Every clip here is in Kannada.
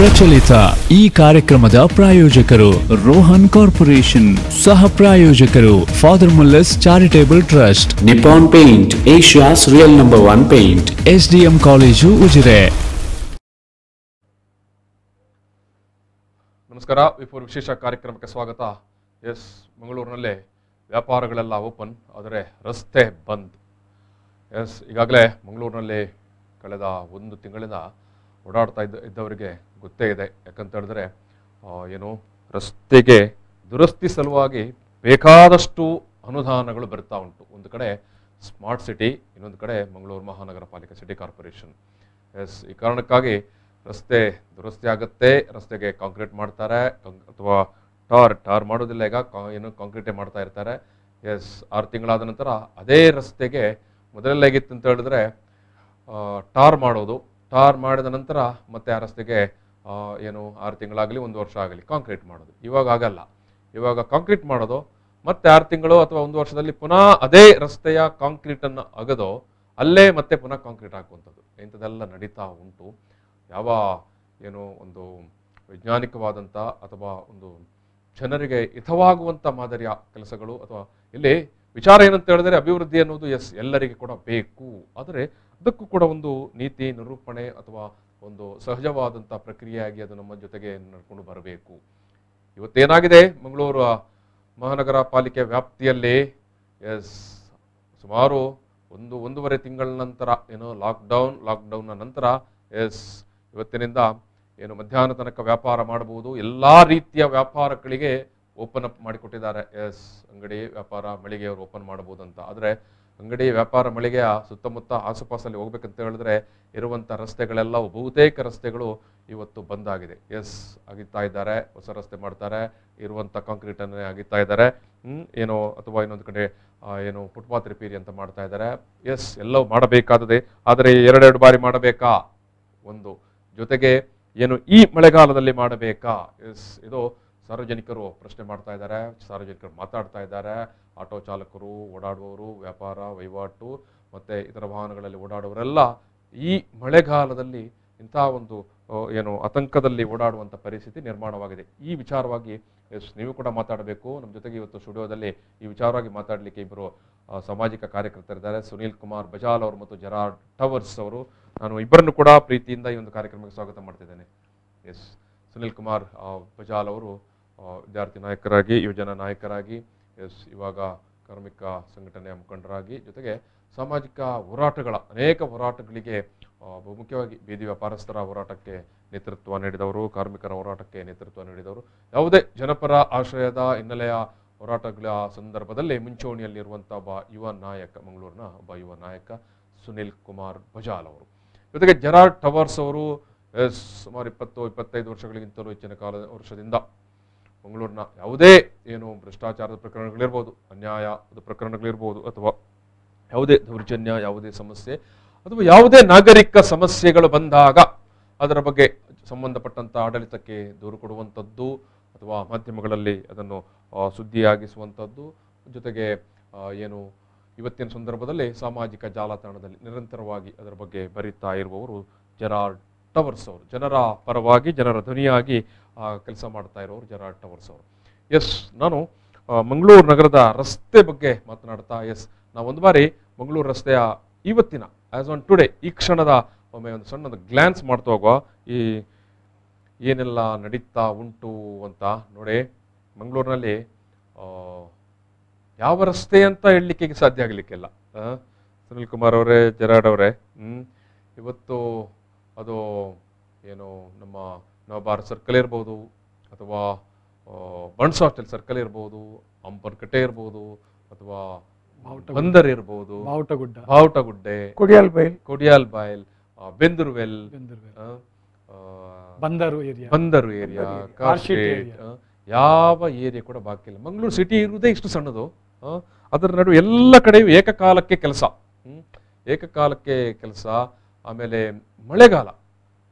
ಪ್ರಚಲಿತ ಈ ಕಾರ್ಯಕ್ರಮದ ಪ್ರಾಯೋಜಕರು ರೋಹನ್ ಕಾರ್ಪೊರೇಷನ್, ಸಹ ಪ್ರಾಯೋಜಕರು father Muller's charitable trust, Nippon paint, Asia's real number 1 paint, SDM college Ujire. ನಮಸ್ಕಾರ. ವಿಪುರ್ ವಿಶೇಷ ಕಾರ್ಯಕ್ರಮಕ್ಕೆ ಸ್ವಾಗತ. ಎಸ್, ಮಂಗಳೂರಿನಲ್ಲಿ ವ್ಯಾಪಾರಗಳೆಲ್ಲ ಓಪನ್, ಆದರೆ ರಸ್ತೆ ಬಂದ್. ಎಸ್, ಈಗಾಗಲೇ ಮಂಗಳೂರಿನಲ್ಲಿ ಕಳೆದ ಒಂದು ತಿಂಗಳಿಂದ ಓಡಾಡ್ತಾ ಇದ್ದವರಿಗೆ ಗೊತ್ತೇ ಇದೆ. ಯಾಕಂತ ಹೇಳಿದ್ರೆ ಏನು ರಸ್ತೆಗೆ ದುರಸ್ತಿ ಸಲುವಾಗಿ ಬೇಕಾದಷ್ಟು ಅನುದಾನಗಳು ಬರ್ತಾ ಉಂಟು. ಒಂದು ಕಡೆ ಸ್ಮಾರ್ಟ್ ಸಿಟಿ, ಇನ್ನೊಂದು ಕಡೆ ಮಂಗಳೂರು ಮಹಾನಗರ ಪಾಲಿಕೆ ಸಿಟಿ ಕಾರ್ಪೊರೇಷನ್. ಎಸ್, ಈ ಕಾರಣಕ್ಕಾಗಿ ರಸ್ತೆ ದುರಸ್ತಿ ಆಗುತ್ತೆ, ರಸ್ತೆಗೆ ಕಾಂಕ್ರೀಟ್ ಮಾಡ್ತಾರೆ ಅಥವಾ ಟಾರ್ ಮಾಡೋದಿಲ್ಲ. ಈಗ ಏನು ಕಾಂಕ್ರೀಟೇ ಮಾಡ್ತಾ ಇರ್ತಾರೆ. ಎಸ್, 6 ತಿಂಗಳಾದ ನಂತರ ಅದೇ ರಸ್ತೆಗೆ ಮೊದಲೆಲ್ಲ ಹೇಗಿತ್ತು ಅಂತ ಹೇಳಿದ್ರೆ ಟಾರ್ ಮಾಡೋದು, ಟಾರ್ ಮಾಡಿದ ನಂತರ ಮತ್ತೆ ಆ ರಸ್ತೆಗೆ ಏನು 6 ತಿಂಗಳಾಗಲಿ 1 ವರ್ಷ ಆಗಲಿ ಕಾಂಕ್ರೀಟ್ ಮಾಡೋದು. ಇವಾಗ ಆಗಲ್ಲ. ಇವಾಗ ಕಾಂಕ್ರೀಟ್ ಮಾಡೋದು, ಮತ್ತೆ 6 ತಿಂಗಳು ಅಥವಾ 1 ವರ್ಷದಲ್ಲಿ ಪುನಃ ಅದೇ ರಸ್ತೆಯ ಕಾಂಕ್ರೀಟನ್ನು ಅಗದು ಅಲ್ಲೇ ಮತ್ತೆ ಪುನಃ ಕಾಂಕ್ರೀಟ್ ಹಾಕುವಂಥದ್ದು, ಇಂಥದ್ದೆಲ್ಲ ನಡೀತಾ ಉಂಟು. ಯಾವ ಏನು ಒಂದು ವೈಜ್ಞಾನಿಕವಾದಂಥ ಅಥವಾ ಒಂದು ಜನರಿಗೆ ಹಿತವಾಗುವಂಥ ಮಾದರಿಯ ಕೆಲಸಗಳು ಅಥವಾ ಇಲ್ಲಿ ವಿಚಾರ ಏನಂತ ಹೇಳಿದ್ರೆ ಅಭಿವೃದ್ಧಿ ಅನ್ನೋದು ಎಲ್ಲರಿಗೆ ಕೂಡ ಬೇಕು. ಆದರೆ ಅದಕ್ಕೂ ಕೂಡ ಒಂದು ನೀತಿ ನಿರೂಪಣೆ ಅಥವಾ ಒಂದು ಸಹಜವಾದಂಥ ಪ್ರಕ್ರಿಯೆಯಾಗಿ ಅದು ನಮ್ಮ ಜೊತೆಗೆ ನಡ್ಕೊಂಡು ಬರಬೇಕು. ಇವತ್ತೇನಾಗಿದೆ, ಮಂಗಳೂರು ಮಹಾನಗರ ಪಾಲಿಕೆ ವ್ಯಾಪ್ತಿಯಲ್ಲಿ ಸುಮಾರು ಒಂದೂವರೆ ತಿಂಗಳ ನಂತರ ಏನು ಲಾಕ್ಡೌನ್ನ ನಂತರ ಇವತ್ತಿನಿಂದ ಏನು ಮಧ್ಯಾಹ್ನ ತನಕ ವ್ಯಾಪಾರ ಮಾಡಬಹುದು. ಎಲ್ಲ ರೀತಿಯ ವ್ಯಾಪಾರಗಳಿಗೆ ಓಪನ್ ಅಪ್ ಮಾಡಿಕೊಟ್ಟಿದ್ದಾರೆ. ಅಂಗಡಿ ವ್ಯಾಪಾರ ಮಳಿಗೆಯವರು ಓಪನ್ ಮಾಡಬಹುದು ಅಂತ. ಆದರೆ ಅಂಗಡಿ ವ್ಯಾಪಾರ ಮಳಿಗೆಯ ಸುತ್ತಮುತ್ತ ಆಸುಪಾಸಲ್ಲಿ ಹೋಗ್ಬೇಕಂತ ಹೇಳಿದ್ರೆ ಇರುವಂಥ ರಸ್ತೆಗಳೆಲ್ಲ ಬಹುತೇಕ ರಸ್ತೆಗಳು ಇವತ್ತು ಬಂದಾಗಿದೆ. ಅಗಿತಾ ಇದ್ದಾರೆ, ಹೊಸ ರಸ್ತೆ ಮಾಡ್ತಾರೆ, ಇರುವಂಥ ಕಾಂಕ್ರೀಟನ್ನೇ ಅಗಿತಾ ಇದ್ದಾರೆ. ಏನೋ ಅಥವಾ ಇನ್ನೊಂದು ಕಡೆ ಏನು ಫುಟ್ಪಾತ್ ರಿಪೇರಿ ಅಂತ ಮಾಡ್ತಾ ಇದ್ದಾರೆ. ಎಲ್ಲವೂ ಮಾಡಬೇಕಾದದೆ. ಆದರೆ 2 ಬಾರಿ ಮಾಡಬೇಕಾ? ಒಂದು ಜೊತೆಗೆ ಏನು ಈ ಮಳೆಗಾಲದಲ್ಲಿ ಮಾಡಬೇಕಾ? ಇದು ಸಾರ್ವಜನಿಕರು ಪ್ರಶ್ನೆ ಮಾಡ್ತಾ ಇದ್ದಾರೆ, ಸಾರ್ವಜನಿಕರು ಮಾತಾಡ್ತಾ ಇದ್ದಾರೆ. ಆಟೋ ಚಾಲಕರು, ಓಡಾಡುವವರು, ವ್ಯಾಪಾರ ವಹಿವಾಟು ಮತ್ತು ಇತರ ವಾಹನಗಳಲ್ಲಿ ಓಡಾಡುವವರೆಲ್ಲ ಈ ಮಳೆಗಾಲದಲ್ಲಿ ಇಂಥ ಒಂದು ಏನು ಆತಂಕದಲ್ಲಿ ಓಡಾಡುವಂಥ ಪರಿಸ್ಥಿತಿ ನಿರ್ಮಾಣವಾಗಿದೆ. ಈ ವಿಚಾರವಾಗಿ ನೀವು ಕೂಡ ಮಾತಾಡಬೇಕು. ನಮ್ಮ ಜೊತೆಗೆ ಇವತ್ತು ಸ್ಟುಡಿಯೋದಲ್ಲಿ ಈ ವಿಚಾರವಾಗಿ ಮಾತಾಡಲಿಕ್ಕೆ ಇಬ್ಬರು ಸಾಮಾಜಿಕ ಕಾರ್ಯಕರ್ತರಿದ್ದಾರೆ, ಸುನೀಲ್ ಕುಮಾರ್ ಬಜಾಲ್ ಅವರು ಮತ್ತು ಜೆರಾರ್ಡ್ ಟವರ್ಸ್ ಅವರು. ನಾನು ಇಬ್ಬರನ್ನು ಕೂಡ ಪ್ರೀತಿಯಿಂದ ಈ ಒಂದು ಕಾರ್ಯಕ್ರಮಕ್ಕೆ ಸ್ವಾಗತ ಮಾಡ್ತಿದ್ದೇನೆ. ಸುನೀಲ್ ಕುಮಾರ್ ಬಜಾಲ್ ಅವರು ವಿದ್ಯಾರ್ಥಿ ನಾಯಕರಾಗಿ, ಯುವಜನ ನಾಯಕರಾಗಿ, ಇವಾಗ ಕಾರ್ಮಿಕ ಸಂಘಟನೆಯ ಮುಖಂಡರಾಗಿ, ಜೊತೆಗೆ ಸಾಮಾಜಿಕ ಹೋರಾಟಗಳ ಅನೇಕ ಹೋರಾಟಗಳಿಗೆ ಬಹುಮುಖ್ಯವಾಗಿ ಬೀದಿ ವ್ಯಾಪಾರಸ್ಥರ ಹೋರಾಟಕ್ಕೆ ನೇತೃತ್ವ ನೀಡಿದವರು, ಕಾರ್ಮಿಕರ ಹೋರಾಟಕ್ಕೆ ನೇತೃತ್ವ ನೀಡಿದವರು. ಯಾವುದೇ ಜನಪರ ಆಶ್ರಯದ ಹಿನ್ನೆಲೆಯ ಹೋರಾಟಗಳ ಸಂದರ್ಭದಲ್ಲಿ ಮುಂಚೂಣಿಯಲ್ಲಿರುವಂಥ ಒಬ್ಬ ಯುವ ನಾಯಕ, ಮಂಗಳೂರಿನ ಒಬ್ಬ ಯುವ ನಾಯಕ ಸುನೀಲ್ ಕುಮಾರ್ ಬಜಾಲ್ ಅವರು. ಜೊತೆಗೆ ಜೆರಾರ್ಡ್ ಟವರ್ಸ್ ಅವರು ಸುಮಾರು 20-25 ವರ್ಷಗಳಿಗಿಂತಲೂ ಹೆಚ್ಚಿನ ವರ್ಷದಿಂದ ಮಂಗಳೂರಿನ ಯಾವುದೇ ಏನು ಭ್ರಷ್ಟಾಚಾರದ ಪ್ರಕರಣಗಳಿರ್ಬೋದು, ಅನ್ಯಾಯದ ಪ್ರಕರಣಗಳಿರ್ಬೋದು, ಅಥವಾ ಯಾವುದೇ ದೌರ್ಜನ್ಯ, ಯಾವುದೇ ಸಮಸ್ಯೆ ಅಥವಾ ಯಾವುದೇ ನಾಗರಿಕ ಸಮಸ್ಯೆಗಳು ಬಂದಾಗ ಅದರ ಬಗ್ಗೆ ಸಂಬಂಧಪಟ್ಟಂಥ ಆಡಳಿತಕ್ಕೆ ದೂರು ಕೊಡುವಂಥದ್ದು ಅಥವಾ ಮಾಧ್ಯಮಗಳಲ್ಲಿ ಅದನ್ನು ಸುದ್ದಿಯಾಗಿಸುವಂಥದ್ದು, ಜೊತೆಗೆ ಏನು ಇವತ್ತಿನ ಸಂದರ್ಭದಲ್ಲಿ ಸಾಮಾಜಿಕ ಜಾಲತಾಣದಲ್ಲಿ ನಿರಂತರವಾಗಿ ಅದರ ಬಗ್ಗೆ ಬರೀತಾ ಇರುವವರು ಜೆರಾರ್ಡ್ ಟವರ್ಸ್ ಅವರು. ಜನರ ಪರವಾಗಿ, ಜನರ ಧ್ವನಿಯಾಗಿ ಕೆಲಸ ಮಾಡ್ತಾ ಇರೋರು ಜೆರಾರ್ಡ್ ಟವರ್ಸ್ ಅವರು. ನಾನು ಮಂಗಳೂರು ನಗರದ ರಸ್ತೆ ಬಗ್ಗೆ ಮಾತನಾಡ್ತಾ ನಾವು ಒಂದು ಬಾರಿ ಮಂಗಳೂರು ರಸ್ತೆಯ ಇವತ್ತಿನ ಆಸ್ ಆನ್ ಟುಡೇ ಈ ಕ್ಷಣದ ಒಮ್ಮೆ ಒಂದು ಸಣ್ಣದ ಗ್ಲಾನ್ಸ್ ಮಾಡ್ತಾ ಹೋಗುವ. ಈ ಏನೆಲ್ಲ ನಡೀತಾ ಉಂಟು ಅಂತ ನೋಡಿ. ಮಂಗಳೂರಿನಲ್ಲಿ ಯಾವ ರಸ್ತೆ ಅಂತ ಹೇಳಲಿಕ್ಕೆ ಸಾಧ್ಯ ಆಗಲಿಕ್ಕಿಲ್ಲ. ಸುನಿಲ್ ಕುಮಾರ್ ಅವರೇ, ಜೆರಾರ್ಡ್ ಅವರೇ, ಇವತ್ತು ಅದು ಏನು ನಮ್ಮ ನವಭಾರತ್ ಸರ್ಕಲ್ ಇರ್ಬೋದು, ಅಥವಾ ಬಣ್ಸ್ ಹಾಸ್ಟೆಲ್ ಸರ್ಕಲ್ ಇರ್ಬೋದು, ಅಂಬರ್ಕಟ್ಟೆ ಇರ್ಬೋದು, ಅಥವಾ ಬಂದರ್ ಇರ್ಬೋದು, ಬಾವುಟಗುಡ್ಡೆ, ಕೊಡಿಯಾಲ್ ಬೈಲ್, ಬೆಂದೂರ್ವೆಲ್, ಬಂದರು ಏರಿಯಾ, ಕಾರ್ಶೇಟ್, ಯಾವ ಏರಿಯಾ ಕೂಡ ಬಾಕಿ ಇಲ್ಲ. ಮಂಗಳೂರು ಸಿಟಿ ಇರುವುದೇ ಇಷ್ಟು ಸಣ್ಣದು. ಅದರ ನಡುವೆ ಎಲ್ಲ ಕಡೆಯೂ ಏಕಕಾಲಕ್ಕೆ ಕೆಲಸ. ಆಮೇಲೆ ಮಳೆಗಾಲ,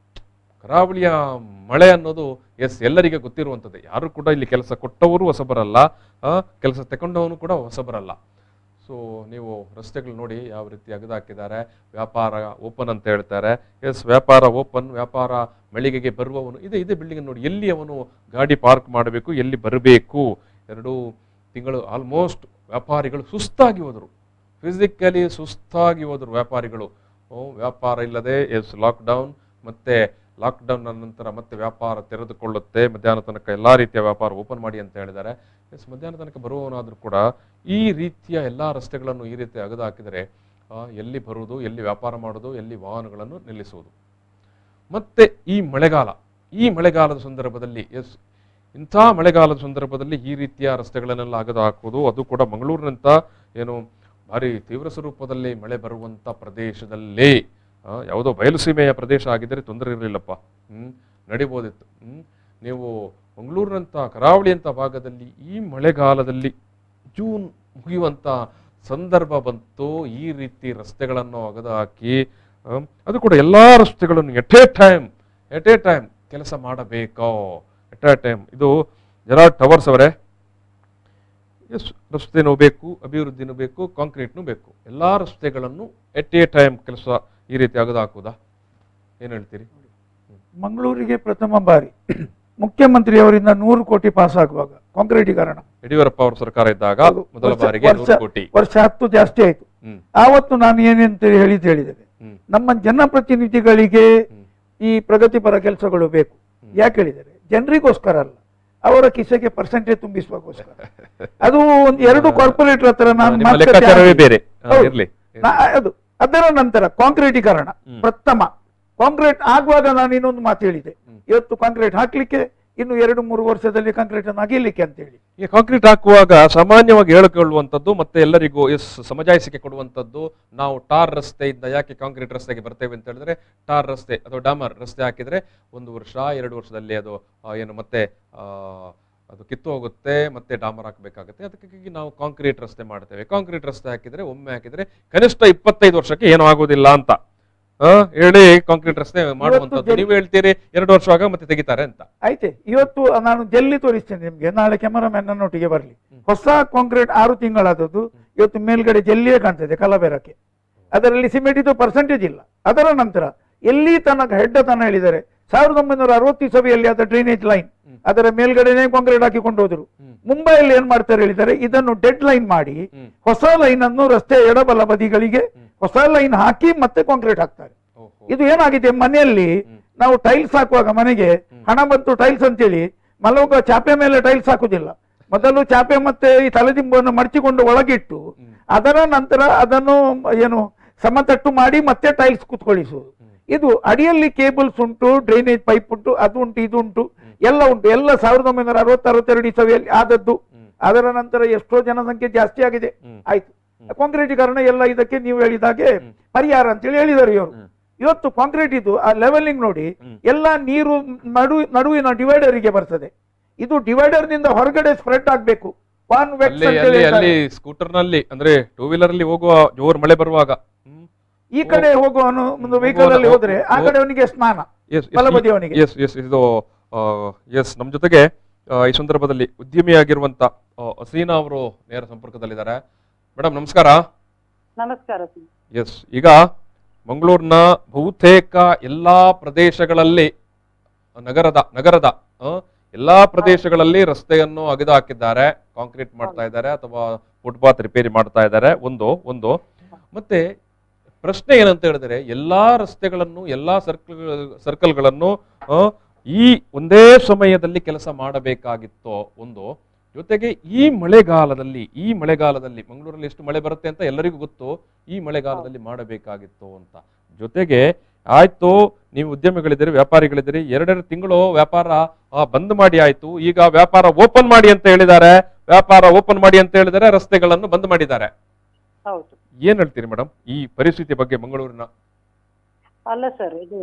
ಕರಾವಳಿಯ ಮಳೆ ಅನ್ನೋದು ಎಲ್ಲರಿಗೆ ಗೊತ್ತಿರುವಂಥದ್ದೇ. ಯಾರು ಕೂಡ ಇಲ್ಲಿ ಕೆಲಸ ಕೊಟ್ಟವರು ಹೊಸಬರಲ್ಲ, ಕೆಲಸ ತಗೊಂಡವನು ಕೂಡ ಹೊಸಬರಲ್ಲ. ಸೊ ಸೊ ನೀವು ರಸ್ತೆಗಳು ನೋಡಿ ಯಾವ ರೀತಿ ಅಗದಾಕಿದ್ದಾರೆ. ವ್ಯಾಪಾರ ಓಪನ್ ಅಂತ ಹೇಳ್ತಾರೆ. ಎಸ್, ವ್ಯಾಪಾರ ಓಪನ್, ವ್ಯಾಪಾರ ಮಳಿಗೆಗೆ ಬರುವವನು ಇದೇ ಬಿಲ್ಡಿಂಗ್ ನೋಡಿ, ಎಲ್ಲಿ ಅವನು ಗಾಡಿ ಪಾರ್ಕ್ ಮಾಡಬೇಕು, ಎಲ್ಲಿ ಬರಬೇಕು. 2 ತಿಂಗಳು ಆಲ್ಮೋಸ್ಟ್ ವ್ಯಾಪಾರಿಗಳು ಸುಸ್ತಾಗಿ ಹೋದರು, ಫಿಸಿಕಲಿ ಸುಸ್ತಾಗಿ ಹೋದರು ವ್ಯಾಪಾರಿಗಳು. ವ್ಯಾಪಾರ ಇಲ್ಲದೆ ಎಸ್ ಲಾಕ್ಡೌನ್, ಮತ್ತೆ ಲಾಕ್ಡೌನ್ ನಂತರ ಮತ್ತೆ ವ್ಯಾಪಾರ ತೆರೆದುಕೊಳ್ಳುತ್ತೆ, ಮಧ್ಯಾಹ್ನ ತನಕ ಎಲ್ಲ ರೀತಿಯ ವ್ಯಾಪಾರ ಓಪನ್ ಮಾಡಿ ಅಂತ ಹೇಳಿದ್ದಾರೆ. ಎಸ್, ಮಧ್ಯಾಹ್ನ ತನಕ ಬರುವವನಾದರೂ ಕೂಡ ಈ ರೀತಿಯ ಎಲ್ಲ ರಸ್ತೆಗಳನ್ನು ಈ ರೀತಿ ಅಗದು ಹಾಕಿದರೆ ಎಲ್ಲಿ ಬರುವುದು, ಎಲ್ಲಿ ವ್ಯಾಪಾರ ಮಾಡೋದು, ಎಲ್ಲಿ ವಾಹನಗಳನ್ನು ನಿಲ್ಲಿಸುವುದು. ಮತ್ತೆ ಈ ಮಳೆಗಾಲದ ಸಂದರ್ಭದಲ್ಲಿ ಎಸ್, ಇಂಥ ಮಳೆಗಾಲದ ಸಂದರ್ಭದಲ್ಲಿ ಈ ರೀತಿಯ ರಸ್ತೆಗಳನ್ನೆಲ್ಲ ಅಗದು ಹಾಕುವುದು, ಅದು ಕೂಡ ಮಂಗಳೂರಿನಂಥ ಏನು ಭಾರಿ ತೀವ್ರ ಸ್ವರೂಪದಲ್ಲಿ ಮಳೆ ಬರುವಂಥ ಪ್ರದೇಶದಲ್ಲಿ, ಯಾವುದೋ ಬಯಲುಸೀಮೆಯ ಪ್ರದೇಶ ಆಗಿದ್ದರೆ ತೊಂದರೆ ಇರಲಿಲ್ಲಪ್ಪ, ನಡಿಬೋದಿತ್ತು. ನೀವು ಮಂಗಳೂರಿನಂಥ ಕರಾವಳಿಯಂಥ ಭಾಗದಲ್ಲಿ ಈ ಮಳೆಗಾಲದಲ್ಲಿ ಜೂನ್ ಮುಗಿಯುವಂಥ ಸಂದರ್ಭ ಬಂತು, ಈ ರೀತಿ ರಸ್ತೆಗಳನ್ನು ಅಗದು ಹಾಕಿ, ಅದು ಕೂಡ ಎಲ್ಲ ರಸ್ತೆಗಳನ್ನು ಎಟ್ ಎ ಟೈಮ್ ಕೆಲಸ ಮಾಡಬೇಕೋ, ಎಟ್ ಎ ಟೈಮ್. ಇದು ಜೆರಾರ್ಡ್ ಟವರ್ಸ್ ಅವರೇ, ಎಸ್, ರಸ್ತೆನೂ ಬೇಕು, ಅಭಿವೃದ್ಧಿನೂ ಬೇಕು, ಕಾಂಕ್ರೀಟ್ನೂ ಬೇಕು, ಎಲ್ಲ ರಸ್ತೆಗಳನ್ನು ಎಟ್ ಎ ಟೈಮ್ ಕೆಲಸ ಈ ರೀತಿ ಅಗದು ಹಾಕುವುದಾ? ಏನು ಹೇಳ್ತೀರಿ? ಮಂಗಳೂರಿಗೆ ಪ್ರಥಮ ಬಾರಿ ಮುಖ್ಯಮಂತ್ರಿಯವರಿಂದ 100 ಕೋಟಿ ಪಾಸ್ ಆಗುವಾಗ ಕಾಂಕ್ರೀಟೀಕರಣ, ಯಡಿಯೂರಪ್ಪ ಅವರ ಸರ್ಕಾರ ಇದ್ದಾಗ ಮೊದಲ ಬಾರಿಗೆ 100 ಕೋಟಿ, ವರ್ಷ 10 ಜಾಸ್ತಿ ಆಯ್ತು. ಆವತ್ತು ನಾನು ಏನೆಂತ ಹೇಳಿದ್ದೇನೆ, ನಮ್ಮ ಜನಪ್ರತಿನಿಧಿಗಳಿಗೆ ಈ ಪ್ರಗತಿಪರ ಕೆಲಸಗಳು ಬೇಕು. ಯಾಕೆ ಹೇಳಿದರೆ ಜನರಿಗೋಸ್ಕರ ಅಲ್ಲ, ಅವರ ಕಿಸೆಗೆ ಪರ್ಸೆಂಟೇಜ್ ತುಂಬಿಸುವಗೋಸ್ಕರ. ಅದು ಒಂದು 2 ಕಾರ್ಪೊರೇಟರ್ ಹತ್ರ ನಾನು ಅದು. ಅದರ ನಂತರ ಕಾಂಕ್ರೀಟೀಕರಣ ಪ್ರಥಮ ಕಾಂಕ್ರೀಟ್ ಆಗುವಾಗ ನಾನು ಇನ್ನೊಂದು ಮಾತು ಹೇಳಿದೆ, ಇವತ್ತು ಕಾಂಕ್ರೀಟ್ ಹಾಕ್ಲಿಕ್ಕೆ ಇನ್ನು 2-3 ವರ್ಷದಲ್ಲಿ ಕಾಂಕ್ರೀಟ್ ಅನ್ನು ಅಗಿಲಿಕ್ಕೆ ಅಂತ ಹೇಳಿ. ಈ ಕಾಂಕ್ರೀಟ್ ಹಾಕುವಾಗ ಸಾಮಾನ್ಯವಾಗಿ ಹೇಳಿಕೊಳ್ಳುವಂಥದ್ದು ಮತ್ತೆ ಎಲ್ಲರಿಗೂ ಸಮಜಾಯಿಸಿಕೆ ಕೊಡುವಂಥದ್ದು, ನಾವು ಟಾರ್ ರಸ್ತೆಯಿಂದ ಯಾಕೆ ಕಾಂಕ್ರೀಟ್ ರಸ್ತೆಗೆ ಬರ್ತೇವೆ ಅಂತ ಹೇಳಿದ್ರೆ, ಟಾರ್ ರಸ್ತೆ ಅಥವಾ ಡಾಮರ್ ರಸ್ತೆ ಹಾಕಿದ್ರೆ 1 ವರ್ಷ 2 ವರ್ಷದಲ್ಲಿ ಅದು ಏನು ಮತ್ತೆ ಅದು ಕಿತ್ತು ಹೋಗುತ್ತೆ, ಮತ್ತೆ ಡಾಮರ್ ಹಾಕಬೇಕಾಗುತ್ತೆ. ಅದಕ್ಕಾಗಿ ನಾವು ಕಾಂಕ್ರೀಟ್ ರಸ್ತೆ ಮಾಡ್ತೇವೆ. ಕಾಂಕ್ರೀಟ್ ರಸ್ತೆ ಹಾಕಿದ್ರೆ ಒಮ್ಮೆ ಹಾಕಿದ್ರೆ ಕನಿಷ್ಠ 25 ವರ್ಷಕ್ಕೆ ಏನೂ ಆಗೋದಿಲ್ಲ ಅಂತ ಹೇಳಿ ಕಾಂಕ್ರೀಟ್ ರಸ್ತೆ ಮಾಡುವಂಥದ್ದು. ನೀವು ಹೇಳ್ತೀರಿ 2 ವರ್ಷ ಆಗ ಮತ್ತೆ ತೆಗಿತಾರೆ ಅಂತ. ಆಯ್ತೆ, ಇವತ್ತು ನಾನು ಜಲ್ಲಿ ತೋರಿಸ್ತೇನೆ ನಿಮ್ಗೆ, ನಾಳೆ ಕ್ಯಾಮರಾಮ್ಯಾನ್ ನನ್ನೊಟ್ಟಿಗೆ ಬರಲಿ. ಹೊಸ ಕಾಂಕ್ರೀಟ್ 6 ತಿಂಗಳಾದದ್ದು, ಇವತ್ತು ಮೇಲ್ಗಡೆ ಜಲ್ಲಿಯೇ ಕಾಣ್ತದೆ ಕಲಬೆರಕೆ. ಅದರಲ್ಲಿ ಸಿಮೆಂಟ್ ಪರ್ಸೆಂಟೇಜ್ ಇಲ್ಲ. ಅದರ ನಂತರ ಎಲ್ಲಿ ತನಕ ಹೆಡ್ಡ ತನ ಹೇಳಿದರೆ 1960 ಸಭೆಯಲ್ಲಿ ಆದ ಡ್ರೈನೇಜ್ ಲೈನ್, ಅದರ ಮೇಲ್ಗಡೆನೆ ಕಾಂಕ್ರೀಟ್ ಹಾಕಿಕೊಂಡು ಹೋದ್ರು. ಮುಂಬೈಯಲ್ಲಿ ಏನ್ ಮಾಡ್ತಾರೆ ಹೇಳಿದರೆ, ಇದನ್ನು ಡೆಡ್ ಲೈನ್ ಮಾಡಿ ಹೊಸ ಲೈನ್ ಅನ್ನು ರಸ್ತೆ ಎಡಬಲ ಬದಿಗಳಿಗೆ ಹೊಸ ಲೈನ್ ಹಾಕಿ ಮತ್ತೆ ಕಾಂಕ್ರೀಟ್ ಹಾಕ್ತಾರೆ. ಇದು ಏನಾಗಿದೆ, ಮನೆಯಲ್ಲಿ ನಾವು ಟೈಲ್ಸ್ ಹಾಕುವಾಗ ಮನೆಗೆ ಹಣ ಬಂತು ಟೈಲ್ಸ್ ಅಂತೇಳಿ ಮಲಗುವ ಚಾಪೆ ಮೇಲೆ ಟೈಲ್ಸ್ ಹಾಕುದಿಲ್ಲ. ಮೊದಲು ಚಾಪೆ ಮತ್ತೆ ಈ ತಲೆದಿಂಬನ್ನು ಮಡಚಿಕೊಂಡು ಒಳಗಿಟ್ಟು ಅದರ ನಂತರ ಅದನ್ನು ಏನು ಸಮತಟ್ಟು ಮಾಡಿ ಮತ್ತೆ ಟೈಲ್ಸ್ ಕೂತ್ಕೊಳ್ಳಿಸುವುದು. ಇದು ಅಡಿಯಲ್ಲಿ ಕೇಬಲ್ಸ್ ಉಂಟು, ಡ್ರೈನೇಜ್ ಪೈಪ್ ಉಂಟು, ಅದು ಉಂಟು, ಇದು ಉಂಟು, ಎಲ್ಲ ಉಂಟು. ಎಲ್ಲ 1960-62 ಸಭೆಯಲ್ಲಿ ಆದದ್ದು. ಅದರ ನಂತರ ಎಷ್ಟೋ ಜನಸಂಖ್ಯೆ ಜಾಸ್ತಿ ಆಗಿದೆ, ಆಯ್ತು. ಕಾಂಕ್ರೀಟೀಕರಣ ಎಲ್ಲ ಇದಕ್ಕೆ ನೀವು ಹೇಳಿದಾಗೆ ಪರಿಹಾರ ಅಂತೇಳಿ ಹೇಳಿದರು ಇವರು. ಇವತ್ತು ಕಾಂಕ್ರೀಟ್ ಇದು ಆ ಲೆವೆಲಿಂಗ್ ನೋಡಿ, ಎಲ್ಲ ನೀರು ನಡುವಿನ ಡಿವೈಡರಿಗೆ ಬರ್ತದೆ. ಇದು ಡಿವೈಡರ್ ನಿಂದ ಹೊರಗಡೆ ಸ್ಪ್ರೆಡ್ ಆಗ್ಬೇಕು. ಸ್ಕೂಟರ್ ನಲ್ಲಿ ಅಂದ್ರೆ 2 ವೀಲರ್ ಅಲ್ಲಿ ಹೋಗುವ ಜೋರ್ ಮಳೆ ಬರುವಾಗ ಈ ಕಡೆ ಹೋಗುವನು ಒಂದು ವೆಹಿಕಲ್ ಅಲ್ಲಿ ಹೋದ್ರೆ ಆ ಕಡೆ ಅವನಿಗೆ ಸ್ನಾನ, ಬಲಬದಿಯವನಿಗೆ. ಎಸ್, ನಮ್ಮ ಜೊತೆಗೆ ಈ ಸಂದರ್ಭದಲ್ಲಿ ಉದ್ಯಮಿಯಾಗಿರುವಂತ ಹಸೀನಾ ಅವರು ನೇರ ಸಂಪರ್ಕದಲ್ಲಿದ್ದಾರೆ. ಮೇಡಮ್ ನಮಸ್ಕಾರ. ನಮಸ್ಕಾರ. ಎಸ್, ಈಗ ಮಂಗಳೂರಿನ ಬಹುತೇಕ ಎಲ್ಲಾ ಪ್ರದೇಶಗಳಲ್ಲಿ ನಗರದ ಎಲ್ಲಾ ಪ್ರದೇಶಗಳಲ್ಲಿ ರಸ್ತೆಯನ್ನು ಅಗೆದು ಹಾಕಿದ್ದಾರೆ, ಕಾಂಕ್ರೀಟ್ ಮಾಡ್ತಾ ಇದ್ದಾರೆ ಅಥವಾ ಫುಟ್ಪಾತ್ ರಿಪೇರಿ ಮಾಡ್ತಾ ಇದ್ದಾರೆ. ಒಂದು ಮತ್ತೆ ಪ್ರಶ್ನೆ ಏನಂತ ಹೇಳಿದ್ರೆ, ಎಲ್ಲಾ ರಸ್ತೆಗಳನ್ನು ಎಲ್ಲಾ ಸರ್ಕಲ್ಗಳನ್ನು ಈ ಒಂದೇ ಸಮಯದಲ್ಲಿ ಕೆಲಸ ಮಾಡಬೇಕಾಗಿತ್ತು ಒಂದು. ಜೊತೆಗೆ ಈ ಮಳೆಗಾಲದಲ್ಲಿ ಮಂಗಳೂರಲ್ಲಿ ಎಷ್ಟು ಮಳೆ ಬರುತ್ತೆ ಅಂತ ಎಲ್ಲರಿಗೂ ಗೊತ್ತು, ಈ ಮಳೆಗಾಲದಲ್ಲಿ ಮಾಡಬೇಕಾಗಿತ್ತು ಅಂತ. ಜೊತೆಗೆ ಆಯ್ತು, ನೀವು ಉದ್ಯಮಿಗಳಿದ್ದೀರಿ, ವ್ಯಾಪಾರಿಗಳಿದ್ದೀರಿ, 2 ತಿಂಗಳು ವ್ಯಾಪಾರ ಬಂದ್ ಮಾಡಿ ಆಯ್ತು, ಈಗ ವ್ಯಾಪಾರ ಓಪನ್ ಮಾಡಿ ಅಂತ ಹೇಳಿದ್ದಾರೆ, ರಸ್ತೆಗಳನ್ನು ಬಂದ್ ಮಾಡಿದ್ದಾರೆ. ಏನ್ ಹೇಳ್ತೀರಿ ಮೇಡಮ್ ಈ ಪರಿಸ್ಥಿತಿ ಬಗ್ಗೆ ಮಂಗಳೂರಿನ? ಅಲ್ಲ ಸರ್, ಇದು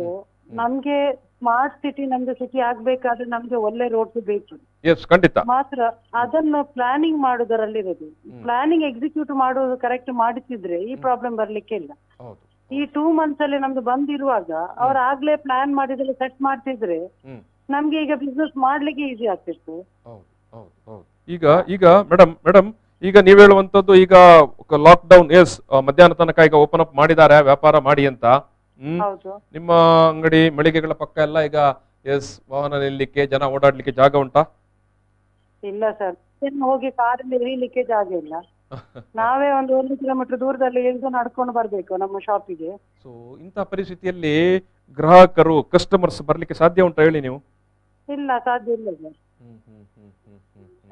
ನಮ್ಗೆ ಸ್ಮಾರ್ಟ್ ಸಿಟಿ, ನಮ್ದು ಸಿಟಿ ಆಗ್ಬೇಕಾದ್ರೆ ನಮ್ಗೆ ಒಳ್ಳೆ ರೋಡ್ಸ್ ಬೇಕು. ಎಸ್, ಖಂಡಿತ. ಮಾತ್ರ ಅದನ್ನು ಪ್ಲಾನಿಂಗ್ ಮಾಡುವುದರಲ್ಲಿರೋದು. ಪ್ಲಾನಿಂಗ್ ಎಕ್ಸಿಕ್ಯೂಟ್ ಮಾಡುವುದು ಕರೆಕ್ಟ್ ಮಾಡುತ್ತಿದ್ರೆ ಈ ಪ್ರಾಬ್ಲಮ್ ಬರ್ಲಿಕ್ಕೆ ಇಲ್ಲ. ಈ 2 months ಅಲ್ಲಿ ನಮ್ದು ಬಂದಿರುವಾಗ ಅವ್ರು ಆಗ್ಲೇ ಪ್ಲಾನ್ ಮಾಡಿದ್ರೆ ಸೆಟ್ ಮಾಡ್ತಿದ್ರೆ ನಮ್ಗೆ ಈಗ ಬಿಸ್ನೆಸ್ ಮಾಡ್ಲಿಕ್ಕೆ ಈಸಿ ಆಗ್ತಿತ್ತು. ಈಗ ಮೇಡಮ್ ಈಗ ನೀವು ಹೇಳುವಂಥದ್ದು ಈಗ ಲಾಕ್ಡೌನ್ ಎಸ್ ಮಧ್ಯಾಹ್ನ ತನಕ ಈಗ ಓಪನ್ ಅಪ್ ಮಾಡಿದ್ದಾರೆ ವ್ಯಾಪಾರ ಮಾಡಿ ಅಂತ. ಹೌದು. ನಿಮ್ಮ ಅಂಗಡಿ ಮಳಿಗೆಗಳ ಪಕ್ಕ ಎಲ್ಲ ಈಗ ಎಸ್ ವಾಹನ ನಿಲ್ಲಿಕ್ಕೆ ಜನ ಓಡಾಡ್ಲಿಕ್ಕೆ ಜಾಗ ಉಂಟಾ? ಇಲ್ಲ ಸರ್, ಹೋಗಿ ಕಾರಲ್ಲಿ ಇಳಿಲಿಕ್ಕೆ ಜಾಗ ಇಲ್ಲ. ನಾವೇ ಒಂದು 1 ಕಿಲೋಮೀಟರ್ ದೂರದಲ್ಲಿ ಇಳಿದು ನಡ್ಕೊಂಡು ಬರ್ಬೇಕು ನಮ್ಮ ಶಾಪಿಗೆ. ಸೊ ಇಂಥ ಪರಿಸ್ಥಿತಿಯಲ್ಲಿ ಗ್ರಾಹಕರು ಕಸ್ಟಮರ್ಸ್ ಬರ್ಲಿಕ್ಕೆ ಸಾಧ್ಯ ಉಂಟಾ ಹೇಳಿ ನೀವು? ಇಲ್ಲ, ಸಾಧ್ಯ ಇಲ್ಲ ಸರ್,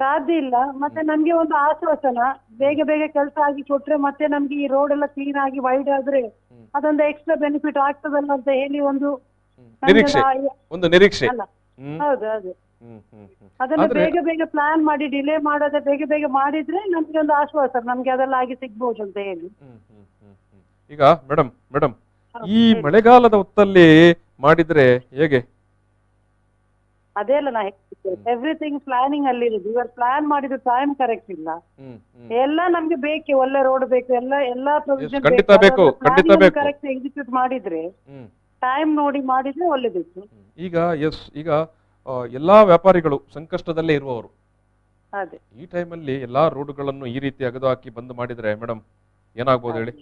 ಸಾಧ್ಯ ಇಲ್ಲ. ಮತ್ತೆ ನಮ್ಗೆ ಒಂದು ಆಶ್ವಾಸನ, ಬೇಗ ಬೇಗ ಕೆಲಸ ಆಗಿ ಕೊಟ್ರೆ ಮತ್ತೆ ನಮ್ಗೆ ಈ ರೋಡ್ ಎಲ್ಲ ಕ್ಲೀನ್ ಆಗಿ ವೈಡ್ ಆದ್ರೆ ಅದೊಂದು ಎಕ್ಸ್ಟ್ರಾ ಬೆನಿಫಿಟ್ ಆಗ್ತದಲ್ಲ ಅಂತ ಹೇಳಿ ಒಂದು ನಿರೀಕ್ಷೆ. ಹೌದು, ಹೌದು. ಅದನ್ನ ಬೇಗ ಬೇಗ ಪ್ಲಾನ್ ಮಾಡಿ ಡಿಲೇ ಮಾಡದೆ ಬೇಗ ಬೇಗ ಮಾಡಿದ್ರೆ ನಮ್ಗೆ ಒಂದು ಆಶ್ವಾಸ, ನಮ್ಗೆ ಅದೆಲ್ಲ ಆಗಿ ಸಿಗ್ಬೋದು ಅಂತ ಹೇಳಿ. ಈಗ ಮೇಡಮ್ ಈ ಮಳೆಗಾಲದ ಹೊತ್ತಲ್ಲಿ ಮಾಡಿದ್ರೆ ಹೇಗೆ? ಅದೇ ಅಲ್ಲ ನಾ ಎವ್ರಿಥಿಂಗ್ ಪ್ಲಾನಿಂಗ್ ಅಲ್ಲಿ ಇರುದು. ಇವರು ಪ್ಲಾನ್ ಮಾಡಿದ ಟೈಮ್ ಕರೆಕ್ಟ್ ಇಲ್ಲ. ಎಲ್ಲ ನಮ್ಗೆ ಬೇಕೆ, ಒಳ್ಳೆ ರೋಡ್ ಬೇಕು, ಎಲ್ಲಾ ಪ್ರೊವಿಷನ್ ಕರೆಕ್ಟ್ ಎಕ್ಸಿಕ್ಯೂಟ್ ಮಾಡಿದ್ರೆ, ಟೈಮ್ ನೋಡಿ ಮಾಡಿದ್ರೆ ಒಳ್ಳೇದಿತ್ತು. ಈಗ ಎಲ್ಲಾ ವ್ಯಾಪಾರಿಗಳು ಸಂಕಷ್ಟದಲ್ಲೇ ಇರುವವರು. ಅದೇ ಈ ಟೈಮಲ್ಲಿ ಎಲ್ಲಾ ರೋಡ್ಗಳನ್ನು ಈ ರೀತಿ ಅಗದು ಹಾಕಿ ಬಂದ್ ಮಾಡಿದ್ರೆ ಮೇಡಮ್ ಏನಾಗ್ಬೋದು ಹೇಳಿ?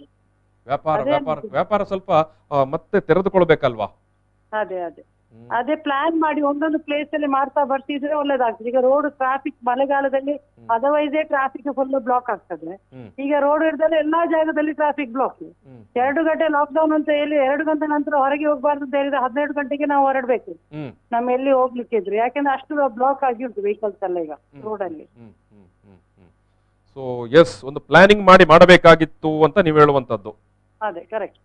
ವ್ಯಾಪಾರ ಸ್ವಲ್ಪ ಮತ್ತೆ ತೆರೆದುಕೊಳ್ಬೇಕಲ್ವಾ? ಅದೇ ಪ್ಲಾನ್ ಮಾಡಿ ಒಂದೊಂದು ಪ್ಲೇಸ್ ಅಲ್ಲಿ ಮಾಡ್ತಾ ಬರ್ತಿದ್ರೆ ಒಳ್ಳೇದಾಗ್ತದೆ. ಈಗ ರೋಡ್ ಟ್ರಾಫಿಕ್ ಮಳೆಗಾಲದಲ್ಲಿ ಅದರ್ವೈಸೇ ಟ್ರಾಫಿಕ್ ಫುಲ್ ಬ್ಲಾಕ್ ಆಗ್ತದೆ. ಈಗ ರೋಡ್ ಇರ್ದಲ್ಲಿ ಎಲ್ಲಾ ಜಾಗದಲ್ಲಿ ಟ್ರಾಫಿಕ್ ಬ್ಲಾಕ್. 2 ಗಂಟೆ ಲಾಕ್ಡೌನ್ ಅಂತ ಹೇಳಿ 2 ಗಂಟೆ ನಂತರ ಹೊರಗೆ ಹೋಗ್ಬಾರ್ದು ಅಂತ ಹೇಳಿದ್ರೆ 12 ಗಂಟೆಗೆ ನಾವು ಹೊರಡ್ಬೇಕು ನಮ್ಮ ಎಲ್ಲಿ ಹೋಗ್ಲಿಕ್ಕಿದ್ರೆ, ಯಾಕಂದ್ರೆ ಅಷ್ಟು ಬ್ಲಾಕ್ ಆಗಿ ಉಂಟು ವೆಹಿಕಲ್ಸ್ ಎಲ್ಲ ಈಗ ರೋಡ್ ಅಲ್ಲಿ. ಸೊ ಎಸ್, ಒಂದು ಪ್ಲಾನಿಂಗ್ ಮಾಡಿ ಮಾಡಬೇಕಾಗಿತ್ತು ಅಂತ ನೀವು ಹೇಳುವಂತದ್ದು. ಅದೇ ಕರೆಕ್ಟ್.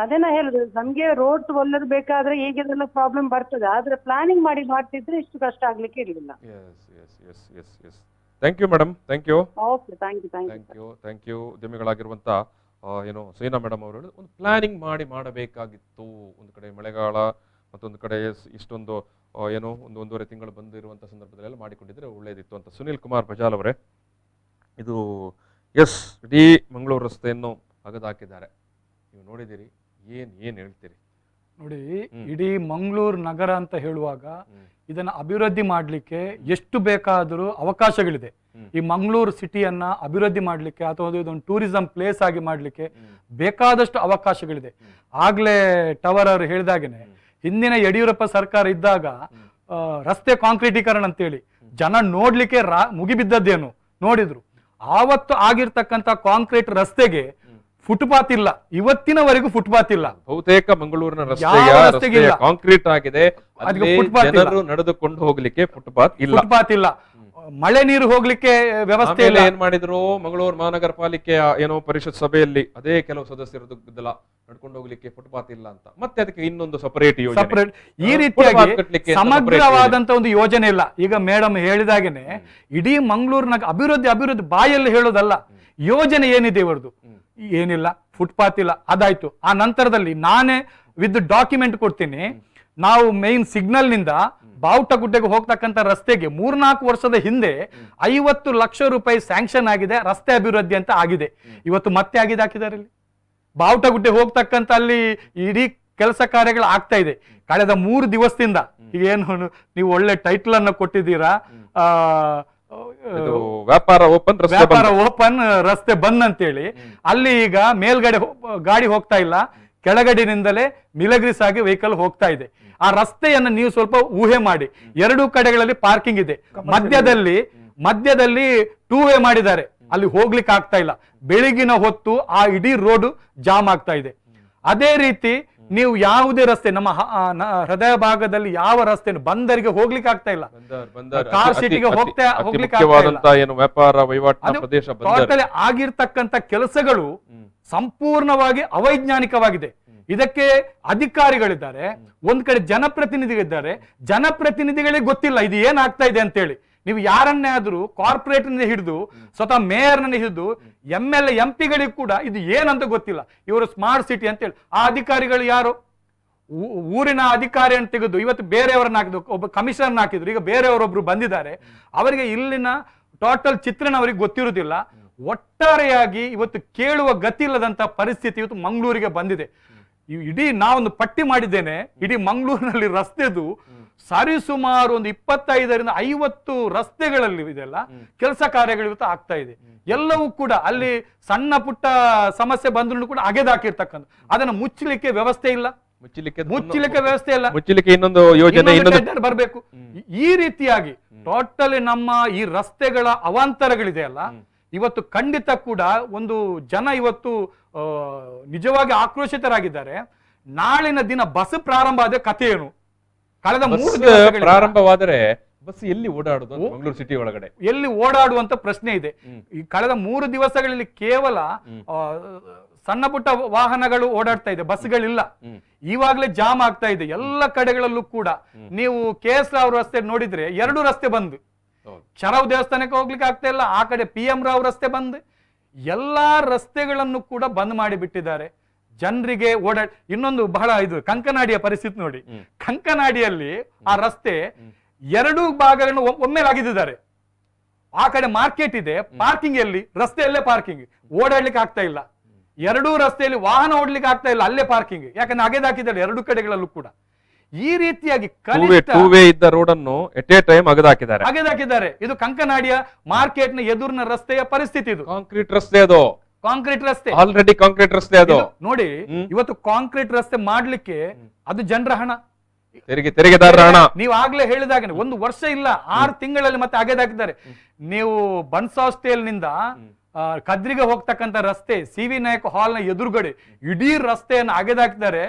ಅದೇನ ಹೇಳುದು, ನಮ್ಗೆ ರೋಡ್ ಒಳ್ಳೇದು ಬೇಕಾದ್ರೆ ಈಗೆಲ್ಲ ಪ್ರಾಬ್ಲಮ್ ಬರ್ತದೆ, ಆದ್ರೆ ಪ್ಲಾನಿಂಗ್ ಮಾಡಿ ಮಾಡ್ತಿದ್ರೆ ಇಷ್ಟು ಕಷ್ಟ ಆಗ್ಲಿಕ್ಕೆ ಇರಲಿಲ್ಲ. Thank you madam, thank you. Okay, thank you. ಉದ್ಯಮಿಗಳಾಗಿರುವಂತ ಸೈನಾ ಮೇಡಮ್ ಅವರು ಒಂದು ಪ್ಲಾನಿಂಗ್ ಮಾಡಿ ಮಾಡಬೇಕಾಗಿತ್ತು. ಒಂದು ಕಡೆ ಮಳೆಗಾಲ, ಮತ್ತೊಂದು ಕಡೆ ಇಷ್ಟೊಂದು 1.5 ತಿಂಗಳು ಬಂದಿರುವಂತಹ ಸಂದರ್ಭದಲ್ಲೆಲ್ಲ ಮಾಡಿಕೊಂಡಿದ್ರೆ ಒಳ್ಳೇದಿತ್ತು ಅಂತ. ಸುನಿಲ್ ಕುಮಾರ್ ಬಜಾಲ್ ಅವರೇ, ಇದು ಎಸ್ ಇಡೀ ಮಂಗಳೂರು ರಸ್ತೆಯನ್ನು ಅಗದಾಕಿದ್ದಾರೆ, ನೀವು ನೋಡಿದಿರಿ, ಏನ್ ಹೇಳ್ತೀರಿ? ನೋಡಿ, ಇಡೀ ಮಂಗಳೂರು ನಗರ ಅಂತ ಹೇಳುವಾಗ ಇದನ್ನ ಅಭಿವೃದ್ಧಿ ಮಾಡ್ಲಿಕ್ಕೆ ಎಷ್ಟು ಬೇಕಾದರೂ ಅವಕಾಶಗಳಿದೆ. ಈ ಮಂಗಳೂರು ಸಿಟಿಯನ್ನ ಅಭಿವೃದ್ಧಿ ಮಾಡ್ಲಿಕ್ಕೆ ಅಥವಾ ಇದೊಂದು ಟೂರಿಸಂ ಪ್ಲೇಸ್ ಆಗಿ ಮಾಡ್ಲಿಕ್ಕೆ ಬೇಕಾದಷ್ಟು ಅವಕಾಶಗಳಿದೆ. ಆಗ್ಲೇ ಟವರ್ ಅವರು ಹೇಳಿದಾಗೇನೆ, ಹಿಂದಿನ ಯಡಿಯೂರಪ್ಪ ಸರ್ಕಾರ ಇದ್ದಾಗ ರಸ್ತೆ ಕಾಂಕ್ರೀಟೀಕರಣ ಅಂತೇಳಿ ಜನ ನೋಡ್ಲಿಕ್ಕೆ ಮುಗಿಬಿದ್ದದ್ದೇನು ನೋಡಿದ್ರು. ಆವತ್ತು ಆಗಿರ್ತಕ್ಕಂಥ ಕಾಂಕ್ರೀಟ್ ರಸ್ತೆಗೆ ಫುಟ್ಪಾತ್ ಇಲ್ಲ, ಇವತ್ತಿನವರೆಗೂ ಫುಟ್ಪಾತ್ ಇಲ್ಲ. ಬಹುತೇಕ ಮಂಗಳೂರಿನ ರಸ್ತೆಗೆ ಕಾಂಕ್ರೀಟ್ ಆಗಿದೆ, ಜನರು ನಡೆದುಕೊಂಡು ಹೋಗ್ಲಿಕ್ಕೆ ಫುಟ್ಪಾತ್ ಇಲ್ಲ. ಮಳೆ ನೀರು ಹೋಗ್ಲಿಕ್ಕೆ ವ್ಯವಸ್ಥೆ ಇಲ್ಲ. ಏನ್ ಮಾಡಿದ್ರು ಮಂಗಳೂರು ಮಹಾನಗರ ಪಾಲಿಕೆ ಪರಿಷತ್ ಸಭೆಯಲ್ಲಿ ಅದೇ ಕೆಲವು ಸದಸ್ಯರದ್ದು ಗದ್ದಲ, ನಡ್ಕೊಂಡು ಹೋಗ್ಲಿಕ್ಕೆ ಫುಟ್ಪಾತ್ ಇಲ್ಲ ಅಂತ. ಮತ್ತೆ ಅದಕ್ಕೆ ಇನ್ನೊಂದು ಸಪರೇಟ್ ಯೋಜನೆ, ಈ ರೀತಿಯಾಗಿ ಸಮಗ್ರವಾದಂತ ಒಂದು ಯೋಜನೆ ಇಲ್ಲ. ಈಗ ಮೇಡಮ್ ಹೇಳಿದಾಗೇನೆ ಇಡೀ ಮಂಗಳೂರಿನ ಅಭಿವೃದ್ಧಿ ಬಾಯಲ್ಲಿ ಹೇಳೋದಲ್ಲ, ಯೋಜನೆ ಏನಿದೆ ಇವ್ರದ್ದು ಏನಿಲ್ಲ, ಫುಟ್ಪಾತ್ ಇಲ್ಲ. ಅದಾಯ್ತು. ಆ ನಂತರದಲ್ಲಿ ನಾನೇ ವಿತ್ ಡಾಕ್ಯುಮೆಂಟ್ ಕೊಡ್ತೀನಿ, ನಾವು ಮೇನ್ ಸಿಗ್ನಲ್ ನಿಂದ ಬಾವುಟಗುಡ್ಡೆಗೆ ಹೋಗ್ತಕ್ಕಂಥ ರಸ್ತೆಗೆ 3-4 ವರ್ಷದ ಹಿಂದೆ 50 ಲಕ್ಷ ರೂಪಾಯಿ ಸ್ಯಾಂಕ್ಷನ್ ಆಗಿದೆ, ರಸ್ತೆ ಅಭಿವೃದ್ಧಿ ಅಂತ ಆಗಿದೆ. ಇವತ್ತು ಮತ್ತೆ ಹಾಕಿದ್ದಾರೆ ಇಲ್ಲಿ ಬಾವುಟಗುಡ್ಡೆ ಹೋಗ್ತಕ್ಕಂಥ ಅಲ್ಲಿ ಇಡೀ ಕೆಲಸ ಕಾರ್ಯಗಳು ಆಗ್ತಾ ಇದೆ. ಕಳೆದ 3 ದಿವಸದಿಂದ ಏನು ನೀವು ಒಳ್ಳೆ ಟೈಟಲ್ ಅನ್ನು ಕೊಟ್ಟಿದ್ದೀರಾ, ವ್ಯಾಪಾರ ಓಪನ್ ರಸ್ತೆ ಬಂದ್ ಅಂತೇಳಿ. ಅಲ್ಲಿ ಈಗ ಮೇಲ್ಗಡೆ ಗಾಡಿ ಹೋಗ್ತಾ ಇಲ್ಲ, ಕೆಳಗಡೆನಿಂದಲೇ ಮಿಲಗ್ರಿಸ್ ಆಗಿ ವೆಹಿಕಲ್ ಹೋಗ್ತಾ ಇದೆ. ಆ ರಸ್ತೆಯನ್ನು ನೀವು ಸ್ವಲ್ಪ ಊಹೆ ಮಾಡಿ, 2 ಕಡೆಗಳಲ್ಲಿ ಪಾರ್ಕಿಂಗ್ ಇದೆ, ಮಧ್ಯದಲ್ಲಿ 2 ವೇ ಮಾಡಿದ್ದಾರೆ, ಅಲ್ಲಿ ಹೋಗ್ಲಿಕ್ಕೆ ಆಗ್ತಾ ಇಲ್ಲ. ಬೆಳಗಿನ ಹೊತ್ತು ಆ ಇಡೀ ರೋಡ್ ಜಾಮ್ ಆಗ್ತಾ ಇದೆ. ಅದೇ ರೀತಿ ನೀವು ಯಾವುದೇ ರಸ್ತೆ ನಮ್ಮ ಹೃದಯ ಭಾಗದಲ್ಲಿ ಯಾವ ರಸ್ತೆ ಬಂದರಿಗೆ ಹೋಗ್ಲಿಕ್ಕೆ ಆಗ್ತಾ ಇಲ್ಲ, ಕಾರ್ ಸಿಟಿಗೆ ಹೋಗ್ಲಿಕ್ಕೆ ಟೋಟಲಿ ಆಗಿರ್ತಕ್ಕಂಥ ಕೆಲಸಗಳು ಸಂಪೂರ್ಣವಾಗಿ ಅವೈಜ್ಞಾನಿಕವಾಗಿದೆ. ಇದಕ್ಕೆ ಅಧಿಕಾರಿಗಳಿದ್ದಾರೆ, ಒಂದ್ ಕಡೆ ಜನಪ್ರತಿನಿಧಿಗಳಿದ್ದಾರೆ, ಜನಪ್ರತಿನಿಧಿಗಳಿಗೆ ಗೊತ್ತಿಲ್ಲ ಇದು ಏನಾಗ್ತಾ ಇದೆ ಅಂತೇಳಿ. ನೀವು ಯಾರನ್ನೇ ಆದ್ರೂ ಕಾರ್ಪೊರೇಟ್ ಹಿಡಿದು ಸ್ವತಃ ಮೇಯರ್ನ ಹಿಡಿದು MLA MP ಗಳಿಗೂ ಕೂಡ ಇದು ಏನಂತ ಗೊತ್ತಿಲ್ಲ. ಇವರು ಸ್ಮಾರ್ಟ್ ಸಿಟಿ ಅಂತೇಳಿ ಆ ಅಧಿಕಾರಿಗಳು ಯಾರು? ಊರಿನ ಅಧಿಕಾರಿಯನ್ನು ತೆಗೆದು ಇವತ್ತು ಬೇರೆಯವರನ್ನ ಹಾಕಿದ್ರು, ಒಬ್ಬ ಕಮಿಷನರ್ನ ಹಾಕಿದ್ರು, ಈಗ ಬೇರೆಯವರೊಬ್ರು ಬಂದಿದ್ದಾರೆ. ಅವರಿಗೆ ಇಲ್ಲಿನ ಟೋಟಲ್ ಚಿತ್ರಣ ಅವರಿಗೆ ಗೊತ್ತಿರುವುದಿಲ್ಲ. ಒಟ್ಟಾರೆಯಾಗಿ ಇವತ್ತು ಕೇಳುವ ಗತಿ ಇಲ್ಲದಂತ ಪರಿಸ್ಥಿತಿ ಇವತ್ತು ಮಂಗಳೂರಿಗೆ ಬಂದಿದೆ. ಇಡೀ ನಾವೊಂದು ಪಟ್ಟಿ ಮಾಡಿದ್ದೇನೆ, ಇಡೀ ಮಂಗಳೂರಿನಲ್ಲಿ ರಸ್ತೆದು ಸರಿಸುಮಾರು ಒಂದು 25-50 ರಸ್ತೆಗಳಲ್ಲಿ ಇದೆಲ್ಲ ಕೆಲಸ ಕಾರ್ಯಗಳು ಇವತ್ತು ಆಗ್ತಾ ಇದೆ. ಎಲ್ಲವೂ ಕೂಡ ಅಲ್ಲಿ ಸಣ್ಣ ಪುಟ್ಟ ಸಮಸ್ಯೆ ಬಂದ್ರು ಕೂಡ ಅಗೆದಾಕಿರ್ತಕ್ಕಂಥ, ಅದನ್ನ ಮುಚ್ಚಲಿಕ್ಕೆ ವ್ಯವಸ್ಥೆ ಇಲ್ಲ, ಮುಚ್ಚಲಿಕ್ಕೆ ವ್ಯವಸ್ಥೆ ಇಲ್ಲ, ಮುಚ್ಚಲಿಕ್ಕೆ ಇನ್ನೊಂದು ಯೋಜನೆ ಬರಬೇಕು. ಈ ರೀತಿಯಾಗಿ ಟೋಟಲಿ ನಮ್ಮ ಈ ರಸ್ತೆಗಳ ಅವಾಂತರಗಳಿದೆಯಲ್ಲ, ಇವತ್ತು ಖಂಡಿತ ಕೂಡ ಒಂದು ಜನ ಇವತ್ತು ನಿಜವಾಗಿ ಆಕ್ರೋಶಿತರಾಗಿದ್ದಾರೆ. ನಾಳಿನ ದಿನ ಬಸ್ ಪ್ರಾರಂಭ ಆದ ಕಥೆ ಏನು? ಕಳೆದ 3 ದಿವಸಗಳಿಂದ ಪ್ರಾರಂಭವಾದರೆ ಬಸ್ ಎಲ್ಲಿ ಓಡಾಡುದು? ಮಂಗಳೂರು ಸಿಟಿ ಒಳಗಡೆ ಎಲ್ಲಿ ಓಡಾಡುವಂತ ಪ್ರಶ್ನೆ ಇದೆ. ಈ ಕಳೆದ 3 ದಿವಸಗಳಲ್ಲಿ ಕೇವಲ ಸಣ್ಣ ಪುಟ್ಟ ವಾಹನಗಳು ಓಡಾಡ್ತಾ ಇದೆ, ಬಸ್ಗಳಿಲ್ಲ. ಈವಾಗಲೇ ಜಾಮ್ ಆಗ್ತಾ ಇದೆ ಎಲ್ಲ ಕಡೆಗಳಲ್ಲೂ ಕೂಡ. ನೀವು KS ರಾವ್ ರಸ್ತೆ ನೋಡಿದ್ರೆ 2 ರಸ್ತೆ ಬಂದ್, ಶರವ್ ದೇವಸ್ಥಾನಕ್ಕೆ ಹೋಗ್ಲಿಕ್ಕೆ ಆಗ್ತಾ ಇಲ್ಲ. ಆ ಕಡೆ PM ರಾವ್ ರಸ್ತೆ ಬಂದ್, ಎಲ್ಲಾ ರಸ್ತೆಗಳನ್ನು ಕೂಡ ಬಂದ್ ಮಾಡಿ ಬಿಟ್ಟಿದ್ದಾರೆ ಜನರಿಗೆ ಇನ್ನೊಂದು ಬಹಳ ಇದು ಕಂಕನಾಡಿಯ ಪರಿಸ್ಥಿತಿ ನೋಡಿ. ಕಂಕನಾಡಿಯಲ್ಲಿ ಆ ರಸ್ತೆ 2 ಭಾಗಗಳನ್ನು ಒಮ್ಮೆಲೆ ಆಗಿದ್ದಾರೆ. ಆ ಕಡೆ ಮಾರ್ಕೆಟ್ ಇದೆ, ಪಾರ್ಕಿಂಗ್ ಎಲ್ಲಿ? ರಸ್ತೆಯಲ್ಲೇ ಪಾರ್ಕಿಂಗ್, ಓಡಾಡ್ಲಿಕ್ಕೆ ಆಗ್ತಾ ಇಲ್ಲ. 2 ರಸ್ತೆಯಲ್ಲಿ ವಾಹನ ಓಡ್ಲಿಕ್ಕೆ ಆಗ್ತಾ ಇಲ್ಲ, ಅಲ್ಲೇ ಪಾರ್ಕಿಂಗ್. ಯಾಕಂದ್ರೆ ಅಗೆದಾಕಿದ್ದಾರೆ 2 ಕಡೆಗಳಲ್ಲೂ ಕೂಡ. ಈ ರೀತಿಯಾಗಿ ಇದ್ದ ರೋಡ್ ಅನ್ನು ಎಟ್ ಎ ಟೈಮ್ ಅಗೆದಾಕಿದ್ದಾರೆ. ಇದು ಕಂಕನಾಡಿಯ ಮಾರ್ಕೆಟ್ ನ ಎದುರಿನ ರಸ್ತೆಯ ಪರಿಸ್ಥಿತಿ. ಇದು ಕಾಂಕ್ರೀಟ್ ರಸ್ತೆ, ಅದು ಕಾಂಕ್ರೀಟ್ ರಸ್ತೆ, ಆಲ್ರೆಡಿ ಕಾಂಕ್ರೀಟ್ ರಸ್ತೆ. ಅದು ನೋಡಿ, ಇವತ್ತು ಕಾಂಕ್ರೀಟ್ ರಸ್ತೆ ಮಾಡ್ಲಿಕ್ಕೆ ಅದು ಜನರ ಹಣ, ತೆರಿಗೆದಾರರ ಹಣ. ನೀವು ಆಗ್ಲೇ ಹೇಳಿದಾಗ 1 ವರ್ಷ ಇಲ್ಲ 6 ತಿಂಗಳಲ್ಲಿ ಮತ್ತೆ ಅಗೆದಾಕಿದ್ದಾರೆ. ನೀವು ಬನ್ಸಾಸ್ಟೇಲ್ ನಿಂದ ಕದ್ರಿಗೆ ಹೋಗ್ತಕ್ಕಂಥ ರಸ್ತೆ, CV ನಾಯಕ್ ಹಾಲ್ ನ ಎದುರುಗಡೆ ಇಡೀ ರಸ್ತೆಯನ್ನು ಅಗೆದಾಕಿದ್ದಾರೆ.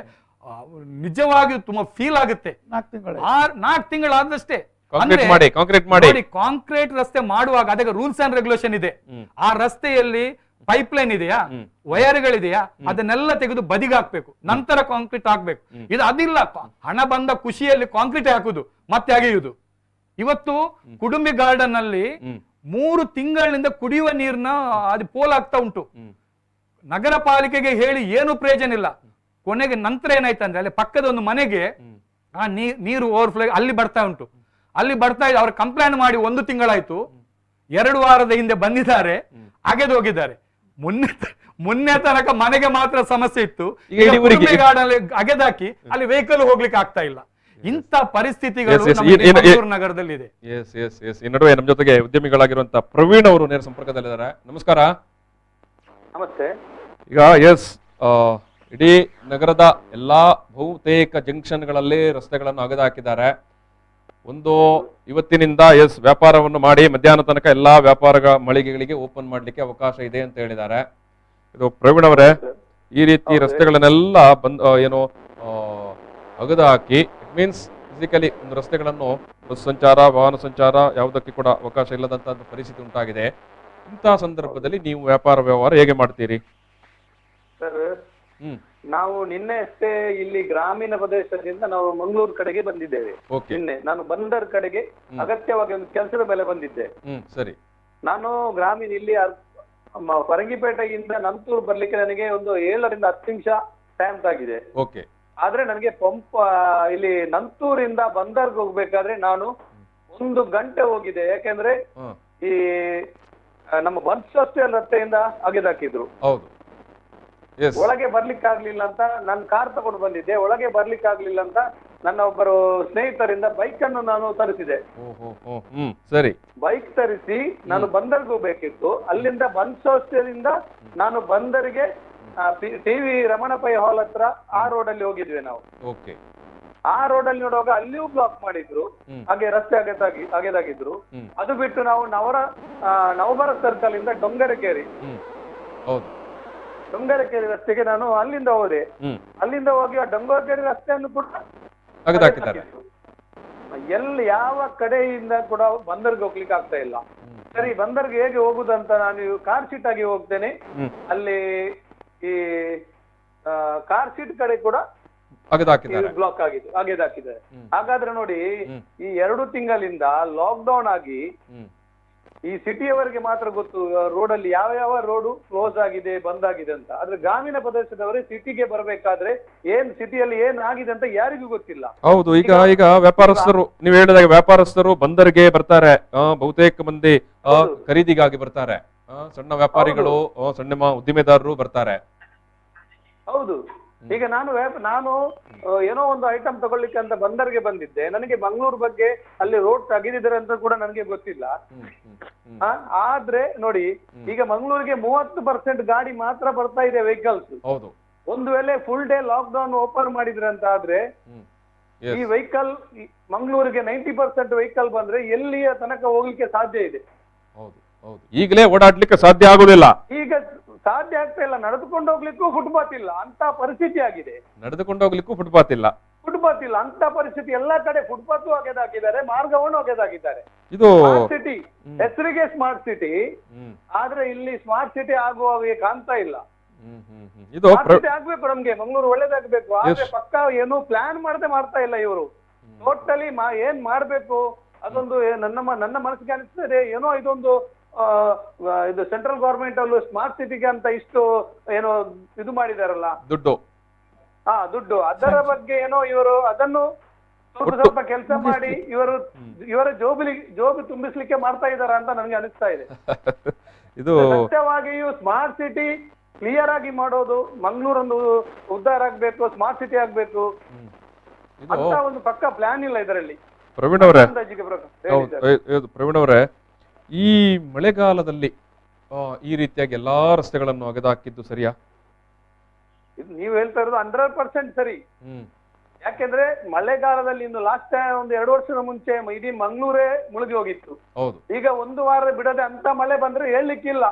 ನಿಜವಾಗಿಯೂ ತುಂಬಾ ಫೀಲ್ ಆಗುತ್ತೆ. 4 ತಿಂಗಳಾದಷ್ಟೇ ಕಾಂಕ್ರೀಟ್ ರಸ್ತೆ ಮಾಡುವಾಗ ಅದಕ್ಕೆ ರೂಲ್ಸ್ ಅಂಡ್ ರೆಗ್ಯುಲೇಷನ್ ಇದೆ. ಆ ರಸ್ತೆಯಲ್ಲಿ ಪೈಪ್ಲೈನ್ ಇದೆಯಾ, ವೈರ್ಗಳಿದೆಯಾ, ಅದನ್ನೆಲ್ಲ ತೆಗೆದು ಬದಿಗೆ ಹಾಕ್ಬೇಕು, ನಂತರ ಕಾಂಕ್ರೀಟ್ ಹಾಕ್ಬೇಕು. ಇದು ಅದಿಲ್ಲ, ಹಣ ಬಂದ ಖುಷಿಯಲ್ಲಿ ಕಾಂಕ್ರೀಟ್ ಹಾಕುದು ಮತ್ತೆ ಅಗೆಯುವುದು. ಇವತ್ತು ಕುಡುಂಬಿ ಗಾರ್ಡನ್ ಅಲ್ಲಿ 3 ತಿಂಗಳಿನಿಂದ ಕುಡಿಯುವ ನೀರಿನ ಅದು ಪೋಲ್ ಆಗ್ತಾ ಉಂಟು. ನಗರ ಪಾಲಿಕೆಗೆ ಹೇಳಿ ಏನು ಪ್ರಯೋಜನ ಇಲ್ಲ. ಕೊನೆಗೆ ನಂತರ ಏನಾಯ್ತಂದ್ರೆ ಅಲ್ಲಿ ಪಕ್ಕದ ಒಂದು ಮನೆಗೆ ಆ ನೀರು ಓವರ್ಫ್ಲೋ ಅಲ್ಲಿ ಬರ್ತಾ ಉಂಟು. ಅಲ್ಲಿ ಬರ್ತಾ ಇದೆ, ಅವ್ರು ಕಂಪ್ಲೇಂಟ್ ಮಾಡಿ 1 ತಿಂಗಳಾಯ್ತು. 2 ವಾರದ ಹಿಂದೆ ಬಂದಿದ್ದಾರೆ, ಅಗೆದು ಹೋಗಿದ್ದಾರೆ. ಮುನ್ನೆ ತನಕ ಮನೆಗೆ ಮಾತ್ರ ಸಮಸ್ಯೆ ಇತ್ತು, ಅಗೆದಾಕಿ ಅಲ್ಲಿ ವೆಹಿಕಲ್ ಹೋಗ್ಲಿಕ್ಕೆ ಆಗ್ತಾ ಇಲ್ಲ. ಇಂಥ ಪರಿಸ್ಥಿತಿಗಳು ನಗರದಲ್ಲಿ ಇದೆ. ಈ ನಡುವೆ ನಮ್ಮ ಜೊತೆಗೆ ಉದ್ಯಮಿಗಳಾಗಿರುವಂತಹ ಪ್ರವೀಣ್ ಅವರು ನೇರ ಸಂಪರ್ಕದಲ್ಲಿದ್ದಾರೆ. ನಮಸ್ಕಾರ. ನಮಸ್ತೆ. ಈಗ ಇಡೀ ನಗರದ ಎಲ್ಲಾ ಬಹುತೇಕ ಜಂಕ್ಷನ್ಗಳಲ್ಲಿ ರಸ್ತೆಗಳನ್ನು ಅಗೆದಾಕಿದ್ದಾರೆ. ಇವತ್ತಿನಿಂದ ವ್ಯಾಪಾರವನ್ನು ಮಾಡಿ ಮಧ್ಯಾಹ್ನ ತನಕ ಎಲ್ಲಾ ವ್ಯಾಪಾರ ಮಳಿಗೆಗಳಿಗೆ ಓಪನ್ ಮಾಡ್ಲಿಕ್ಕೆ ಅವಕಾಶ ಇದೆ ಅಂತ ಹೇಳಿದ್ದಾರೆ. ಇದು ಪ್ರವೀಣ್ ಅವರೇ, ಈ ರೀತಿ ರಸ್ತೆಗಳನ್ನೆಲ್ಲ ಅಗೆದು ಹಾಕಿ, ಇಟ್ ಮೀನ್ಸ್ ಫಿಸಿಕಲಿ ಒಂದು ರಸ್ತೆಗಳನ್ನು ಬಸ್ ಸಂಚಾರ, ವಾಹನ ಸಂಚಾರ ಯಾವುದಕ್ಕೆ ಕೂಡ ಅವಕಾಶ ಇಲ್ಲದಂತ ಪರಿಸ್ಥಿತಿ ಉಂಟಾಗಿದೆ. ಇಂತಹ ಸಂದರ್ಭದಲ್ಲಿ ನೀವು ವ್ಯಾಪಾರ ವ್ಯವಹಾರ ಹೇಗೆ ಮಾಡ್ತೀರಿ? ನಾವು ನಿನ್ನೆ ಅಷ್ಟೇ ಇಲ್ಲಿ ಗ್ರಾಮೀಣ ಪ್ರದೇಶದಿಂದ ನಾವು ಮಂಗಳೂರು ಕಡೆಗೆ ಬಂದಿದ್ದೇವೆ. ನಿನ್ನೆ ನಾನು ಬಂದರ್ ಕಡೆಗೆ ಅಗತ್ಯವಾಗಿ ಒಂದು ಕೆಲಸದ ಮೇಲೆ ಬಂದಿದ್ದೆ. ಸರಿ. ನಾನು ಗ್ರಾಮೀಣ ಇಲ್ಲಿ ಫರಂಗಿಪೇಟೆಯಿಂದ ನಂತೂರು ಬರ್ಲಿಕ್ಕೆ ನನಗೆ ಒಂದು 7 ರಿಂದ 10 ನಿಮಿಷ ಟೈಮ್ ಆಗಿದೆ. ಆದ್ರೆ ನನಗೆ ಇಲ್ಲಿ ನಂತೂರಿಂದ ಬಂದರ್ಗೆ ಹೋಗ್ಬೇಕಾದ್ರೆ ನಾನು 1 ಗಂಟೆ ಹೋಗಿದೆ. ಯಾಕೆಂದ್ರೆ ಈ ನಮ್ಮ ಬನ್ಸಾಸ್ಟೇಲ್ ರಸ್ತೆಯಿಂದ ಅಗೆದಾಕಿದ್ರು. ಒಳಗೆ ಬರ್ಲಿಕ್ಕೆ ಆಗ್ಲಿಲ್ಲ ಅಂತ ನಾನು ಕಾರ್ ತಗೊಂಡು ಬಂದಿದ್ದೆ. ಒಳಗೆ ಬರ್ಲಿಕ್ಕೆ ಆಗ್ಲಿಲ್ಲ ಅಂತ ನನ್ನ ಒಬ್ಬರು ಸ್ನೇಹಿತರಿಂದ ಬೈಕ್ ಅನ್ನು ನಾನು ತರಿಸಿದೆ. ಸರಿ. ಬೈಕ್ ತರಿಸಿ ನಾನು ಬಂದರ್ಗೆ ಹೋಗ್ಬೇಕಿತ್ತು. ಅಲ್ಲಿಂದ ಬನ್ಸಾಸ್ಟೇಲಿಂದ ನಾನು ಬಂದರಿಗೆ TV ರಮಣ ಪೈ ಹಾಲ್ ಹತ್ರ ಆ ರೋಡ್ ಅಲ್ಲಿ ಹೋಗಿದ್ವಿ ನಾವು. ಆ ರೋಡ್ ಅಲ್ಲಿ ನೋಡುವಾಗ ಅಲ್ಲಿಯೂ ಬ್ಲಾಕ್ ಮಾಡಿದ್ರು, ಹಾಗೆ ರಸ್ತೆ ಅಗೆದಾಗಿದ್ರು. ಅದು ಬಿಟ್ಟು ನಾವು ನವಬರ ಸರ್ಕಲ್ ಇಂದ ಡೊಂಗರಕೇರಿ ರಸ್ತೆಗೆ ನಾನು ಅಲ್ಲಿಂದ ಹೋದೆ. ಅಲ್ಲಿಂದ ಹೋಗಿ ಆ ಡೊಂಗರಕೇರಿ ರಸ್ತೆಯನ್ನು ಕೂಡ ಎಲ್ಲಿ ಯಾವ ಕಡೆಯಿಂದ ಕೂಡ ಬಂದರ್ಗೆ ಹೋಗ್ಲಿಕ್ಕೆ ಆಗ್ತಾ ಇಲ್ಲ. ಸರಿ, ಬಂದರ್ಗೆ ಹೇಗೆ ಹೋಗುದಂತ ನಾನು ಕಾರ್ ಸೀಟ್ ಆಗಿ ಹೋಗ್ತೇನೆ. ಅಲ್ಲಿ ಈ ಕಾರ್ ಸೀಟ್ ಕಡೆ ಕೂಡ ಬ್ಲಾಕ್ ಅಗೆದಾಕಿದ್ದಾರೆ. ಹಾಗಾದ್ರೆ ನೋಡಿ, ಈ 2 ತಿಂಗಳಿಂದ ಲಾಕ್ ಡೌನ್ ಆಗಿ ಈ ಸಿಟಿಯವರಿಗೆ ಮಾತ್ರ ಗೊತ್ತು ರೋಡ್ ಅಲ್ಲಿ ಯಾವ ಯಾವ ರೋಡ್ ಕ್ಲೋಸ್ ಆಗಿದೆ, ಬಂದ್ ಆಗಿದೆ ಅಂತ. ಆದ್ರೆ ಗ್ರಾಮೀಣ ಪ್ರದೇಶದವರೇ ಸಿಟಿಗೆ ಬರಬೇಕಾದ್ರೆ ಸಿಟಿಯಲ್ಲಿ ಏನ್ ಆಗಿದೆ ಅಂತ ಯಾರಿಗೂ ಗೊತ್ತಿಲ್ಲ. ಹೌದು. ಈಗ ವ್ಯಾಪಾರಸ್ಥರು, ನೀವು ಹೇಳಿದಾಗ ವ್ಯಾಪಾರಸ್ಥರು ಬಂದರಿಗೆ ಬರ್ತಾರೆ, ಬಹುತೇಕ ಮಂದಿ ಖರೀದಿಗಾಗಿ ಬರ್ತಾರೆ, ಸಣ್ಣ ವ್ಯಾಪಾರಿಗಳು, ಸಣ್ಣ ಉದ್ದಿಮೆದಾರರು ಬರ್ತಾರೆ. ಹೌದು. ಈಗ ನಾನು ಏನೋ ಒಂದು ಐಟಮ್ ತಗೊಳ್ಳಿಕ್ಕೆ ಅಂತ ಬಂದರ್ಗೆ ಬಂದಿದ್ದೆ, ನನಗೆ ಮಂಗಳೂರು ಬಗ್ಗೆ ಅಲ್ಲಿ ರೋಡ್ ತೆಗೆದಿದ್ದಾರೆ ಅಂತ ಕೂಡ ನನಗೆ ಗೊತ್ತಿಲ್ಲ. ಆದ್ರೆ ನೋಡಿ, ಈಗ ಮಂಗಳೂರಿಗೆ 30% ಗಾಡಿ ಮಾತ್ರ ಬರ್ತಾ ಇದೆ ವೆಹಿಕಲ್ಸ್. ಒಂದು ವೇಳೆ full day lock down open ಮಾಡಿದ್ರೆ ಅಂತ ಆದ್ರೆ ಈ ವೆಹಿಕಲ್ ಮಂಗಳೂರಿಗೆ 90% ವೆಹಿಕಲ್ ಬಂದ್ರೆ ಎಲ್ಲಿಯ ತನಕ ಹೋಗ್ಲಿಕ್ಕೆ ಸಾಧ್ಯ ಇದೆ? ಈಗಲೇ ಓಡಾಡ್ಲಿಕ್ಕೆ ಸಾಧ್ಯ ಆಗುದಿಲ್ಲ. ಈಗ ಸಾಧ್ಯ ಆಗ್ತಾ ಇಲ್ಲ, ನಡೆದುಕೊಂಡು ಹೋಗ್ಲಿಕ್ಕೂ ಫುಟ್ಪಾತ್ ಇಲ್ಲ ಅಂತ ಪರಿಸ್ಥಿತಿ ಆಗಿದೆ. ನಡೆದುಕೊಂಡು ಹೋಗ್ಲಿಕ್ಕೂ ಫುಟ್ಪಾತ್ ಇಲ್ಲ ಅಂತ ಪರಿಸ್ಥಿತಿ. ಎಲ್ಲಾ ಕಡೆ ಫುಟ್ಪಾತ್ ಒಗೆದಾಕಿದ್ದಾರೆ, ಮಾರ್ಗವನ್ನು ಒಗೆದಾಕಿದ್ದಾರೆ. ಇದು ಸ್ಮಾರ್ಟ್ ಸಿಟಿ ಹೆಸರಿಗೆ ಸ್ಮಾರ್ಟ್ ಸಿಟಿ, ಆದ್ರೆ ಇಲ್ಲಿ ಸ್ಮಾರ್ಟ್ ಸಿಟಿ ಆಗುವಾಗ ಕಾಣ್ತಾ ಇಲ್ಲ. ಇದು ಆಗ್ಬೇಕು, ನಮ್ಗೆ ಮಂಗಳೂರು ಒಳ್ಳೇದಾಗ್ಬೇಕು, ಆದ್ರೆ ಪಕ್ಕ ಏನು ಪ್ಲಾನ್ ಮಾಡದೆ ಮಾಡ್ತಾ ಇಲ್ಲ ಇವರು. ಟೋಟಲಿ ಏನ್ ಮಾಡ್ಬೇಕು ಅದೊಂದು ನನ್ನ ಮನಸ್ಸಿಗೆ ಅನಿಸ್ತದೆ, ಏನೋ ಇದೊಂದು ಇದು ಸೆಂಟ್ರಲ್ ಗವರ್ಮೆಂಟ್ ಅಲ್ಲೂ ಸ್ಮಾರ್ಟ್ ಸಿಟಿಗೆ ಅಂತ ಇಷ್ಟು ಏನೋ ಇದು ಮಾಡಿದಾರಲ್ಲ ದುಡ್ಡು, ಅದರ ಬಗ್ಗೆ ಏನೋ ಇವರು ಅದನ್ನು ಸ್ವಲ್ಪ ಕೆಲಸ ಮಾಡಿ ಇವರ ಜೋಬು ತುಂಬಿಸ್ಲಿಕ್ಕೆ ಮಾಡ್ತಾ ಇದಾರ ಅಂತ ನನಗೆ ಅನಿಸ್ತಾ ಇದೆ. ಇದು ಸತ್ಯವಾಗಿಯೂ ಸ್ಮಾರ್ಟ್ ಸಿಟಿ ಕ್ಲಿಯರ್ ಆಗಿ ಮಾಡೋದು, ಮಂಗಳೂರೊಂದು ಉದ್ಧಾರ ಆಗ್ಬೇಕು, ಸ್ಮಾರ್ಟ್ ಸಿಟಿ ಆಗ್ಬೇಕು ಅಂತ ಒಂದು ಪಕ್ಕ ಪ್ಲಾನ್ ಇಲ್ಲ ಇದರಲ್ಲಿ. ಪ್ರವೀಣ್ ಅವರೇ, ಈ ಮಳೆಗಾಲದಲ್ಲಿ ಈ ರೀತಿಯಾಗಿ ಎಲ್ಲಾ ರಸ್ತೆಗಳನ್ನು ಅಗೆದಾಕಿದ್ದು ಸರಿಯಾ? ನೀವು ಹೇಳ್ತಾ ಇರೋದು 100% ಸರಿ. ಯಾಕೆಂದ್ರೆ ಮಳೆಗಾಲದಲ್ಲಿ ಇನ್ನು ಲಾಸ್ಟ್ ಟೈಮ್ ಒಂದು 2 ವರ್ಷದ ಮುಂಚೆ ಇಡೀ ಮಂಗಳೂರೇ ಮುಳುಗಿ ಹೋಗಿತ್ತು. ಈಗ ಒಂದು ವಾರ ಬಿಡದೆ ಅಂತ ಮಳೆ ಬಂದ್ರೆ ಹೇಳಲಿಕ್ಕಿಲ್ಲ,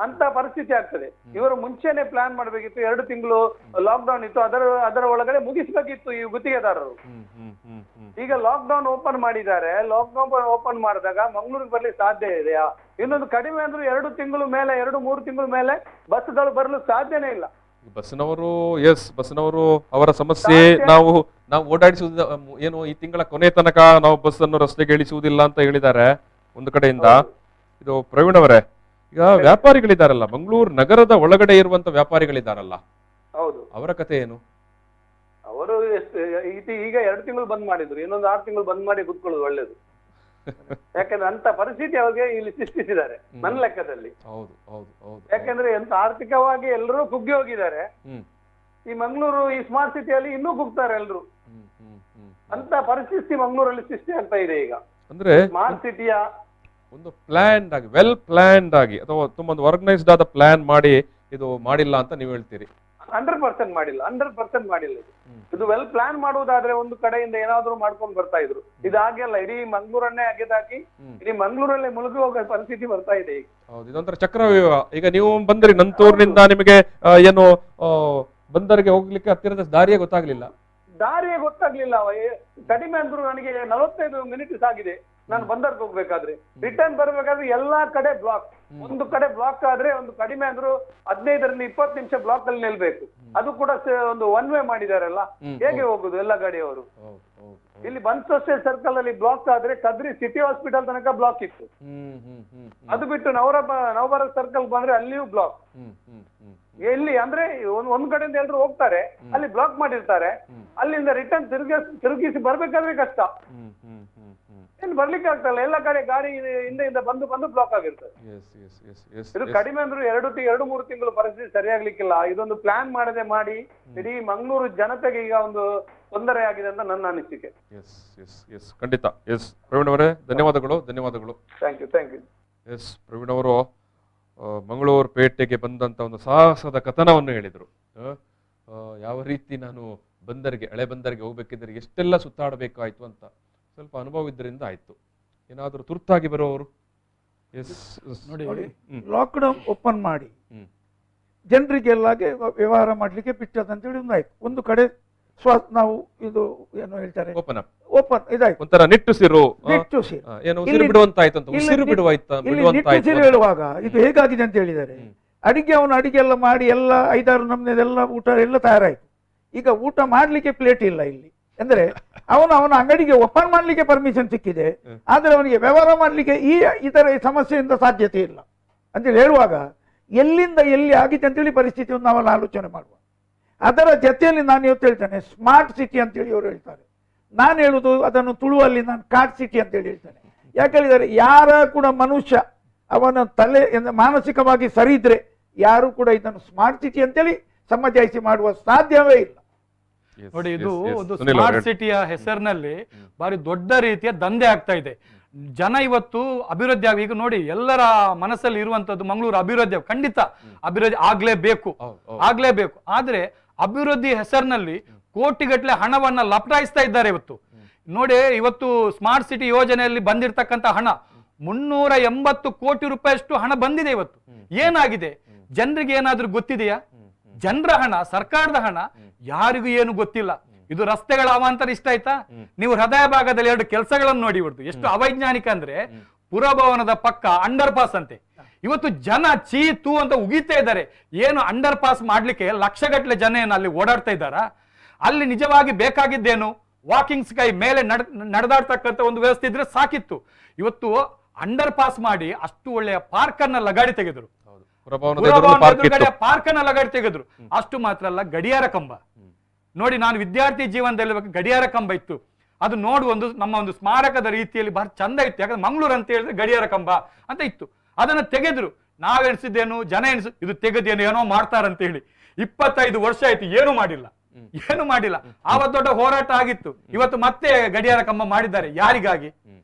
ಅಂತ ಪರಿಸ್ಥಿತಿ ಆಗ್ತದೆ. ಇವರು ಮುಂಚೆನೆ ಪ್ಲಾನ್ ಮಾಡ್ಬೇಕಿತ್ತು. 2 ತಿಂಗಳು ಲಾಕ್ ಡೌನ್ ಇತ್ತು, ಅದರ ಒಳಗಡೆ ಮುಗಿಸ್ಬೇಕಿತ್ತು ಈ ಗುತ್ತಿಗೆದಾರರು. ಈಗ ಲಾಕ್ ಡೌನ್ ಓಪನ್ ಮಾಡಿದ್ದಾರೆ. ಲಾಕ್ ಡೌನ್ ಓಪನ್ ಮಾಡಿದಾಗ ಮಂಗಳೂರಿಗೆ ಬರ್ಲಿಕ್ಕೆ ಸಾಧ್ಯ ಇದೆಯಾ? ಇನ್ನೊಂದು ಕಡಿಮೆ ಅಂದ್ರೂ 2 ತಿಂಗಳು ಮೇಲೆ 2-3 ತಿಂಗಳು ಮೇಲೆ ಬಸ್ಗಳು ಬರಲು ಸಾಧ್ಯನೇ ಇಲ್ಲ. ಬಸ್ನವರು ಅವರ ಸಮಸ್ಯೆ ನಾವು ಓಡಾಡಿಸುವುದು ಏನು, ಈ ತಿಂಗಳ ಕೊನೆ ತನಕ ನಾವು ಬಸ್ ಅನ್ನು ರಸ್ತೆಗೆ ಇಳಿಸುವುದಿಲ್ಲ ಅಂತ ಹೇಳಿದ್ದಾರೆ ಒಂದು ಕಡೆಯಿಂದ. ಇದು ಪ್ರವೀಣ್ ಅವರೇ, ಈಗ ವ್ಯಾಪಾರಿಗಳಿದ್ದಾರಲ್ಲ, ಮಂಗಳೂರು ನಗರದ ಒಳಗಡೆ ಇರುವಂತ ವ್ಯಾಪಾರಿಗಳಿದ್ದಾರಲ್ಲ, ಹೌದು, ಅವರ ಕತೆ ಏನು? ಅವರು ಈಗ 2 ತಿಂಗಳು ಬಂದ್ ಮಾಡಿದ್ರು, ಇನ್ನೊಂದು 6 ತಿಂಗಳು ಬಂದ್ ಮಾಡಿ ಕೂತ್ಕೊಳ್ಳೋದು ಒಳ್ಳೇದು. ಯಾಕಂದ್ರೆ ಅಂತ ಪರಿಸ್ಥಿತಿ ಅವ್ರಿಗೆ ಇಲ್ಲಿ ಸೃಷ್ಟಿಸಿದ್ದಾರೆ ನನ್ನ ಲೆಕ್ಕದಲ್ಲಿ. ಯಾಕಂದ್ರೆ ಎಂತ ಆರ್ಥಿಕವಾಗಿ ಎಲ್ಲರೂ ಕುಗ್ಗಿ ಹೋಗಿದ್ದಾರೆ. ಈ ಮಂಗಳೂರು ಈ ಸ್ಮಾರ್ಟ್ ಸಿಟಿಯಲ್ಲಿ ಇನ್ನೂ ಕುಗ್ತಾರೆ ಎಲ್ರು. ಅಂತ ಪರಿಸ್ಥಿತಿ ಮಂಗಳೂರಲ್ಲಿ ಸೃಷ್ಟಿ ಆಗ್ತಾ ಇದೆ ಈಗ. ಅಂದ್ರೆ ಸ್ಮಾರ್ಟ್ ಸಿಟಿಯ ಒಂದು ಪ್ಲಾನ್ಡ್ ಆಗಿ, ವೆಲ್ ಪ್ಲಾನ್ಡ್ ಆಗಿ, ಅಥವಾ ತುಂಬಾ ಆರ್ಗನೈಸ್ಡ್ ಆದ ಪ್ಲಾನ್ ಮಾಡಿ ಇದು ಮಾಡಿಲ್ಲ ಅಂತ ನೀವು ಹೇಳ್ತೀರಿ? 100% ಮಾಡಿಲ್ಲ, 100% ಮಾಡಿಲ್ಲ. ಇದು ವೆಲ್ ಪ್ಲಾನ್ ಮಾಡುವುದಾದ್ರೆ ಒಂದು ಕಡೆಯಿಂದ ಏನಾದ್ರೂ ಮಾಡ್ಕೊಂಡು ಬರ್ತಾ ಇದ್ರು. ಇದು ಹಾಗೆಲ್ಲ ಇಡೀ ಮಂಗಳೂರನ್ನೇ ಅಗೆದಾಕಿ ಇಡೀ ಮಂಗಳೂರಲ್ಲೇ ಮುಳುಗಿ ಹೋಗೋ ಪರಿಸ್ಥಿತಿ ಬರ್ತಾ ಇದೆ ಈಗ. ಹೌದು, ಇದೊಂಥರ ಚಕ್ರವ್ಯೂಹ. ಈಗ ನೀವು ಬಂದ್ರಿ ನಂತೂರಿನಿಂದ, ನಿಮಗೆ ಏನು ಬಂದರಿಗೆ ಹೋಗ್ಲಿಕ್ಕೆ ಹತ್ತಿರದ ದಾರಿಯೇ ಗೊತ್ತಾಗ್ಲಿಲ್ಲ. ಕಡಿಮೆ ಅಂದ್ರು ನನಗೆ 45 ಮಿನಿಟ್ಸ್ ಆಗಿದೆ ನಾನು ಬಂದರ್ಗೆ ಹೋಗ್ಬೇಕಾದ್ರೆ. ರಿಟರ್ನ್ ಬರ್ಬೇಕಾದ್ರೆ ಎಲ್ಲಾ ಕಡೆ ಬ್ಲಾಕ್. ಒಂದು ಕಡೆ ಬ್ಲಾಕ್ ಆದ್ರೆ ಒಂದು ಕಡಿಮೆ ಅಂದ್ರು 15ರಿಂದ 20 ನಿಮಿಷ ಬ್ಲಾಕ್ ಅಲ್ಲಿ ನಿಲ್ಬೇಕು. ಅದು ಕೂಡ ಒಂದು 1 ವೇ ಮಾಡಿದಾರಲ್ಲ, ಹೇಗೆ ಹೋಗುದು ಎಲ್ಲ ಗಾಡಿಯವರು? ಇಲ್ಲಿ ಬನ್ಸೋಸ್ಟೇಲ್ ಸರ್ಕಲ್ ಅಲ್ಲಿ ಬ್ಲಾಕ್ ಆದ್ರೆ ಕದ್ರಿ ಸಿಟಿ ಹಾಸ್ಪಿಟಲ್ ತನಕ ಬ್ಲಾಕ್ ಇತ್ತು. ಅದು ಬಿಟ್ಟು ನವಭಾರತ ಸರ್ಕಲ್ ಬಂದ್ರೆ ಅಲ್ಲಿಯೂ ಬ್ಲಾಕ್. ಎಲ್ಲಿ ಅಂದ್ರೆ ಒಂದ್ ಕಡೆಯಿಂದ ಎಲ್ರು ಹೋಗ್ತಾರೆ, ಅಲ್ಲಿ ಬ್ಲಾಕ್ ಮಾಡಿರ್ತಾರೆ. ಅಲ್ಲಿಂದ ರಿಟರ್ನ್ ತಿರುಗಿಸಿ ಬರ್ಬೇಕಾದ್ರೆ ಕಷ್ಟ, ಏನ್ ಬರ್ಲಿಕ್ಕೆ ಆಗ್ತಲ್ಲ. ಎಲ್ಲ ಕಡೆ ಗಾಡಿ ಹಿಂದೆಯಿಂದ ಬಂದು ಬ್ಲಾಕ್ ಆಗಿರ್ತದೆ. ಇದು ಕಡಿಮೆ ಅಂದ್ರೂ 2-3 ತಿಂಗಳು ಪರಿಸ್ಥಿತಿ ಸರಿಯಾಗ್ಲಿಕ್ಕಿಲ್ಲ. ಇದೊಂದು ಪ್ಲಾನ್ ಮಾಡದೆ ಮಾಡಿ ಇಡೀ ಮಂಗಳೂರು ಜನತೆಗೆ ಈಗ ಒಂದು ತೊಂದರೆ ಆಗಿದೆ ಅಂತ ನನ್ನ ಅನಿಸಿಕೆ. ಖಂಡಿತ. ಪ್ರವೀಣ್ ಅವರೇ, ಧನ್ಯವಾದಗಳು. Thank you. ಪ್ರವೀಣ್ ಅವರು ಮಂಗಳೂರು ಪೇಟೆಗೆ ಬಂದಂತ ಒಂದು ಸಾಹಸದ ಕಥನವನ್ನು ಹೇಳಿದ್ರು. ಯಾವ ರೀತಿ ನಾನು ಹಳೆ ಬಂದರಿಗೆ ಹೋಗ್ಬೇಕಿದ್ರೆ ಎಷ್ಟೆಲ್ಲ ಸುತ್ತಾಡಬೇಕಾಯ್ತು ಅಂತ ಸ್ವಲ್ಪ ಅನುಭವ ಇದ್ದರಿಂದ ಆಯ್ತು. ಏನಾದ್ರೂ ತುರ್ತಾಗಿ ಬರೋರು ನೋಡಿ, ಲಾಕ್ಡೌನ್ ಓಪನ್ ಮಾಡಿ ಜನರಿಗೆಲ್ಲ ವ್ಯವಹಾರ ಮಾಡ್ಲಿಕ್ಕೆ ಬಿಟ್ಟದಂತೇಳಿ ಒಂದಾಯ್ತು. ಒಂದು ಕಡೆ ನಾವು ಇದು ಏನು ಹೇಳ್ತಾರೆ, ಓಪನ್ ಇದಾಯ್ತು, ಒಂಥರ ನಿಟ್ಟುಸಿರು ಹೇಳುವಾಗ ಇದು ಹೇಗಾಗಿದೆ ಅಂತ ಹೇಳಿದ್ದಾರೆ. ಅವನು ಅಡಿಗೆ ಎಲ್ಲ ಮಾಡಿ ಎಲ್ಲ 5-6 ನಮ್ನೆದೆಲ್ಲ ಊಟ ಎಲ್ಲ ತಯಾರಾಯ್ತು. ಈಗ ಊಟ ಮಾಡ್ಲಿಕ್ಕೆ ಪ್ಲೇಟ್ ಇಲ್ಲ ಇಲ್ಲಿ. ಅಂದ್ರೆ ಅವನ ಅಂಗಡಿಗೆ ಓಪನ್ ಮಾಡ್ಲಿಕ್ಕೆ ಪರ್ಮಿಷನ್ ಸಿಕ್ಕಿದೆ, ಆದ್ರೆ ಅವನಿಗೆ ವ್ಯವಹಾರ ಮಾಡ್ಲಿಕ್ಕೆ ಇತರ ಸಮಸ್ಯೆಯಿಂದ ಸಾಧ್ಯತೆ ಇಲ್ಲ ಅಂತೇಳಿ ಹೇಳುವಾಗ ಎಲ್ಲಿಂದ ಎಲ್ಲಿ ಆಗಿದೆ ಅಂತೇಳಿ ಪರಿಸ್ಥಿತಿಯನ್ನು ನಾವೆಲ್ಲ ಆಲೋಚನೆ ಮಾಡುವ. ಅದರ ಜೊತೆಯಲ್ಲಿ ನಾನು ಇವತ್ತು ಹೇಳ್ತೇನೆ ಸ್ಮಾರ್ಟ್ ಸಿಟಿ ಅಂತೇಳಿ ಅವರು ಹೇಳ್ತಾರೆ. ನಾನು ಹೇಳುದು ಅದನ್ನು ತುಳುವಲ್ಲಿ ನಾನು ಕಾರ್ಡ್ ಸಿಟಿ ಅಂತೇಳಿ ಹೇಳ್ತೇನೆ. ಯಾಕೆ ಹೇಳಿದರೆ, ಯಾರ ಕೂಡ ಮನುಷ್ಯ ಅವನ ತಲೆ ಮಾನಸಿಕವಾಗಿ ಸರಿ ಇದ್ರೆ ಯಾರು ಕೂಡ ಇದನ್ನು ಸ್ಮಾರ್ಟ್ ಸಿಟಿ ಅಂತೇಳಿ ಸಮಜಾಯಿಸಿ ಮಾಡುವ ಸಾಧ್ಯವೇ ಇಲ್ಲ. ನೋಡಿ, ಇದು ಒಂದು ಸ್ಮಾರ್ಟ್ ಸಿಟಿಯ ಹೆಸರಿನಲ್ಲಿ ಬಾರಿ ದೊಡ್ಡ ರೀತಿಯ ದಂಧೆ ಆಗ್ತಾ ಇದೆ. ಜನ ಇವತ್ತು ಅಭಿವೃದ್ಧಿ ಈಗ ನೋಡಿ, ಎಲ್ಲರ ಮನಸ್ಸಲ್ಲಿ ಇರುವಂತದ್ದು ಮಂಗಳೂರು ಅಭಿವೃದ್ಧಿ, ಖಂಡಿತ ಅಭಿವೃದ್ಧಿ ಆಗ್ಲೇಬೇಕು. ಆದ್ರೆ ಅಭಿವೃದ್ಧಿ ಹೆಸರಿನಲ್ಲಿ ಕೋಟಿಗಟ್ಟಲೆ ಹಣವನ್ನ ಲಪಟಾಯಿಸ್ತಾ ಇದ್ದಾರೆ ಇವತ್ತು. ನೋಡಿ, ಇವತ್ತು ಸ್ಮಾರ್ಟ್ ಸಿಟಿ ಯೋಜನೆಯಲ್ಲಿ ಬಂದಿರತಕ್ಕಂತ ಹಣ 380 ಕೋಟಿ ರೂಪಾಯಿಯಷ್ಟು ಹಣ ಬಂದಿದೆ. ಇವತ್ತು ಏನಾಗಿದೆ? ಜನರಿಗೆ ಏನಾದ್ರೂ ಗೊತ್ತಿದೆಯಾ? ಜನರ ಹಣ, ಸರ್ಕಾರದ ಹಣ ಯಾರಿಗೂ ಏನು ಗೊತ್ತಿಲ್ಲ. ಇದು ರಸ್ತೆಗಳ ಅವಾಂತರ ಇಷ್ಟ ಆಯ್ತಾ? ನೀವು ಹೃದಯ ಭಾಗದಲ್ಲಿ 2 ಕೆಲಸಗಳನ್ನು ನೋಡಿ ಇವತ್ತು ಎಷ್ಟು ಅವೈಜ್ಞಾನಿಕ ಅಂದ್ರೆ, ಪುರಭವನದ ಪಕ್ಕ ಅಂಡರ್ ಪಾಸ್ ಅಂತೆ. ಇವತ್ತು ಜನ ಚೀತು ಅಂತ ಉಗಿತಾ ಇದ್ದಾರೆ. ಏನು ಅಂಡರ್ ಪಾಸ್ ಮಾಡ್ಲಿಕ್ಕೆ ಲಕ್ಷಗಟ್ಟಲೆ ಜನ ಏನು ಅಲ್ಲಿ ಓಡಾಡ್ತಾ ಇದ್ದಾರಾ? ಅಲ್ಲಿ ನಿಜವಾಗಿ ಬೇಕಾಗಿದ್ದೇನು? ವಾಕಿಂಗ್ ಸ್ಕೈ ಮೇಲೆ ನಡೆದಾಡ್ತಕ್ಕಂಥ ಒಂದು ವ್ಯವಸ್ಥೆ ಇದ್ರೆ ಸಾಕಿತ್ತು. ಇವತ್ತು ಅಂಡರ್ ಪಾಸ್ ಮಾಡಿ ಅಷ್ಟು ಒಳ್ಳೆಯ ಪಾರ್ಕ್ ಅನ್ನ ಲಗಾಡಿ ತೆಗೆದ್ರು, ಪಾರ್ಕ್ ಅನ್ನ ಲಗಾಡಿ ತೆಗೆದ್ರು. ಅಷ್ಟು ಮಾತ್ರ ಅಲ್ಲ, ಗಡಿಯಾರ ಕಂಬ ನೋಡಿ, ನಾನು ವಿದ್ಯಾರ್ಥಿ ಜೀವನದಲ್ಲಿ ಗಡಿಯಾರ ಕಂಬ ಇತ್ತು, ಅದು ನೋಡುವ ನಮ್ಮ ಒಂದು ಸ್ಮಾರಕದ ರೀತಿಯಲ್ಲಿ ಬಹಳ ಚಂದ ಇತ್ತು. ಯಾಕಂದ್ರೆ ಮಂಗಳೂರು ಅಂತ ಹೇಳಿದ್ರೆ ಗಡಿಯಾರ ಕಂಬ ಅಂತ ಇತ್ತು. ಅದನ್ನ ತೆಗೆದ್ರು. ನಾವೆಣಿಸಿದ್ದೇನು, ಜನ ಇದು ತೆಗೆದೇನು ಏನೋ ಮಾಡ್ತಾರಂತ ಹೇಳಿ. 25 ವರ್ಷ ಆಯ್ತು, ಏನು ಮಾಡಿಲ್ಲ. ಆವತ್ತು ದೊಡ್ಡ ಹೋರಾಟ ಆಗಿತ್ತು. ಇವತ್ತು ಮತ್ತೆ ಗಡಿಯಾರ ಕಂಬ ಮಾಡಿದ್ದಾರೆ. ಯಾರಿಗಾಗಿ?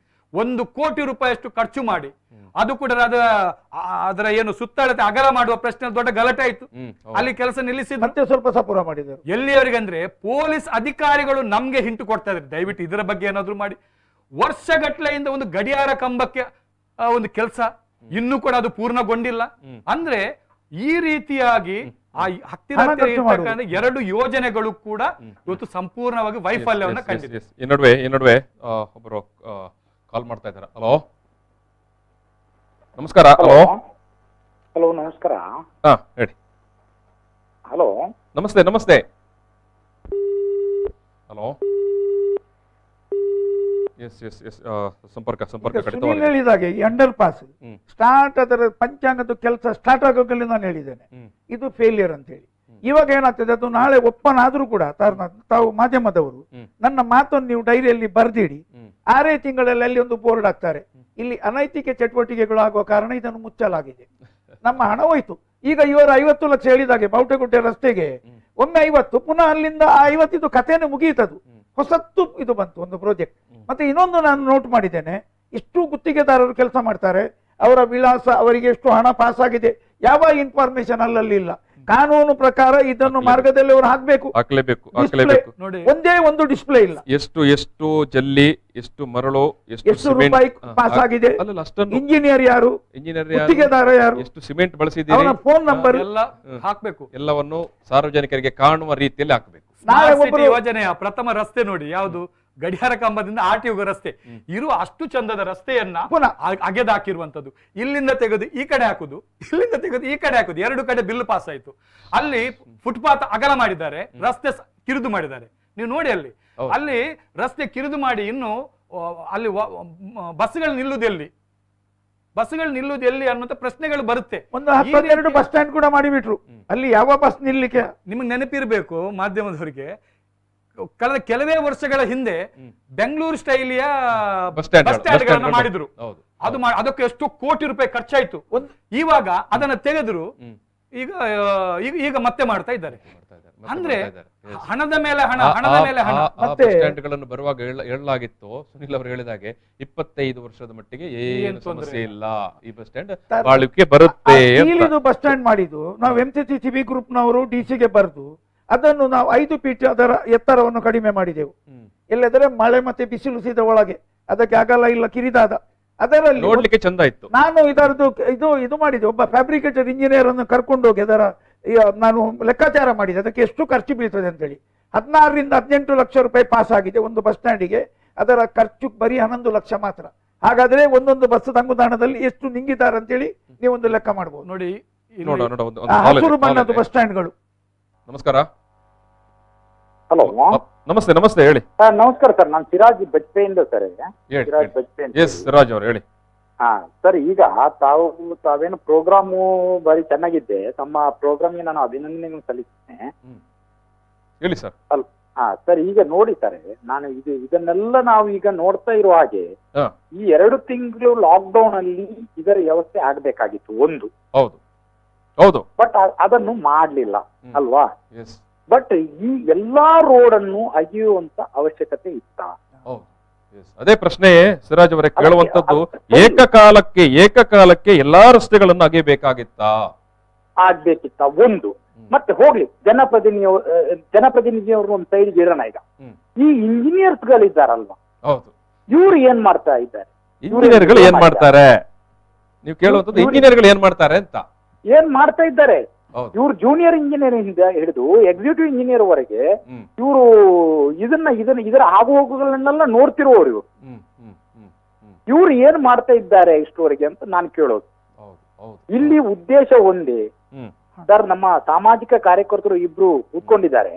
1 ಕೋಟಿ ರೂಪಾಯಿಯಷ್ಟು ಖರ್ಚು ಮಾಡಿ, ಅದು ಕೂಡ ಅದರ ಏನು ಸುತ್ತಳತೆ ಅಗಲ ಮಾಡುವ ಪ್ರಶ್ನೆ ದೊಡ್ಡ ಗಲಾಟೆ ಆಯ್ತು. ಅಲ್ಲಿ ಕೆಲಸ ನಿಲ್ಲಿಸಿದ್ರು, ಮತ್ತೆ ಸ್ವಲ್ಪ ಸಪೂರ ಮಾಡಿದರು. ಎಲ್ಲಿಯವರೆಗಂದ್ರೆ ಪೊಲೀಸ್ ಅಧಿಕಾರಿಗಳು ನಮ್ಗೆ ಹಿಂಟು ಕೊಡ್ತಾ ಇದ್ದಾರೆ, ದಯವಿಟ್ಟು ಇದರ ಬಗ್ಗೆ ಏನಾದ್ರು ಮಾಡಿ. ವರ್ಷಗಟ್ಲೆಯಿಂದ ಒಂದು ಗಡಿಯಾರ ಕಂಬಕ್ಕೆ ಒಂದು ಕೆಲಸ ಇನ್ನೂ ಕೂಡ ಅದು ಪೂರ್ಣಗೊಂಡಿಲ್ಲ. ಅಂದ್ರೆ ಈ ರೀತಿಯಾಗಿ ಆ ಹತ್ತಿರ 2 ಯೋಜನೆಗಳು ಕೂಡ ಇವತ್ತು ಸಂಪೂರ್ಣವಾಗಿ ವೈಫಲ್ಯವನ್ನು ಕಂಡಿದೆ. ಈ ನಡುವೆ ಒಬ್ಬರು ಕಾಲ್ ಮಾಡ್ತಾ ಇದ್ದಾರೆ. ಹಲೋ, ನಮಸ್ಕಾರ. ಹಲೋ, ನಮಸ್ಕಾರ. ಹೇಳಿ. ಹಲೋ, ನಮಸ್ತೆ. ಹಲೋ, ಸಂಪರ್ಕ ಹೇಳಿದಾಗೆ ಈ ಅಂಡರ್ ಪಾಸ್ ಸ್ಟಾರ್ಟ್, ಅದರ ಪಂಚಾಂಗದ ಕೆಲಸ ಸ್ಟಾರ್ಟ್ ಆಗೋಕಲ್ಲಿ ನಾನು ಹೇಳಿದ್ದೇನೆ ಇದು ಫೇಲಿಯರ್ ಅಂತ ಹೇಳಿ. ಇವಾಗ ಏನಾಗ್ತದೆ, ಅದು ನಾಳೆ ಒಪ್ಪನಾದ್ರೂ ಕೂಡ ತಾವು ಮಾಧ್ಯಮದವರು ನನ್ನ ಮಾತನ್ನು ನೀವು ಡೈರಿಯಲ್ಲಿ ಬರ್ದಿಡಿ. 6 ತಿಂಗಳಲ್ಲಿ ಅಲ್ಲಿ ಒಂದು ಬೋರ್ಡ್ ಹಾಕ್ತಾರೆ, ಇಲ್ಲಿ ಅನೈತಿಕ ಚಟುವಟಿಕೆಗಳು ಆಗುವ ಕಾರಣ ಇದನ್ನು ಮುಚ್ಚಲಾಗಿದೆ, ನಮ್ಮ ಹಣ ಹೋಯ್ತು. ಈಗ ಇವರು 50 ಲಕ್ಷ ಹೇಳಿದಾಗೆ ಬಾವುಟಗುಡ್ಡೆ ರಸ್ತೆಗೆ ಒಮ್ಮೆ 50, ಪುನಃ ಅಲ್ಲಿಂದ ಆ 50 ಕಥೆನೇ ಮುಗಿಯಿತದು. ಹೊಸತ್ತು ಇದು ಬಂತು ಒಂದು ಪ್ರಾಜೆಕ್ಟ್. ಮತ್ತೆ ಇನ್ನೊಂದು ನಾನು ನೋಟ್ ಮಾಡಿದ್ದೇನೆ, ಇಷ್ಟು ಗುತ್ತಿಗೆದಾರರು ಕೆಲಸ ಮಾಡ್ತಾರೆ, ಅವರ ವಿಳಾಸ, ಅವರಿಗೆ ಎಷ್ಟು ಹಣ ಪಾಸ್ ಆಗಿದೆ, ಯಾವ ಇನ್ಫಾರ್ಮೇಶನ್ ಅಲ್ಲಲ್ಲಿ ಇಲ್ಲ. ಕಾನೂನು ಪ್ರಕಾರ ಇದನ್ನು ಮಾರ್ಗದಲ್ಲಿ ಅವರು ಹಾಕ್ಲೇಬೇಕು. ಒಂದೇ ಒಂದು ಡಿಸ್ಪ್ಲೇ ಇಲ್ಲ. ಎಷ್ಟು ಜಲ್ಲಿ, ಎಷ್ಟು ಮರಳು, ಎಷ್ಟು ರೂಪಾಯಿ ಪಾಸ್ ಆಗಿದೆ, ಇಂಜಿನಿಯರ್ ಯಾರು, ಗುತ್ತಿಗೆದಾರ ಯಾರು, ಎಷ್ಟು ಸಿಮೆಂಟ್ ಬಳಸಿದ್ದೀರಿ, ಫೋನ್ ನಂಬರ್ ಎಲ್ಲ ಹಾಕ್ಬೇಕು. ಎಲ್ಲವನ್ನು ಸಾರ್ವಜನಿಕರಿಗೆ ಕಾಣುವ ರೀತಿಯಲ್ಲಿ ಹಾಕಬೇಕು. ಯೋಜನೆಯ ಪ್ರಥಮ ರಸ್ತೆ ನೋಡಿ, ಯಾವುದು? ಗಡಿಯಾರ ಕಂಬದಿಂದ ಆರ್ಟಿಒ ರಸ್ತೆ ಇರುವ ಅಷ್ಟು ಚಂದದ ರಸ್ತೆಯನ್ನ ಅಗೆದಾಕಿರುವಂತದ್ದು. ಇಲ್ಲಿಂದ ತೆಗೆದು ಈ ಕಡೆ ಹಾಕುದು, ಇಲ್ಲಿಂದ ತೆಗೆದು ಈ ಕಡೆ ಹಾಕುದು, 2 ಕಡೆ ಬಿಲ್ ಪಾಸ್ ಆಯ್ತು. ಅಲ್ಲಿ ಫುಟ್ಪಾತ್ ಅಗಲ ಮಾಡಿದ್ದಾರೆ, ರಸ್ತೆ ಕಿರಿದು ಮಾಡಿದ್ದಾರೆ. ನೀವು ನೋಡಿ, ಅಲ್ಲಿ ರಸ್ತೆ ಕಿರಿದು ಮಾಡಿ ಇನ್ನು ಅಲ್ಲಿ ಬಸ್ಗಳು ನಿಲ್ಲುವುದು ಎಲ್ಲಿ ಅನ್ನುವಂತ ಪ್ರಶ್ನೆಗಳು ಬರುತ್ತೆ. ಒಂದು 12 ಬಸ್ ಸ್ಟ್ಯಾಂಡ್ ಕೂಡ ಮಾಡಿಬಿಟ್ರು, ಅಲ್ಲಿ ಯಾವ ಬಸ್ ನಿಲ್ಲಿಕ್ಕೆ. ನಿಮಗೆ ನೆನಪಿರ್ಬೇಕು ಮಾಧ್ಯಮದವರಿಗೆ, ಕಳೆದ ಕೆಲವೇ ವರ್ಷಗಳ ಹಿಂದೆ ಬೆಂಗಳೂರು ಸ್ಟೈಲಿಯ ಬಸ್ ಸ್ಟ್ಯಾಂಡ್ ಗಳನ್ನ ಮಾಡಿದ್ರು. ಅದಕ್ಕೆ ಎಷ್ಟು ಕೋಟಿ ರೂಪಾಯಿ ಖರ್ಚಾಯ್ತು. ಇವಾಗ ಅದನ್ನ ತೆಗೆದ್ರು, ಈಗ ಮತ್ತೆ ಮಾಡ್ತಾ ಇದ್ದಾರೆ. ಅಂದ್ರೆ ಹಣದ ಮೇಲೆ ಹಣ. ಮತ್ತೆ ಸ್ಟ್ಯಾಂಡ್ಗಳನ್ನು ಬರುವಾಗ ಹೇಳಲಾಗಿತ್ತು, ಸುನಿಲ್ ಅವರು ಹೇಳಿದಾಗೆ 25 ವರ್ಷದ ಮಟ್ಟಿಗೆ ಏನು ಸಮಸ್ಯೆ ಇಲ್ಲ, ಈ ಬಸ್ ಸ್ಟ್ಯಾಂಡ್ ಬಾಳಿಕೆ ಬರುತ್ತೆ. ಬಸ್ ಸ್ಟ್ಯಾಂಡ್ ಮಾಡಿದ್ದು ನಾವು MCCB ಗ್ರೂಪ್ನವರು DC ಗೆ ಬರೆದು ಅದನ್ನು ನಾವು 5 ಫೀಟ್ ಅದರ ಎತ್ತರವನ್ನು ಕಡಿಮೆ ಮಾಡಿದೆವು. ಎಲ್ಲೆಂದರೆ ಮಳೆ ಮತ್ತೆ ಬಿಸಿಲು ಸೀದ ಒಳಗೆ, ಅದಕ್ಕೆ ಅಗಲ ಇಲ್ಲ, ಕಿರಿದಾದ. ಅದರಲ್ಲಿ ನೋಡ್ಲಿಕ್ಕೆ ಚಂದ ಇತ್ತು. ನಾನು ಇದರದ್ದು ಇದು ಮಾಡಿದೆ, ಒಬ್ಬ ಫ್ಯಾಬ್ರಿಕೇಟರ್ ಇಂಜಿನಿಯರ್ ಅನ್ನು ಕರ್ಕೊಂಡು ಹೋಗಿ ಅದರ ನಾನು ಲೆಕ್ಕಾಚಾರ ಮಾಡಿದೆ, ಅದಕ್ಕೆ ಎಷ್ಟು ಖರ್ಚು ಬೀಳ್ತದೆ ಅಂತೇಳಿ. 16 ರಿಂದ 18 ಲಕ್ಷ ರೂಪಾಯಿ ಪಾಸ್ ಆಗಿದೆ ಒಂದು ಬಸ್ ಸ್ಟ್ಯಾಂಡಿಗೆ. ಅದರ ಖರ್ಚು ಬರೀ 11 ಲಕ್ಷ ಮಾತ್ರ. ಹಾಗಾದ್ರೆ ಒಂದೊಂದು ಬಸ್ ತಂಗುದಾಣದಲ್ಲಿ ಎಷ್ಟು ನಿಂಗಿದ್ದಾರೆ ಅಂತೇಳಿ ನೀವೊಂದು ಲೆಕ್ಕ ಮಾಡಬಹುದು ನೋಡಿ. ಹಸಿರು ಬಣ್ಣದ ಬಸ್ ಸ್ಟ್ಯಾಂಡ್ಗಳು. ನಮಸ್ಕಾರ. ಹಲೋ, ನಮಸ್ತೆ ಹೇಳಿ. ನಮಸ್ಕಾರ ಸರ್, ನಾನು ಸಿರಾಜ್ ಬಜ್ಪೆಯಿಂದ ಸರ್. ಸಿರಾಜ್ ಬಜ್ಪೆ. ಸಿರಾಜ್ ಅವರು ಹೇಳಿ. ಸರ್, ಈಗ ತಾವೇನು ಪ್ರೋಗ್ರಾಮು ಬಾರಿ ಚೆನ್ನಾಗಿದೆ, ತಮ್ಮ ಪ್ರೋಗ್ರಾಮ್ಗೆ ನಾನು ಅಭಿನಂದನೆ ಸಲ್ಲಿಸ್ತೇನೆ. ಹೇಳಿ ಸರ್. ಸರ್, ಈಗ ನೋಡಿ ಸರ್, ನಾನು ಇದನ್ನೆಲ್ಲ ನಾವು ಈಗ ನೋಡ್ತಾ ಇರುವ ಹಾಗೆ ಈ 2 ತಿಂಗಳು ಲಾಕ್ ಡೌನ್ ಅಲ್ಲಿ ಇದರ ವ್ಯವಸ್ಥೆ ಆಗ್ಬೇಕಾಗಿತ್ತು. ಒಂದು ಹೌದು ಹೌದು. ಬಟ್ ಅದನ್ನು ಮಾಡ್ಲಿಲ್ಲ ಅಲ್ವಾ. ಎಸ್ ಬಟ್ ಈ ಎಲ್ಲಾ ರೋಡ್ ಅನ್ನು ಅಗೆಯುವಂತ ಅವಶ್ಯಕತೆ ಇತ್ತ? ಹೌದು. ಅದೇ ಪ್ರಶ್ನೆ ಸಿರಾಜ್ ಅವರೇ ಕೇಳುವಂತದ್ದು. ಏಕಕಾಲಕ್ಕೆ ಎಲ್ಲಾ ರಸ್ತೆಗಳನ್ನು ಅಗೆಯಬೇಕಾಗಿತ್ತಾ? ಆಗ್ಬೇಕಿತ್ತ ಒಂದು. ಮತ್ತೆ ಹೋಗ್ಲಿ, ಜನಪ್ರತಿನಿಧಿಯವರು ಒಂದು ಸೈಡ್ಗೆ ಇರೋಣ. ಈಗ ಈ ಇಂಜಿನಿಯರ್ಸ್ ಗಳಿದ್ದಾರಲ್ವಾ, ಹೌದು, ಇವ್ರು ಏನ್ ಮಾಡ್ತಾ ಇದ್ದಾರೆ? ಇಂಜಿನಿಯರ್ಗಳು ಏನ್ ಮಾಡ್ತಾರೆ? ನೀವು ಕೇಳುವಂತದ್ದು ಇಂಜಿನಿಯರ್ಗಳು ಏನ್ ಮಾಡ್ತಾರೆ ಅಂತ. ಏನ್ ಮಾಡ್ತಾ ಇದ್ದಾರೆ? ಇವ್ರು ಜೂನಿಯರ್ ಇಂಜಿನಿಯರ್ ಇಂದ ಹಿಡಿದು ಎಕ್ಸಿಕ್ಯೂಟಿವ್ ಇಂಜಿನಿಯರ್ ವರೆಗೆ ಇವರು ಇದರ ಆಗು ಹೋಗುಗಳನ್ನೆಲ್ಲ ನೋಡ್ತಿರುವವರು ಇವರು. ಇವ್ರು ಏನ್ ಮಾಡ್ತಾ ಇದ್ದಾರೆ ಇಷ್ಟುವರೆಗೆ ಅಂತ ನಾನು ಕೇಳೋದು. ಇಲ್ಲಿ ಉದ್ದೇಶ ಒಂದೇ ಸರ್. ನಮ್ಮ ಸಾಮಾಜಿಕ ಕಾರ್ಯಕರ್ತರು ಇಬ್ರು ಕೂತ್ಕೊಂಡಿದ್ದಾರೆ,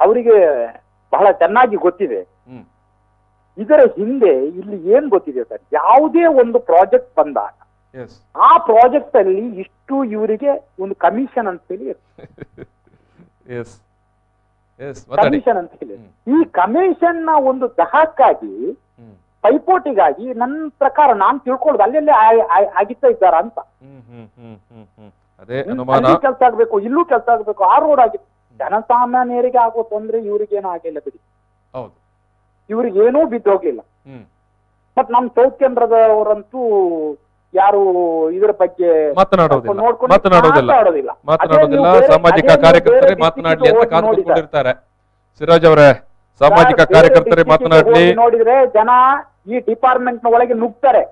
ಅವರಿಗೆ ಬಹಳ ಚೆನ್ನಾಗಿ ಗೊತ್ತಿದೆ ಇದರ ಹಿಂದೆ ಇಲ್ಲಿ ಏನ್ ಗೊತ್ತಿದೆ ಸರ್. ಯಾವುದೇ ಒಂದು ಪ್ರಾಜೆಕ್ಟ್ ಬಂದಾಗ ಆ ಪ್ರಾಜೆಕ್ಟ್ ಅಲ್ಲಿ ಇಷ್ಟು ಇವರಿಗೆ ಒಂದು ಕಮಿಷನ್ ಅಂತ ಹೇಳಿ ಕಮಿಷನ್ ಅಂತ ಹೇಳಿ, ಈ ಕಮಿಷನ್ ನ ಒಂದು ದಹಕ್ಕಾಗಿ ಪೈಪೋಟಿಗಾಗಿ ನನ್ನ ಪ್ರಕಾರ ನಾನು ತಿಳ್ಕೊಳ್ಳೋದು ಅಲ್ಲೆಲ್ಲೇ ಆಗಿತ್ತಾ ಇದ್ದಾರ ಅಂತ. ಕೆಲಸ ಆಗ್ಬೇಕು, ಇಲ್ಲೂ ಕೆಲಸ ಆಗ್ಬೇಕು, ಆ ರೋಡ್ ಆಗಿತ್ತು. ಜನಸಾಮಾನ್ಯರಿಗೆ ಆಗೋ ತೊಂದ್ರೆ ಇವ್ರಿಗೇನೂ ಆಗಿಲ್ಲ ಬಿಡಿ, ಇವ್ರಿಗೇನೂ ಬಿದ್ದೋಗ್ಲಿಲ್ಲ. ಮತ್ ನಮ್ ಸೌತ್ ಕೇಂದ್ರದವರಂತೂ ಯಾರು ಇದರ ಬಗ್ಗೆ ಮಾತನಾಡೋದಿಲ್ಲ. ಸಾಮಾಜಿಕ ಕಾರ್ಯಕರ್ತರೇ ಮಾತನಾಡ್ಲಿ ಅಂತ ಕಾದುಕೊಂಡಿರ್ತಾರೆ. ಸಿರಾಜ್ ಅವರೇ, ಸಾಮಾಜಿಕ ಕಾರ್ಯಕರ್ತರೇ ಮಾತನಾಡ್ಲಿ. ನೋಡಿದ್ರೆ ಜನ ಈ ಡಿಪಾರ್ಟ್ಮೆಂಟ್ ನ ಒಳಗೆ ನುಗ್ತಾರೆ.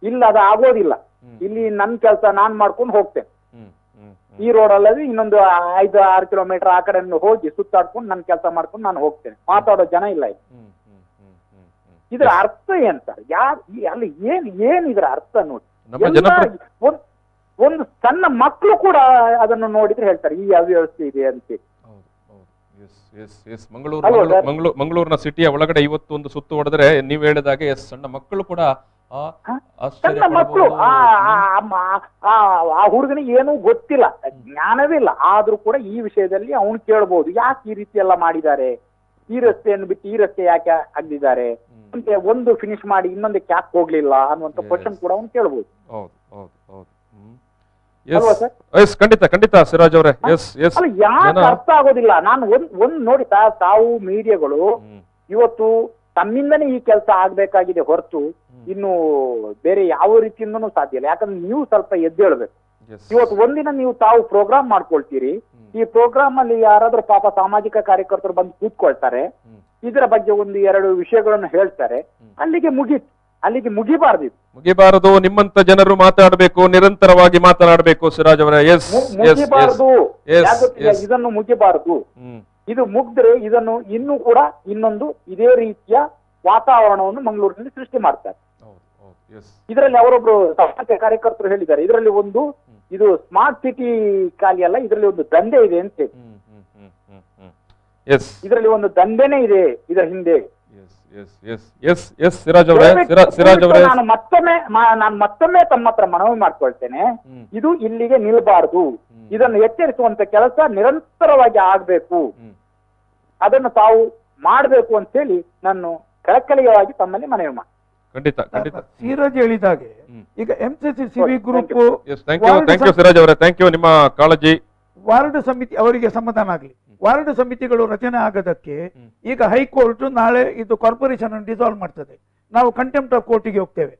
ಇಲ್ಲ, ಅದು ಆಗೋದಿಲ್ಲ. ಇಲ್ಲಿ ನನ್ ಕೆಲಸ ನಾನ್ ಮಾಡ್ಕೊಂಡು ಹೋಗ್ತೇನೆ. ಈ ರೋಡ್ ಅಲ್ಲದೆ ಇನ್ನೊಂದು 5-6 ಕಿಲೋಮೀಟರ್ ಆ ಕಡೆ ಹೋಗಿ ಸುತ್ತಾಡ್ಕೊಂಡು ನನ್ ಕೆಲಸ ಮಾಡ್ಕೊಂಡು ನಾನು ಹೋಗ್ತೇನೆ. ಮಾತಾಡೋ ಜನ ಇಲ್ಲ. ಇದರ ಅರ್ಥ ಏನ್ ಸರ್? ಅಲ್ಲಿ ಏನ್ ಇದರ ಅರ್ಥ ನೋಡಿ. ಒಂದು ಸಣ್ಣ ಮಕ್ಕಳು ಕೂಡ ಅದನ್ನು ನೋಡಿದ್ರೆ ಹೇಳ್ತಾರೆ ಈ ಅವ್ಯವಸ್ಥೆ ಇದೆ ಅಂತ. ಮಂಗಳೂರಿನ ಸಿಟಿಯ ಒಳಗಡೆ ಇವತ್ತು ಒಂದು ಸುತ್ತು ಹೊಡೆದ್ರೆ ನೀವು ಹೇಳಿದಾಗೆ ಸಣ್ಣ ಮಕ್ಕಳು ಕೂಡ ಸಣ್ಣ ಮಕ್ಕಳು ಆ ಹುಡುಗನಿಗೆ ಏನೂ ಗೊತ್ತಿಲ್ಲ, ಜ್ಞಾನವೇ ಇಲ್ಲ. ಆದ್ರೂ ಕೂಡ ಈ ವಿಷಯದಲ್ಲಿ ಅವನು ಕೇಳ್ಬಹುದು, ಯಾಕೆ ಈ ರೀತಿ ಎಲ್ಲ ಮಾಡಿದ್ದಾರೆ, ಈ ರಸ್ತೆಯನ್ನು ಬಿಟ್ಟು ಈ ರಸ್ತೆ ಯಾಕೆ ಆಗಿದ್ದಾರೆ, ಒಂದು ಫಿನಿಶ್ ಮಾಡಿ ಇನ್ನೊಂದಕ್ಕೆ ಯಾಕೆ ಹೋಗ್ಲಿಲ್ಲ ಅನ್ನುವಂತ ಕ್ವಶನ್ ಕೂಡ ಅವನು ಕೇಳ್ಬಹುದು. ಖಂಡಿತ ಸಿರಾಜ್ ಅವರೇ. ಯಾಕೆ ಅರ್ಥ ಆಗೋದಿಲ್ಲ? ನಾನು ಒಂದ್ ನೋಡಿ ತಾವು ಮೀಡಿಯಾಗಳು ಇವತ್ತು ತಮ್ಮಿಂದನೇ ಈ ಕೆಲಸ ಆಗ್ಬೇಕಾಗಿದೆ ಹೊರತು ಇನ್ನು ಬೇರೆ ಯಾವ ರೀತಿಯಿಂದನೂ ಸಾಧ್ಯ ಇಲ್ಲ. ಯಾಕಂದ್ರೆ ನೀವು ಸ್ವಲ್ಪ ಎದ್ದೇಳ್ಬೇಕು. ಇವತ್ತು ಒಂದಿನ ನೀವು ತಾವು ಪ್ರೋಗ್ರಾಮ್ ಮಾಡ್ಕೊಳ್ತೀರಿ, ಈ ಪ್ರೋಗ್ರಾಮ್ ಅಲ್ಲಿ ಯಾರಾದ್ರೂ ಪಾಪ ಸಾಮಾಜಿಕ ಕಾರ್ಯಕರ್ತರು ಬಂದು ಕೂತ್ಕೊಳ್ತಾರೆ, ಇದರ ಬಗ್ಗೆ 1-2 ವಿಷಯಗಳನ್ನು ಹೇಳ್ತಾರೆ, ಅಲ್ಲಿಗೆ ಮುಗಿಬಾರದು. ನಿಮ್ಮಂತ ಜನರು ಮಾತಾಡಬೇಕು, ನಿರಂತರವಾಗಿ ಮಾತನಾಡಬೇಕು ಸಿರಾಜ್ ಅವರೇ. ಮುಗಿಬಾರದು, ಇದನ್ನು ಮುಗಿಬಾರದು. ಇದು ಮುಗ್ದ್ರೆ ಇದನ್ನು ಇನ್ನೂ ಕೂಡ ಇನ್ನೊಂದು ಇದೇ ರೀತಿಯ ವಾತಾವರಣವನ್ನು ಮಂಗಳೂರಿನಲ್ಲಿ ಸೃಷ್ಟಿ ಮಾಡ್ತಾರೆ. ಇದರಲ್ಲಿ ಅವರೊಬ್ರು ಸಾಮಾಜಿಕ ಕಾರ್ಯಕರ್ತರು ಹೇಳಿದ್ದಾರೆ, ಇದರಲ್ಲಿ ಇದು ಸ್ಮಾರ್ಟ್ ಸಿಟಿ ಖಾಲಿ ಅಲ್ಲ, ಇದರಲ್ಲಿ ಒಂದು ದಂಧೆ ಇದೆ ಅಂತ. ಇದರಲ್ಲಿ ಒಂದು ದಂಧೆನೇ ಇದೆ ಇದರ ಹಿಂದೆ. ನಾನು ಮತ್ತೊಮ್ಮೆ ತಮ್ಮ ಹತ್ರ ಮನವಿ ಮಾಡ್ಕೊಳ್ತೇನೆ, ಇದು ಇಲ್ಲಿಗೆ ನಿಲ್ಬಾರ್ದು. ಇದನ್ನು ಎಚ್ಚರಿಸುವಂತ ಕೆಲಸ ನಿರಂತರವಾಗಿ ಆಗ್ಬೇಕು, ಅದನ್ನು ತಾವು ಮಾಡಬೇಕು ಅಂತ ಹೇಳಿ ನಾನು ಕಳಕಳಿಯಾಗಿ ತಮ್ಮಲ್ಲಿ ಮನವಿ ಮಾಡಿ. ಖಂಡಿತ ಸಿರಾಜ್ ಹೇಳಿದಾಗೆ ಈಗ MCC ಸಿವಿ ಗ್ರೂಪ್ ಸಿರಾಜ್ ಅವರೇ, ಥ್ಯಾಂಕ್ ಯು ನಿಮ್ಮ ಕಾಳಜಿ. ವಾರ್ಡ್ ಸಮಿತಿ ಅವರಿಗೆ ಸಮಾಧಾನ ಆಗಲಿ. ವಾರ್ಡ್ ಸಮಿತಿಗಳು ರಚನೆ ಆಗದಕ್ಕೆ ಈಗ ಹೈಕೋರ್ಟ್ ನಾಳೆ ಇದು ಕಾರ್ಪೊರೇಷನ್ ಅನ್ನು ಡಿಸಾಲ್ವ್ ಮಾಡ್ತದೆ, ನಾವು ಕಂಟೆಂಪ್ಟ್ ಆಫ್ ಕೋರ್ಟಿಗೆ ಹೋಗ್ತೇವೆ.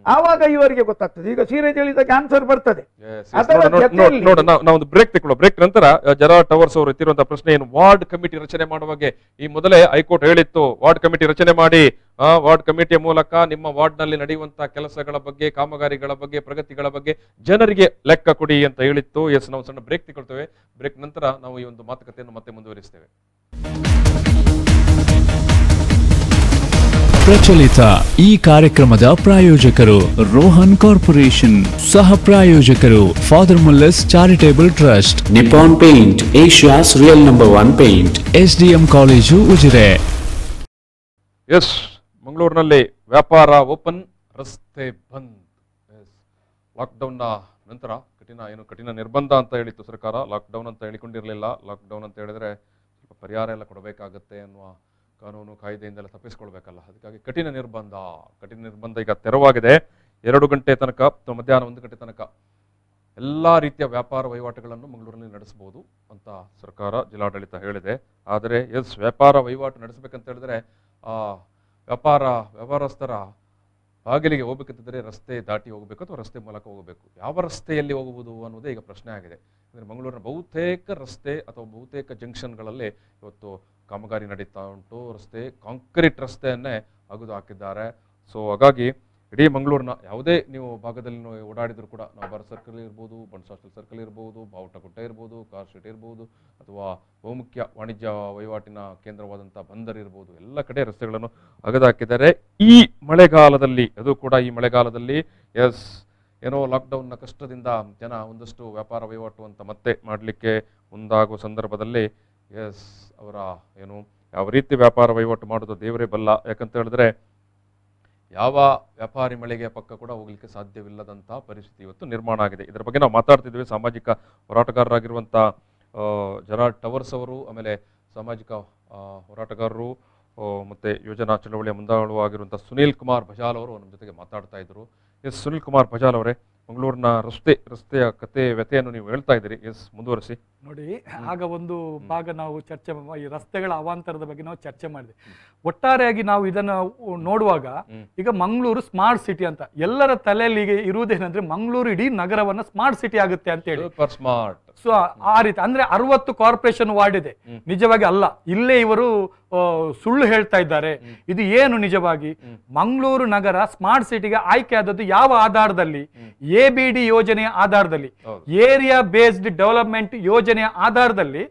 ಆವಾಗ ಇವರಿಗೆ ಗೊತ್ತಾಗ್ತದೆ. ಈಗ ಸಿರಾಜ್ ಹೇಳಿದಾಗ ಆನ್ಸರ್ ಬರ್ತದೆ. ನಾವೊಂದು ಬ್ರೇಕ್ ತಗೊಳ್ಳೋ. ಬ್ರೇಕ್ ನಂತರ ಜರಾ ಟವರ್ಸ್ ಅವರು ಎತ್ತಿರುವಂತಹ ಪ್ರಶ್ನೆ ಏನು, ವಾರ್ಡ್ ಕಮಿಟಿ ರಚನೆ ಮಾಡುವಾಗೆ ಈ ಮೊದಲೇ ಹೈಕೋರ್ಟ್ ಹೇಳಿತ್ತು, ವಾರ್ಡ್ ಕಮಿಟಿ ರಚನೆ ಮಾಡಿ, ವಾರ್ಡ್ ಕಮಿಟಿಯ ಮೂಲಕ ನಿಮ್ಮ ವಾರ್ಡ್ ನಲ್ಲಿ ನಡೆಯುವಂತಹ ಕೆಲಸಗಳ ಬಗ್ಗೆ, ಕಾಮಗಾರಿಗಳ ಬಗ್ಗೆ, ಪ್ರಗತಿಗಳ ಬಗ್ಗೆ ಜನರಿಗೆ ಲೆಕ್ಕ ಕೊಡಿ ಅಂತ ಹೇಳಿತ್ತು. ನಾವು ಸಣ್ಣ ಬ್ರೇಕ್ ತಗೊಳ್ತೇವೆ. ಬ್ರೇಕ್ ನಂತರ ನಾವು ಈ ಒಂದು ಮಾತುಕತೆಯನ್ನು ಮತ್ತೆ ಮುಂದುವರಿಸ್ತೇವೆ. ಪ್ರಚಲಿತ ಈ ಕಾರ್ಯಕ್ರಮದ ಪ್ರಾಯೋಜಕರು ರೋಹನ್ ಕಾರ್ಪೊರೇಷನ್, ಸಹ ಪ್ರಾಯೋಜಕರು father Muller's charitable trust, Nippon paint, Asia's real number 1 paint, SDM college Ujire. ಮಂಗಳೂರಿನಲ್ಲಿ ವ್ಯಾಪಾರ ಓಪನ್, ರಸ್ತೆ ಬಂದ್. ಲಾಕ್ಡೌನ್ ನಂತರ ಕಠಿಣ ನಿರ್ಬಂಧ ಅಂತ ಹೇಳಿತ್ತು ಸರ್ಕಾರ. ಲಾಕ್ಡೌನ್ ಅಂತ ಹೇಳಿಕೊಂಡಿರಲಿಲ್ಲ. ಲಾಕ್ಡೌನ್ ಅಂತ ಹೇಳಿದ್ರೆ ಸ್ವಲ್ಪ ಪರಿಹಾರ ಎಲ್ಲ ಕೊಡಬೇಕಾಗತ್ತೆ ಅನ್ನುವ ಕಾನೂನು ಕಾಯ್ದೆಯಿಂದೆಲ್ಲ ತಪ್ಪಿಸ್ಕೊಳ್ಬೇಕಲ್ಲ, ಅದಕ್ಕಾಗಿ ಕಠಿಣ ನಿರ್ಬಂಧ ಈಗ ತೆರವಾಗಿದೆ. 2 ಗಂಟೆ ತನಕ ಅಥವಾ ಮಧ್ಯಾಹ್ನ 1 ಗಂಟೆ ತನಕ ಎಲ್ಲ ರೀತಿಯ ವ್ಯಾಪಾರ ವಹಿವಾಟುಗಳನ್ನು ಮಂಗಳೂರಿನಲ್ಲಿ ನಡೆಸಬಹುದು ಅಂತ ಸರ್ಕಾರ ಜಿಲ್ಲಾಡಳಿತ ಹೇಳಿದೆ. ಆದರೆ ವ್ಯಾಪಾರ ವಹಿವಾಟು ನಡೆಸಬೇಕಂತ ಹೇಳಿದ್ರೆ ವ್ಯಾಪಾರಸ್ಥರ ಬಾಗಿಲಿಗೆ ಹೋಗ್ಬೇಕಂತಿದ್ರೆ ರಸ್ತೆ ದಾಟಿ ಹೋಗಬೇಕು ಅಥವಾ ರಸ್ತೆ ಮೂಲಕ ಹೋಗಬೇಕು. ಯಾವ ರಸ್ತೆಯಲ್ಲಿ ಹೋಗುವುದು ಅನ್ನೋದೇ ಈಗ ಪ್ರಶ್ನೆ ಆಗಿದೆ. ಅಂದರೆ ಮಂಗಳೂರಿನ ಬಹುತೇಕ ರಸ್ತೆ ಅಥವಾ ಬಹುತೇಕ ಜಂಕ್ಷನ್ಗಳಲ್ಲಿ ಇವತ್ತು ಕಾಮಗಾರಿ ನಡೀತಾ ಉಂಟು. ರಸ್ತೆ ಕಾಂಕ್ರೀಟ್ ರಸ್ತೆಯನ್ನೇ ಅಗೆದು ಹಾಕಿದ್ದಾರೆ. ಸೊ ಹಾಗಾಗಿ ಇಡೀ ಮಂಗಳೂರಿನ ಯಾವುದೇ ನೀವು ಭಾಗದಲ್ಲಿ ಓಡಾಡಿದ್ರು ಕೂಡ, ನವಬಾರ ಸರ್ಕಲ್ ಇರ್ಬೋದು, ಬನ್ಸಾಸ್ಟಲ್ ಸರ್ಕಲ್ ಇರ್ಬೋದು, ಬಾವುಟಗುಡ್ಡ ಇರ್ಬೋದು, ಕಾರ್ ಸ್ಟ್ರೀಟ್ ಇರ್ಬೋದು, ಅಥವಾ ಬಹುಮುಖ್ಯ ವಾಣಿಜ್ಯ ವಹಿವಾಟಿನ ಕೇಂದ್ರವಾದಂಥ ಬಂದರ್ ಇರ್ಬೋದು, ಎಲ್ಲ ಕಡೆ ರಸ್ತೆಗಳನ್ನು ಅಗೆದು ಹಾಕಿದ್ದಾರೆ. ಈ ಮಳೆಗಾಲದಲ್ಲಿ, ಅದು ಕೂಡ ಈ ಮಳೆಗಾಲದಲ್ಲಿ ಏನೋ ಲಾಕ್ಡೌನ್ನ ಕಷ್ಟದಿಂದ ಜನ ಒಂದಷ್ಟು ವ್ಯಾಪಾರ ವಹಿವಾಟು ಅಂತ ಮತ್ತೆ ಮಾಡಲಿಕ್ಕೆ ಮುಂದಾಗುವ ಸಂದರ್ಭದಲ್ಲಿ ಅವರ ಯಾವ ರೀತಿ ವ್ಯಾಪಾರ ವಹಿವಾಟು ಮಾಡೋದು ದೇವರೇ ಬಲ್ಲ. ಯಾಕಂತ ಹೇಳಿದ್ರೆ ಯಾವ ವ್ಯಾಪಾರಿ ಮಳೆಗೆ ಪಕ್ಕ ಕೂಡ ಹೋಗ್ಲಿಕ್ಕೆ ಸಾಧ್ಯವಿಲ್ಲದಂತಹ ಪರಿಸ್ಥಿತಿ ಇವತ್ತು ನಿರ್ಮಾಣ ಆಗಿದೆ. ಇದರ ಬಗ್ಗೆ ನಾವು ಮಾತಾಡ್ತಿದ್ವಿ. ಸಾಮಾಜಿಕ ಹೋರಾಟಗಾರರಾಗಿರುವಂಥ ಜೆರಾರ್ಡ್ ಟವರ್ಸ್ ಅವರು, ಆಮೇಲೆ ಸಾಮಾಜಿಕ ಹೋರಾಟಗಾರರು ಮತ್ತು ಯೋಜನಾ ಚಳವಳಿಯ ಮುಂದಾಳುವಾಗಿರುವಂಥ ಸುನೀಲ್ ಕುಮಾರ್ ಭಜಾಲ್ ಅವರು ನಮ್ಮ ಜೊತೆಗೆ ಮಾತಾಡ್ತಾ ಇದ್ರು. ಸುನೀಲ್ ಕುಮಾರ್ ಭಜಾಲ್ ಅವರೇ, ಮಂಗಳೂರಿನ ರಸ್ತೆಯ ಕತೆ ವ್ಯತೆಯನ್ನು ನೀವು ಹೇಳ್ತಾ ಇದ್ದೀರಿ. ಮುಂದುವರಿಸಿ. ನೋಡಿ, ಆಗ ಒಂದು ಭಾಗ ನಾವು ಚರ್ಚೆ, ಈ ರಸ್ತೆಗಳ ಅವಾಂತರದ ಬಗ್ಗೆ ನಾವು ಚರ್ಚೆ ಮಾಡಿದೆ. ಒಟ್ಟಾರೆಯಾಗಿ ನಾವು ಇದನ್ನು ನೋಡುವಾಗ ಈಗ ಮಂಗಳೂರು ಸ್ಮಾರ್ಟ್ ಸಿಟಿ ಅಂತ ಎಲ್ಲರ ತಲೆಯಲ್ಲಿ ಈಗ ಇರುವುದೇನಂದ್ರೆ ಮಂಗಳೂರು ಇಡೀ ನಗರವನ್ನ ಸ್ಮಾರ್ಟ್ ಸಿಟಿ ಆಗುತ್ತೆ ಅಂತ ಹೇಳಿ. ಸ್ಮಾರ್ಟ್. ಸೊ ಆ ರೀತಿ ಅಂದ್ರೆ 60 ಕಾರ್ಪೊರೇಷನ್ ವಾರ್ಡ್ ಇದೆ. ನಿಜವಾಗಿ ಅಲ್ಲ, ಇಲ್ಲೇ ಇವರು ಸುಳ್ಳು ಹೇಳ್ತಾ ಇದ್ದಾರೆ. ಇದು ಏನು ನಿಜವಾಗಿ? ಮಂಗಳೂರು ನಗರ ಸ್ಮಾರ್ಟ್ ಸಿಟಿಗೆ ಆಯ್ಕೆ ಆದದ್ದು ಯಾವ ಆಧಾರದಲ್ಲಿ? ABD ಯೋಜನೆಯ ಆಧಾರದಲ್ಲಿ, ಏರಿಯಾ ಬೇಸ್ಡ್ ಡೆವಲಪ್ಮೆಂಟ್ ಯೋಜನೆಯ ಆಧಾರದಲ್ಲಿ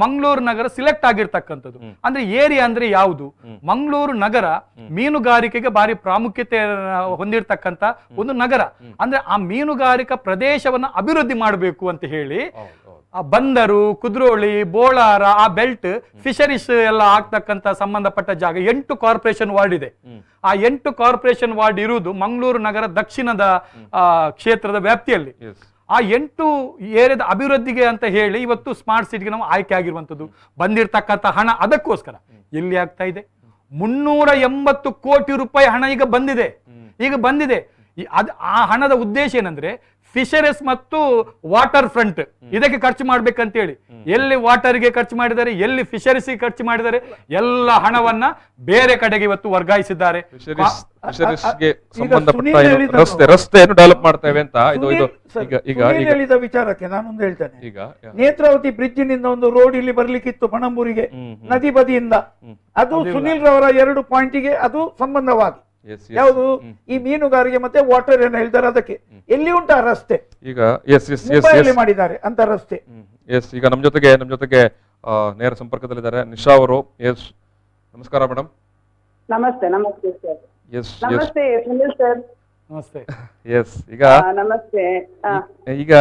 ಮಂಗಳೂರು ನಗರ ಸಿಲೆಕ್ಟ್ ಆಗಿರ್ತಕ್ಕಂಥದ್ದು. ಅಂದ್ರೆ ಏರಿಯಾ ಅಂದ್ರೆ ಯಾವುದು? ಮಂಗಳೂರು ನಗರ ಮೀನುಗಾರಿಕೆಗೆ ಭಾರಿ ಪ್ರಾಮುಖ್ಯತೆ ಹೊಂದಿರತಕ್ಕಂತ ಒಂದು ನಗರ. ಅಂದ್ರೆ ಆ ಮೀನುಗಾರಿಕಾ ಪ್ರದೇಶವನ್ನ ಅಭಿವೃದ್ಧಿ ಮಾಡಬೇಕು ಅಂತ ಹೇಳಿ ಆ ಬಂದರು, ಕುದ್ರೋಳಿ, ಬೋಳಾರ, ಆ ಬೆಲ್ಟ್, ಫಿಶರೀಸ್ ಎಲ್ಲ ಆಗ್ತಕ್ಕಂತ ಸಂಬಂಧಪಟ್ಟ ಜಾಗ 8 ಕಾರ್ಪೊರೇಷನ್ ವಾರ್ಡ್ ಇದೆ. ಆ 8 ಕಾರ್ಪೊರೇಷನ್ ವಾರ್ಡ್ ಇರುವುದು ಮಂಗಳೂರು ನಗರ ದಕ್ಷಿಣದ ಕ್ಷೇತ್ರದ ವ್ಯಾಪ್ತಿಯಲ್ಲಿ. ಆ 8 ಏರಿಯಾದ ಅಭಿವೃದ್ಧಿಗೆ ಅಂತ ಹೇಳಿ ಇವತ್ತು ಸ್ಮಾರ್ಟ್ ಸಿಟಿಗೆ ನಾವು ಆಯ್ಕೆ ಆಗಿರುವಂತದ್ದು. ಬಂದಿರತಕ್ಕಂಥ ಹಣ ಅದಕ್ಕೋಸ್ಕರ ಎಲ್ಲಿ ಆಗ್ತಾ ಇದೆ? 380 ಕೋಟಿ ರೂಪಾಯಿ ಹಣ ಈಗ ಬಂದಿದೆ. ಆ ಹಣದ ಉದ್ದೇಶ ಏನಂದ್ರೆ ಫಿಶರೀಸ್ ಮತ್ತು ವಾಟರ್ ಫ್ರಂಟ್ ಇದಕ್ಕೆ ಖರ್ಚು ಮಾಡ್ಬೇಕಂತೇಳಿ. ಎಲ್ಲಿ ವಾಟರ್ಗೆ ಖರ್ಚು ಮಾಡಿದ್ದಾರೆ, ಎಲ್ಲಿ ಫಿಶರೀಸ್ಗೆ ಖರ್ಚು ಮಾಡಿದ್ದಾರೆ, ಎಲ್ಲ ಹಣವನ್ನ ಬೇರೆ ಕಡೆಗೆ ಇವತ್ತು ವರ್ಗಾಯಿಸಿದ್ದಾರೆ. ರಸ್ತೆಯನ್ನು ಡೆವಲಪ್ ಮಾಡ್ತೇವೆ ಅಂತ ಹೇಳಿದ ವಿಚಾರಕ್ಕೆ ನಾನೊಂದು ಹೇಳ್ತೇನೆ. ಈಗ ನೇತ್ರಾವತಿ ಬ್ರಿಡ್ಜ್ ನಿಂದ ಒಂದು ರೋಡ್ ಇಲ್ಲಿ ಬರ್ಲಿಕ್ಕಿತ್ತು ಪಣಂಬೂರಿಗೆ ನದಿ ಬದಿಯಿಂದ. ಅದು ಸುನೀಲ್ ರವರ 2 ಪಾಯಿಂಟಿಗೆ ಅದು ಸಂಬಂಧವಾಗಿ ಯಾವುದು ಈ ಮೀನುಗಾರಿಕೆ ಮತ್ತೆ ವಾಟರ್ ಏನು ಹೇಳ್ತಾರೆ ಅದಕ್ಕೆ. ಎಲ್ಲಿ ಉಂಟು ಆ ರಸ್ತೆ? ಈಗ ಮಾಡಿದ್ದಾರೆ ಅಂತ ರಸ್ತೆ. ಈಗ ನಮ್ಮ ಜೊತೆಗೆ ನೇರ ಸಂಪರ್ಕದಲ್ಲಿದ್ದಾರೆ ನಿಶಾ ಅವರು. ನಮಸ್ಕಾರ ಮೇಡಮ್. ನಮಸ್ತೆ. ನಮಸ್ತೆ ಸರ್. ನಮಸ್ತೆ ಸುನಿಲ್ ಸರ್. ನಮಸ್ತೆ. ಈಗ ನಮಸ್ತೆ. ಈಗ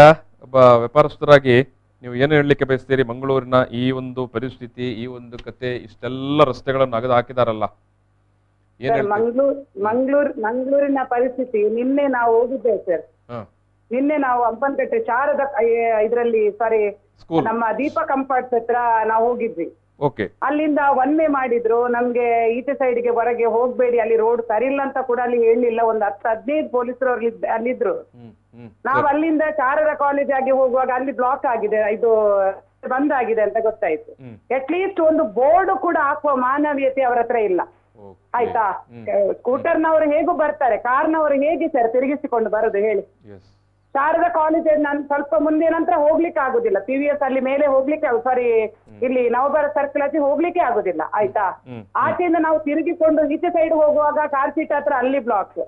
ಒಬ್ಬ ವ್ಯಾಪಾರಸ್ಥರಾಗಿ ನೀವು ಏನು ಹೇಳಲಿಕ್ಕೆ ಬಯಸ್ತೀರಿ? ಮಂಗಳೂರಿನ ಈ ಒಂದು ಪರಿಸ್ಥಿತಿ, ಈ ಒಂದು ಕತೆ, ಇಷ್ಟೆಲ್ಲ ರಸ್ತೆಗಳನ್ನು ಅಗೆದು ಹಾಕಿದಾರಲ್ಲ, ಮಂಗಳೂರಿನ ಪರಿಸ್ಥಿತಿ ನಿನ್ನೆ ನಾವು ಹೋಗಿದ್ದೇವೆ ಸರ್. ನಿನ್ನೆ ನಾವು ಹಂಪನಕಟ್ಟೆ ಶಾರದ ಇದರಲ್ಲಿ ನಮ್ಮ ದೀಪ ಕಂಫರ್ಟ್ಸ್ ಹತ್ರ ನಾವು ಹೋಗಿದ್ವಿ. ಅಲ್ಲಿಂದ 1 ವೇ ಮಾಡಿದ್ರು. ನಮ್ಗೆ ಈಚೆ ಸೈಡ್ಗೆ ಹೊರಗೆ ಹೋಗ್ಬೇಡಿ, ಅಲ್ಲಿ ರೋಡ್ ಸರಿ ಇಲ್ಲ ಅಂತ ಕೂಡ ಅಲ್ಲಿ ಹೇಳಲಿಲ್ಲ. ಒಂದು 10-15 ಪೊಲೀಸರು ಅಲ್ಲಿದ್ರು. ನಾವು ಅಲ್ಲಿಂದ ಶಾರದಾ ಕಾಲೇಜ್ ಆಗಿ ಹೋಗುವಾಗ ಅಲ್ಲಿ ಬ್ಲಾಕ್ ಆಗಿದೆ, ಇದು ಬಂದ್ ಆಗಿದೆ ಅಂತ ಗೊತ್ತಾಯ್ತು. ಅಟ್ಲೀಸ್ಟ್ ಒಂದು ಬೋರ್ಡ್ ಕೂಡ ಹಾಕುವ ಮಾನವೀಯತೆ ಅವರ ಹತ್ರ ಇಲ್ಲ. ಆಯ್ತಾ? ಸ್ಕೂಟರ್ನವರು ಹೇಗೂ ಬರ್ತಾರೆ, ಕಾರ್ನವರು ಹೇಗೆ ಸರ್ ತಿರುಗಿಸಿಕೊಂಡು ಬರುದು ಹೇಳಿ? ಶಾರದಾ ಕಾಲೇಜ್ ನಾನು ಸ್ವಲ್ಪ ಮುಂದೆ ನಂತರ ಹೋಗ್ಲಿಕ್ಕೆ ಆಗುದಿಲ್ಲ. PVS ಅಲ್ಲಿ ಮೇಲೆ ಹೋಗ್ಲಿಕ್ಕೆ, ಇಲ್ಲಿ ನವಬಾರ ಸರ್ಕಲ್ ಹಚ್ಚಿ ಹೋಗ್ಲಿಕ್ಕೆ ಆಗುದಿಲ್ಲ. ಆಯ್ತಾ? ಆಚೆಯಿಂದ ನಾವು ತಿರುಗಿಕೊಂಡು ಈಚೆ ಸೈಡ್ ಹೋಗುವಾಗ ಕಾರ್ ಸೀಟ್ ಹತ್ರ ಅಲ್ಲಿ ಬ್ಲಾಕ್,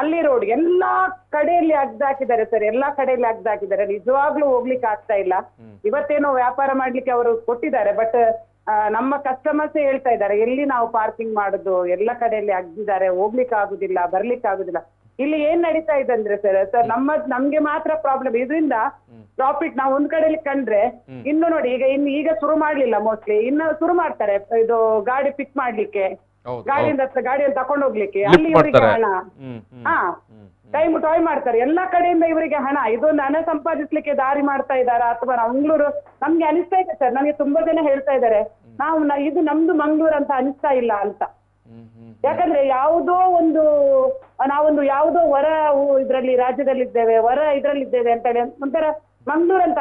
ಅಲ್ಲಿ ರೋಡ್, ಎಲ್ಲಾ ಕಡೆಯಲ್ಲಿ ಅಗ್ದಾಕಿದ್ದಾರೆ ಸರ್. ಎಲ್ಲಾ ಕಡೆಯಲ್ಲಿ ಅಗ್ದಾಕಿದ್ದಾರೆ. ನಿಜವಾಗ್ಲೂ ಹೋಗ್ಲಿಕ್ಕೆ ಆಗ್ತಾ ಇಲ್ಲ. ಇವತ್ತೇನೋ ವ್ಯಾಪಾರ ಮಾಡ್ಲಿಕ್ಕೆ ಅವರು ಕೊಟ್ಟಿದ್ದಾರೆ, ಬಟ್ ನಮ್ಮ ಕಸ್ಟಮರ್ಸ್ ಹೇಳ್ತಾ ಇದ್ದಾರೆ ಎಲ್ಲಿ ನಾವು ಪಾರ್ಕಿಂಗ್ ಮಾಡುದು, ಎಲ್ಲ ಕಡೆಯಲ್ಲಿ ಅಗ್ದಿದ್ದಾರೆ, ಹೋಗ್ಲಿಕ್ಕೆ ಆಗುದಿಲ್ಲ, ಬರ್ಲಿಕ್ಕೆ ಆಗುದಿಲ್ಲ. ಇಲ್ಲಿ ಏನ್ ನಡೀತಾ ಇದೆ ಅಂದ್ರೆ ಸರ್ ನಮ್ಗೆ ಮಾತ್ರ ಪ್ರಾಬ್ಲಮ್. ಇದರಿಂದ ಪ್ರಾಫಿಟ್ ನಾವು ಒಂದ್ ಕಡೆಯಲ್ಲಿ ಕಂಡ್ರೆ ಇನ್ನು ನೋಡಿ, ಈಗ ಶುರು ಮಾಡ್ಲಿಲ್ಲ, ಮೋಸ್ಟ್ಲಿ ಇನ್ನು ಶುರು ಮಾಡ್ತಾರೆ. ಇದು ಗಾಡಿ ಪಿಕ್ ಮಾಡ್ಲಿಕ್ಕೆ, ಗಾಡಿಯಲ್ಲಿ ತಕೊಂಡು ಹೋಗ್ಲಿಕ್ಕೆ, ಅಲ್ಲಿ ಇವರಿಗೆ ಹಣ, ಟಾಯ್ ಮಾಡ್ತಾರೆ. ಎಲ್ಲಾ ಕಡೆಯಿಂದ ಇವರಿಗೆ ಹಣ, ಇದೊಂದು ಹಣ ಸಂಪಾದಿಸ್ಲಿಕ್ಕೆ ದಾರಿ ಮಾಡ್ತಾ ಇದ್ದಾರಾ ಅಥವಾ ಮಂಗಳೂರು? ನಮ್ಗೆ ಅನಿಸ್ತಾ ಇದೆ ಸರ್, ನಮ್ಗೆ ತುಂಬಾ ಜನ ಹೇಳ್ತಾ ಇದ್ದಾರೆ ಇದು ನಮ್ದು ಮಂಗಳೂರು ಅಂತ ಅನಿಸ್ತಾ ಇಲ್ಲ ಅಂತ. ಯಾಕಂದ್ರೆ ಯಾವುದೋ ಒಂದು ನಾವೊಂದು ಯಾವುದೋ ಹೊರ ಇದ್ರಲ್ಲಿ ರಾಜ್ಯದಲ್ಲಿದ್ದೇವೆ, ಹೊರ ಇದ್ರಲ್ಲಿದ್ದೇವೆ ಅಂತ ಹೇಳಿ ಒಂಥರ ಮಂಗಳೂರು ಅಂತ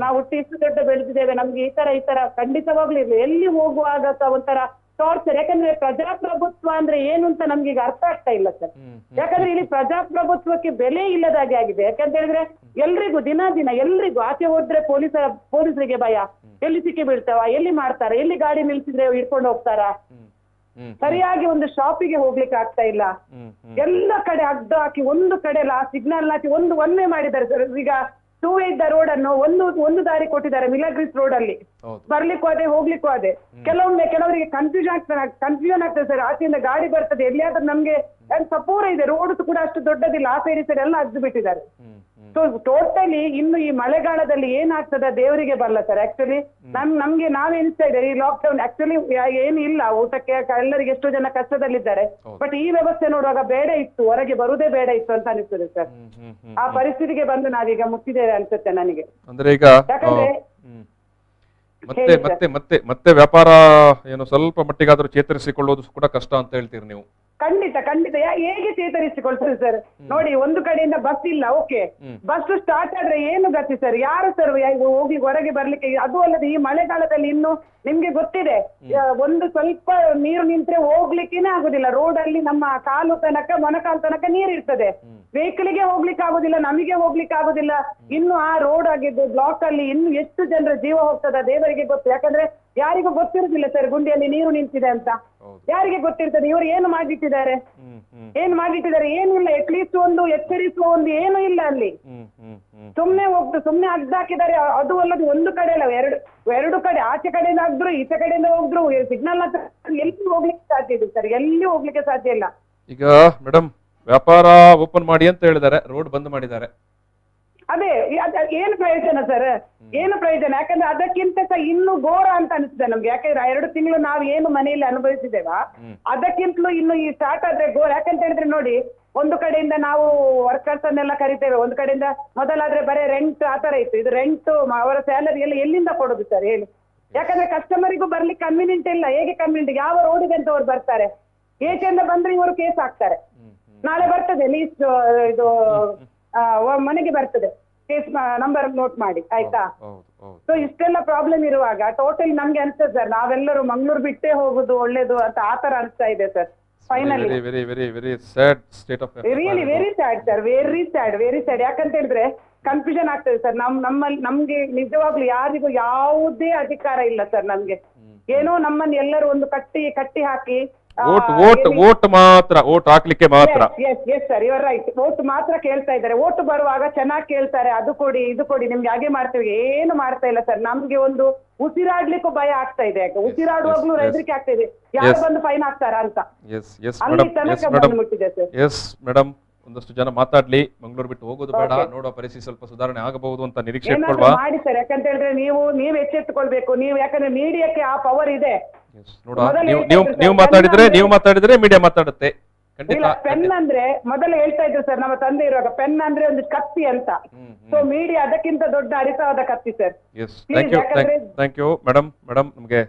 ನಾವು ಹುಟ್ಟಿ ಇಷ್ಟು ದೊಡ್ಡ ಬೆಳೆದಿದ್ದೇವೆ, ನಮ್ಗೆ ಈ ತರ ಖಂಡಿತವಾಗ್ಲೂ ಇರ್ಲಿ. ಎಲ್ಲಿ ಹೋಗುವಾಗ ಒಂಥರ ಟಾರ್ಚರ್. ಯಾಕಂದ್ರೆ ಪ್ರಜಾಪ್ರಭುತ್ವ ಅಂದ್ರೆ ಏನು ಅಂತ ನಮ್ಗೆ ಈಗ ಅರ್ಥ ಆಗ್ತಾ ಇಲ್ಲ ಸರ್. ಯಾಕಂದ್ರೆ ಇಲ್ಲಿ ಪ್ರಜಾಪ್ರಭುತ್ವಕ್ಕೆ ಬೆಲೆ ಇಲ್ಲದಾಗೆ ಆಗಿದೆ. ಯಾಕಂತ ಹೇಳಿದ್ರೆ ಎಲ್ರಿಗೂ ದಿನ ಎಲ್ರಿಗೂ ಆಚೆ ಹೋದ್ರೆ ಪೊಲೀಸರಿಗೆ ಭಯ, ಎಲ್ಲಿ ಸಿಕ್ಕಿ ಬೀಳ್ತಾವ, ಎಲ್ಲಿ ಮಾಡ್ತಾರ, ಎಲ್ಲಿ ಗಾಡಿ ನಿಲ್ಸಿದ್ರೆ ಹಿಡ್ಕೊಂಡು ಹೋಗ್ತಾರ, ಸರಿಯಾಗಿ ಒಂದು ಶಾಪಿಗೆ ಹೋಗ್ಲಿಕ್ಕೆ ಆಗ್ತಾ ಇಲ್ಲ. ಎಲ್ಲ ಕಡೆ ಅಡ್ಡ ಹಾಕಿ ಒಂದು ಕಡೆ ಸಿಗ್ನಲ್ ಹಾಕಿ ಒನ್ ವೇ ಮಾಡಿದ್ದಾರೆ ಸರ್. ಈಗ 2 ವೇ ಇದ್ದ ರೋಡ್ ಅನ್ನು ಒಂದು ದಾರಿ ಕೊಟ್ಟಿದ್ದಾರೆ ಮಿಲಗ್ರಿಸ್ ರೋಡ್ ಅಲ್ಲಿ. ಬರ್ಲಿಕ್ಕೂ ಅದೇ ಹೋಗ್ಲಿಕ್ಕೂ ಅದೇ. ಕೆಲವರಿಗೆ ಕನ್ಫ್ಯೂಷನ್ ಆಗ್ತದೆ ಸರ್. ಆಚೆಯಿಂದ ಗಾಡಿ ಬರ್ತದೆ, ಎಲ್ಲಿಯಾದ್ರೂ ನಮ್ಗೆ ಸಪೂರ ಇದೆ, ರೋಡ್ ಕೂಡ ಅಷ್ಟು ದೊಡ್ಡದಿಲ್ಲ, ಆ ಸೈಡ್ ಎಲ್ಲ ಅಜ್ಜು ಬಿಟ್ಟಿದ್ದಾರೆ. ಸೊ ಟೋಟಲಿ ಇನ್ನು ಈ ಮಳೆಗಾಲದಲ್ಲಿ ಏನಾಗ್ತದೆ ದೇವರಿಗೆ ಬರಲ್ಲ ಸರ್. ಆಕ್ಚುಲಿ ನಮ್ಗೆ ನಾವೆನಿಸ್ತಾ ಇದ್ದೇವೆ ಈ ಲಾಕ್ಡೌನ್ ಆಕ್ಚುಲಿ ಏನು ಇಲ್ಲ, ಊಟಕ್ಕೆ ಎಲ್ಲರಿಗೆ ಎಷ್ಟೋ ಜನ ಕಷ್ಟದಲ್ಲಿದ್ದಾರೆ. ಬಟ್ ಈ ವ್ಯವಸ್ಥೆ ನೋಡುವಾಗ ಬೇಡ ಇತ್ತು, ಹೊರಗೆ ಬರುದೇ ಬೇಡ ಇತ್ತು ಅಂತ ಅನಿಸ್ತದೆ ಸರ್. ಆ ಪರಿಸ್ಥಿತಿಗೆ ಬಂದು ನಾವೀಗ ಮುಟ್ಟಿದ್ದೇವೆ ಅನ್ಸುತ್ತೆ ನನಗೆ. ಅಂದ್ರೆ ಈಗ ಯಾಕಂದ್ರೆ ಮತ್ತೆ ವ್ಯಾಪಾರ ಏನು ಸ್ವಲ್ಪ ಮಟ್ಟಿಗಾದ್ರೂ ಚೇತರಿಸಿಕೊಳ್ಳೋದು ಕೂಡ ಕಷ್ಟ ಅಂತ ಹೇಳ್ತೀರಿ ನೀವು? ಖಂಡಿತ ಹೇಗೆ ಚೇತರಿಸಿಕೊಳ್ತಾರೆ ಸರ್? ನೋಡಿ, ಒಂದು ಕಡೆಯಿಂದ ಬಸ್ ಇಲ್ಲ, ಓಕೆ, ಬಸ್ ಸ್ಟಾರ್ಟ್ ಆದ್ರೆ ಏನು ಗತಿ ಸರ್? ಯಾರು ಸರ್ ಹೋಗಿ ಹೊರಗೆ ಬರ್ಲಿಕ್ಕೆ? ಅದು ಅಲ್ಲದೆ ಈ ಮಳೆಗಾಲದಲ್ಲಿ ಇನ್ನು ನಿಮ್ಗೆ ಗೊತ್ತಿದೆ, ಒಂದು ಸ್ವಲ್ಪ ನೀರು ನಿಂತ್ರೆ ಹೋಗ್ಲಿಕ್ಕೇನೆ ಆಗುದಿಲ್ಲ. ರೋಡ್ ಅಲ್ಲಿ ನಮ್ಮ ಕಾಲು ತನಕ ಮೊಣಕಾಲು ತನಕ ನೀರ್ ಇರ್ತದೆ. ವೆಹಿಕಲ್ಗೆ ಹೋಗ್ಲಿಕ್ಕೆ ಆಗುದಿಲ್ಲ, ನಮಗೆ ಹೋಗ್ಲಿಕ್ಕೆ ಆಗುದಿಲ್ಲ. ಇನ್ನು ಆ ರೋಡ್ ಆಗಿದ್ದು ಬ್ಲಾಕ್ ಅಲ್ಲಿ ಇನ್ನು ಎಷ್ಟು ಜನರ ಜೀವ ಹೋಗ್ತದ ದೇವರಿಗೆ ಗೊತ್ತು. ಯಾಕಂದ್ರೆ ಯಾರಿಗೂ ಗೊತ್ತಿರುದಿಲ್ಲ ಸರ್ ಗುಂಡಿಯಲ್ಲಿ ನೀರು ನಿಂತಿದೆ ಅಂತ. ಯಾರಿಗೆ ಗೊತ್ತಿರ್ತದೆ? ಇವರು ಏನು ಮಾಡಿಟ್ಟಿದ್ದಾರೆ? ಏನು ಇಲ್ಲ. ಅಟ್ಲೀಸ್ಟ್ ಒಂದು ಎಚ್ಚರಿಸುವ ಒಂದು ಏನು ಇಲ್ಲ ಅಲ್ಲಿ. ಸುಮ್ನೆ ಅಡ್ಡಾಕಿದ್ದಾರೆ. ಅದು ಅಲ್ಲದೆ ಒಂದು ಕಡೆ ಅಲ್ಲ, ಎರಡು ಕಡೆ, ಆಚೆ ಕಡೆಯಿಂದ ಆಗಿದ್ರು ಈಚೆ ಕಡೆಯಿಂದ ಹೋಗಿದ್ರು ಸಿಗ್ನಲ್ ಹತ್ರ ಎಲ್ಲಿ ಹೋಗ್ಲಿಕ್ಕೆ ಸಾಧ್ಯ ಇದೆ ಸರ್? ಎಲ್ಲಿ ಹೋಗ್ಲಿಕ್ಕೆ ಸಾಧ್ಯ ಇಲ್ಲ. ಈಗ ಮೇಡಮ್ ವ್ಯಾಪಾರ ಓಪನ್ ಮಾಡಿ ಅಂತ ಹೇಳಿದ್ದಾರೆ, ರೋಡ್ ಬಂದ್ ಮಾಡಿದ್ದಾರೆ. ಅದೇ ಏನು ಪ್ರಯೋಜನ ಸರ್? ಏನು ಪ್ರಯೋಜನ? ಯಾಕಂದ್ರೆ ಅದಕ್ಕಿಂತ ಸಹ ಇನ್ನು ಘೋರ ಅಂತ ಅನಿಸ್ತದೆ ನಮ್ಗೆ. ಯಾಕಂದ್ರೆ 2 ತಿಂಗಳು ನಾವು ಏನು ಮನೆಯಲ್ಲಿ ಅನುಭವಿಸಿದ್ದೇವ ಅದಕ್ಕಿಂತಲೂ ಇನ್ನು ಈ ಸ್ಟಾರ್ಟ್ ಆದ್ರೆ ಘೋರ. ಯಾಕಂತ ಹೇಳಿದ್ರೆ ನೋಡಿ, ಒಂದು ಕಡೆಯಿಂದ ನಾವು ವರ್ಕರ್ಸ್ ಅನ್ನೆಲ್ಲ ಕರಿತೇವೆ, ಒಂದು ಕಡೆಯಿಂದ ಮೊದಲಾದ್ರೆ ಬರೀ ರೆಂಟ್ ಆತರ ಇತ್ತು. ಇದು ರೆಂಟ್, ಅವರ ಸ್ಯಾಲರಿ ಎಲ್ಲ ಎಲ್ಲಿಂದ ಕೊಡೋದು ಸರ್ ಹೇಳಿ? ಯಾಕಂದ್ರೆ ಕಸ್ಟಮರಿಗೂ ಬರ್ಲಿಕ್ಕೆ ಕನ್ವಿನಿಯಂಟ್ ಇಲ್ಲ. ಹೇಗೆ ಕನ್ವಿನಿಯಂಟ್? ಯಾವ ರೋಡಿಗೆ ಅಂತ ಅವ್ರು ಬರ್ತಾರೆ, ಏಚೆಯಿಂದ ಬಂದ್ರೆ ಇವರು ಕೇಸ್ ಹಾಕ್ತಾರೆ. ನಾಳೆ ಬರ್ತದೆ ಲೀಸ್ಟ್, ಇದು ಮನೆಗೆ ಬರ್ತದೆ ಕೇಸ್ ನಂಬರ್ ನೋಟ್ ಮಾಡಿ, ಆಯ್ತಾ? ಸೊ ಇಷ್ಟೆಲ್ಲ ಪ್ರಾಬ್ಲಮ್ ಇರುವಾಗ ಟೋಟಲಿ ನಮ್ಗೆ ಅನ್ಸ್ತದೆ ಸರ್, ನಾವೆಲ್ಲರೂ ಮಂಗಳೂರು ಬಿಟ್ಟೇ ಹೋಗುದು ಒಳ್ಳೇದು ಅಂತ ಆತರ ಅನಿಸ್ತಾ ಇದೆ sir. Finally very sad state of really very sad sir, very sad. ಯಾಕಂತ ಹೇಳಿದ್ರೆ ಕನ್ಫ್ಯೂಷನ್ ಆಗ್ತದೆ ಸರ್. ನಮ್ಗೆ ನಿಜವಾಗ್ಲೂ ಯಾರಿಗೂ ಯಾವುದೇ ಅಧಿಕಾರ ಇಲ್ಲ ಸರ್. ನಮ್ಗೆ ಏನೋ ನಮ್ಮನ್ನ ಎಲ್ಲರೂ ಒಂದು ಕಟ್ಟಿ ಹಾಕಿ ಓಟ್ ಮಾತ್ರ, ಓಟ್ ಹಾಕ್ಲಿಕ್ಕೆ ಮಾತ್ರ. Yes sir, your right. Vote ಮಾತ್ರ ಕೇಳ್ತಾ ಇದ್ದಾರೆ. ಓಟ್ ಬರುವಾಗ ಚೆನ್ನಾಗಿ ಕೇಳ್ತಾರೆ, ಅದು ಕೊಡಿ ಇದು ಕೊಡಿ, ನಿಮ್ಗೆ ಹಾಗೆ ಮಾಡ್ತೀವಿ. ಏನು ಮಾಡ್ತಾ ಇಲ್ಲ ಸರ್. ನಮ್ಗೆ ಒಂದು ಉಸಿರಾಡ್ಲಿಕ್ಕೂ ಭಯ ಆಗ್ತಾ ಇದೆ. ಯಾಕೆ ಉಸಿರಾಡುವಾಗ್ಲೂ ಹೆದರಿಕೆ ಆಗ್ತಾ ಇದೆ, ಯಾರು ಬಂದು ಫೈನ್ ಹಾಕ್ತಾರ ಅಂತ. ಅಲ್ಲಿ ತನಕ ಬಂದ್ಬಿಟ್ಟಿದೆ ಸರ್. ಎಸ್ ಮೇಡಮ್, ಒಂದಷ್ಟು ಜನ ಮಾತಾಡ್ಲಿ, ಮಂಗಳೂರು ಬಿಟ್ಟು ಹೋಗೋದು ಬೇಡ, ನೋಡುವ ಪರಿಸ್ಥಿತಿ ಸ್ವಲ್ಪ ಸುಧಾರಣೆ ಆಗಬಹುದು ಅಂತ ನಿರೀಕ್ಷೆ ಇಟ್ಕೊಳ್ವಾ? ಮಾಡಿ ಸರ್. ಯಾಕಂತ ಹೇಳಿದ್ರೆ ನೀವು ಎಚ್ಚೆತ್ತುಕೊಳ್ಬೇಕು. ನೀವು ಯಾಕಂದ್ರೆ ಮೀಡಿಯಾಕ್ಕೆ ಆ ಪವರ್ ಇದೆ. ನೀವು ಮಾತಾಡಿದ್ರೆ ಮೀಡಿಯಾ ಮಾತಾಡುತ್ತೆ. ಪೆನ್ ಅಂದ್ರೆ ಮೊದಲು ಹೇಳ್ತಾ ಇದ್ರು ಸರ್ ನಮ್ಮ ತಂದೆ ಇರುವಾಗ, ಪೆನ್ ಅಂದ್ರೆ ಒಂದು ಕತ್ತಿ ಅಂತ. ಸೊ ಮೀಡಿಯಾ ಅದಕ್ಕಿಂತ ದೊಡ್ಡ ಹರಿತವಾದ ಕತ್ತಿ ಸರ್. Thank you madam. ನಮ್ಗೆ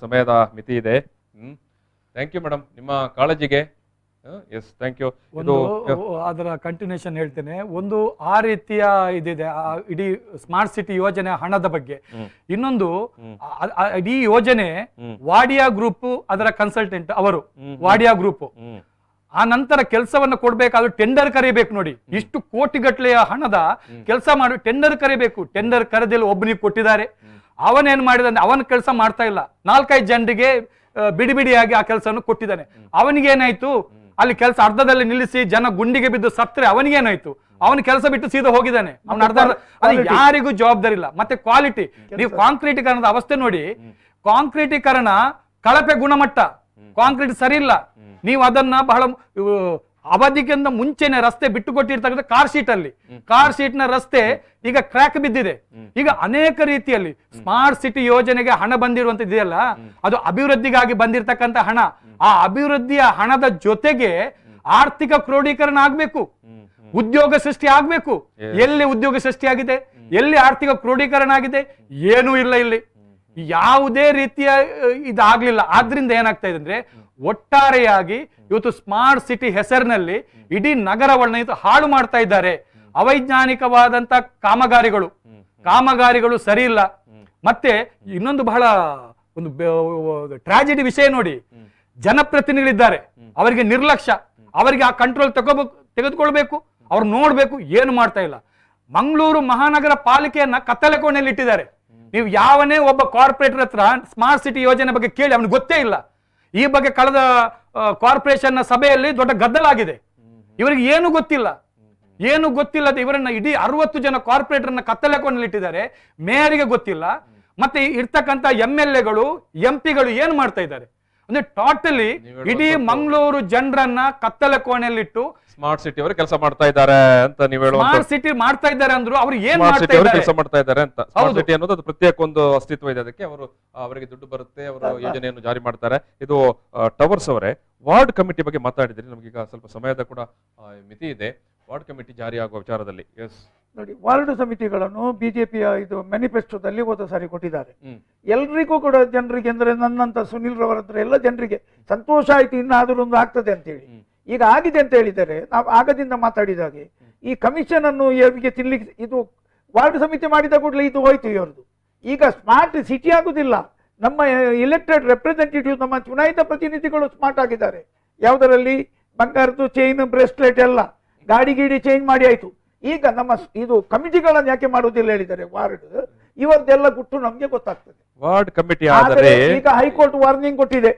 ಸಮಯದ ಮಿತಿ ಇದೆ. ಥ್ಯಾಂಕ್ ಯು ಮೇಡಮ್ ನಿಮ್ಮ ಕಾಳಜಿಗೆ. Yes thank you. ಅದರ ಕಂಟಿನ್ಯೂಷನ್ ಹೇಳ್ತೇನೆ. ಒಂದು ಆ ರೀತಿಯ ಇದಿದೆ ಇಡೀ ಸ್ಮಾರ್ಟ್ ಸಿಟಿ ಯೋಜನೆ ಹಣದ ಬಗ್ಗೆ. ಇನ್ನೊಂದು ಇಡೀ ಯೋಜನೆ ವಾಡಿಯಾ ಗ್ರೂಪ್ ಅದರ ಕನ್ಸಲ್ಟೆಂಟ್ ಅವರು, ವಾಡಿಯಾ ಗ್ರೂಪ್. ಆ ನಂತರ ಕೆಲಸವನ್ನು ಕೊಡ್ಬೇಕಾದ್ರೂ ಟೆಂಡರ್ ಕರಿಬೇಕು. ನೋಡಿ, ಇಷ್ಟು ಕೋಟಿಗಟ್ಟಲೆಯ ಹಣದ ಕೆಲಸ ಮಾಡಿ ಟೆಂಡರ್ ಕರಿಬೇಕು. ಟೆಂಡರ್ ಕರೆದಿಲ್ಲ, ಒಬ್ಬನಿಗೆ ಕೊಟ್ಟಿದ್ದಾರೆ. ಅವನೇನ್ ಮಾಡಿದ, ಅವನ ಕೆಲಸ ಮಾಡ್ತಾ ಇಲ್ಲ. 4-5 ಜನರಿಗೆ ಬಿಡಿಯಾಗಿ ಆ ಕೆಲಸವನ್ನು ಕೊಟ್ಟಿದ್ದಾನೆ. ಅವನಿಗೇನಾಯ್ತು, ಅಲ್ಲಿ ಕೆಲಸ ಅರ್ಧದಲ್ಲಿ ನಿಲ್ಲಿಸಿ ಜನ ಗುಂಡಿಗೆ ಬಿದ್ದು ಸತ್ತರೆ ಅವನಿಗೇನಾಯ್ತು? ಅವನ ಕೆಲಸ ಬಿಟ್ಟು ಸೀದಾ ಹೋಗಿದ್ದಾನೆ. ಅವನ ಅದು ಯಾರಿಗೂ ಜವಾಬ್ದಾರಿ ಇಲ್ಲ. ಮತ್ತೆ ಕ್ವಾಲಿಟಿ, ನೀವು ಕಾಂಕ್ರೀಟೀಕರಣದ ಅವಸ್ಥೆ ನೋಡಿ. ಕಾಂಕ್ರೀಟೀಕರಣ ಕಳಪೆ ಗುಣಮಟ್ಟ, ಕಾಂಕ್ರೀಟ್ ಸರಿ ಇಲ್ಲ. ನೀವು ಅದನ್ನ ಬಹಳ ಅವಧಿಗಿಂತ ಮುಂಚೆನೆ ರಸ್ತೆ ಬಿಟ್ಟು ಕೊಟ್ಟಿರ್ತಕ್ಕಂಥ ಕಾರ್ ಶೀಟ್ ನ ರಸ್ತೆ ಈಗ ಕ್ರ್ಯಾಕ್ ಬಿದ್ದಿದೆ. ಈಗ ಅನೇಕ ರೀತಿಯಲ್ಲಿ ಸ್ಮಾರ್ಟ್ ಸಿಟಿ ಯೋಜನೆಗೆ ಹಣ ಬಂದಿರುವಂತದ್ದೆಯಲ್ಲ, ಅದು ಅಭಿವೃದ್ಧಿಗಾಗಿ ಬಂದಿರತಕ್ಕಂಥ ಹಣ. ಆ ಅಭಿವೃದ್ಧಿಯ ಹಣದ ಜೊತೆಗೆ ಆರ್ಥಿಕ ಕ್ರೋಢೀಕರಣ ಆಗ್ಬೇಕು, ಉದ್ಯೋಗ ಸೃಷ್ಟಿ ಆಗ್ಬೇಕು. ಎಲ್ಲಿ ಉದ್ಯೋಗ ಸೃಷ್ಟಿ ಆಗಿದೆ, ಎಲ್ಲಿ ಆರ್ಥಿಕ ಕ್ರೋಢೀಕರಣ ಆಗಿದೆ? ಏನೂ ಇಲ್ಲ ಇಲ್ಲಿ. ಯಾವುದೇ ರೀತಿಯ ಇದಾಗ್ಲಿಲ್ಲ. ಆದ್ರಿಂದ ಏನಾಗ್ತಾ ಇದೆ ಅಂದ್ರೆ ಒಟ್ಟಾರೆಯಾಗಿ ಇವತ್ತು ಸ್ಮಾರ್ಟ್ ಸಿಟಿ ಹೆಸರಿನಲ್ಲಿ ಇಡೀ ನಗರವನ್ನ ಇವತ್ತು ಹಾಳು ಮಾಡ್ತಾ ಇದ್ದಾರೆ. ಅವೈಜ್ಞಾನಿಕವಾದಂತ ಕಾಮಗಾರಿಗಳು ಸರಿ ಇಲ್ಲ. ಮತ್ತೆ ಇನ್ನೊಂದು ಬಹಳ ಒಂದು ಟ್ರಾಜಿಡಿ ವಿಷಯ ನೋಡಿ, ಜನಪ್ರತಿನಿಧಿಗಳಿದ್ದಾರೆ, ಅವರಿಗೆ ನಿರ್ಲಕ್ಷ್ಯ, ಅವರಿಗೆ ಆ ಕಂಟ್ರೋಲ್ ತೆಗೆದುಕೊಳ್ಬೇಕು, ಅವ್ರು ನೋಡ್ಬೇಕು, ಏನು ಮಾಡ್ತಾ ಇಲ್ಲ. ಮಂಗಳೂರು ಮಹಾನಗರ ಪಾಲಿಕೆಯನ್ನ ಕತ್ತಲೆ ಕೋಣೆಯಲ್ಲಿ ಇಟ್ಟಿದ್ದಾರೆ. ನೀವು ಯಾವನೇ ಒಬ್ಬ ಕಾರ್ಪೊರೇಟರ್ ಹತ್ರ ಸ್ಮಾರ್ಟ್ ಸಿಟಿ ಯೋಜನೆ ಬಗ್ಗೆ ಕೇಳಿ, ಅವನಿಗೆ ಗೊತ್ತೇ ಇಲ್ಲ. ಈ ಬಗ್ಗೆ ಕಳೆದ ಕಾರ್ಪೊರೇಷನ್ ಸಭೆಯಲ್ಲಿ ದೊಡ್ಡ ಗದ್ದಲಾಗಿದೆ. ಇವರಿಗೆ ಏನು ಗೊತ್ತಿಲ್ಲದೆ ಇವರನ್ನ ಇಡೀ 60 ಜನ ಕಾರ್ಪೊರೇಟರ್ನ ಕತ್ತಲೆ ಕೋಣೆಯಲ್ಲಿ ಇಟ್ಟಿದ್ದಾರೆ. ಮೇಯರಿಗೆ ಗೊತ್ತಿಲ್ಲ. ಮತ್ತೆ ಇರ್ತಕ್ಕಂಥ MLAಗಳು MP ಗಳು ಏನ್ ಮಾಡ್ತಾ ಇದ್ದಾರೆ ಅಂದ್ರೆ ಟೋಟಲಿ ಇಡೀ ಮಂಗಳೂರು ಜನರನ್ನ ಕತ್ತಲೆ ಕೋಣೆಯಲ್ಲಿಟ್ಟು ಸ್ಮಾರ್ಟ್ ಸಿಟಿ ಅವರು ಕೆಲಸ ಮಾಡ್ತಾ ಇದ್ದಾರೆ ಅಂತ ನೀವು ಹೇಳುವಂತ ಸ್ಮಾರ್ಟ್ ಸಿಟಿ ಮಾಡ್ತಾ ಇದ್ದಾರೆ ಅಂದ್ರು ಅವ್ರು ಏನ್ ಕೆಲಸ ಮಾಡ್ತಾ ಇದ್ದಾರೆ ಅಂತ. ಸ್ಮಾರ್ಟ್ ಸಿಟಿ ಅನ್ನೋದು ಅದು ಪ್ರತ್ಯೇಕ ಒಂದು ಅಸ್ತಿತ್ವ ಇದೆ. ಅದಕ್ಕೆ ಅವರಿಗೆ ದುಡ್ಡು ಬರುತ್ತೆ, ಅವರು ಯೋಜನೆಯನ್ನು ಜಾರಿ ಮಾಡ್ತಾರೆ. ಇದು ಟವರ್ಸ್ ಅವರೇ, ವಾರ್ಡ್ ಕಮಿಟಿ ಬಗ್ಗೆ ಮಾತಾಡಿದ್ರಿ. ನಮಗೀಗ ಸ್ವಲ್ಪ ಸಮಯದ ಕೂಡ ಮಿತಿ ಇದೆ. ವಾರ್ಡ್ ಕಮಿಟಿ ಜಾರಿ ಆಗುವ ವಿಚಾರದಲ್ಲಿ ನೋಡಿ, ವಾರ್ಡ್ ಸಮಿತಿಗಳನ್ನು ಬಿಜೆಪಿಯ ಇದು ಮ್ಯಾನಿಫೆಸ್ಟೋದಲ್ಲಿ ಹೋದ ಸಾರಿ ಕೊಟ್ಟಿದ್ದಾರೆ. ಎಲ್ರಿಗೂ ಕೂಡ ಜನರಿಗೆ ಅಂದ್ರೆ ನನ್ನಂತ ಸುನಿಲ್ ರವರ ಹತ್ರ ಎಲ್ಲ ಜನರಿಗೆ ಸಂತೋಷ ಆಯ್ತು, ಇನ್ನಾದ್ರೂ ಒಂದು ಆಗ್ತದೆ ಅಂತೇಳಿ. ಈಗ ಆಗಿದೆ ಅಂತ ಹೇಳಿದ್ದಾರೆ. ನಾವು ಆಗದಿಂದ ಮಾತಾಡಿದಾಗೆ ಈ ಕಮಿಷನ್ ಅನ್ನು ಇವರಿಗೆ ತಿನ್ಲಿಕ್ಕೆ ಇದು ವಾರ್ಡ್ ಸಮಿತಿ ಮಾಡಿದ ಕೂಡಲೇ ಇದು ಹೋಯ್ತು ಇವರದು. ಈಗ ಸ್ಮಾರ್ಟ್ ಸಿಟಿ ಆಗುದಿಲ್ಲ. ನಮ್ಮ ಎಲೆಕ್ಟೆಡ್ ರೆಪ್ರೆಸೆಂಟೇಟಿವ್, ನಮ್ಮ ಚುನಾಯಿತ ಪ್ರತಿನಿಧಿಗಳು ಸ್ಮಾರ್ಟ್ ಆಗಿದ್ದಾರೆ. ಯಾವುದರಲ್ಲಿ ಬಂಗಾರದ್ದು ಚೈನ್, ಬ್ರೇಸ್ಲೆಟ್ ಎಲ್ಲ ಗಾಡಿ ಚೇಂಜ್ ಮಾಡಿ ಆಯ್ತು. ಈಗ ನಮ್ಮ ಇದು ಕಮಿಟಿಗಳನ್ನು ಯಾಕೆ ಮಾಡುವುದಿಲ್ಲ ಹೇಳಿದ್ದಾರೆ ವಾರ್ಡ್, ಇವರದೆಲ್ಲ ಗುಟ್ಟು ನಮ್ಗೆ ಗೊತ್ತಾಗ್ತದೆ. ವಾರ್ಡ್ ಕಮಿಟಿ ಆದರೆ ಈಗ ಹೈಕೋರ್ಟ್ ವಾರ್ನಿಂಗ್ ಕೊಟ್ಟಿದೆ.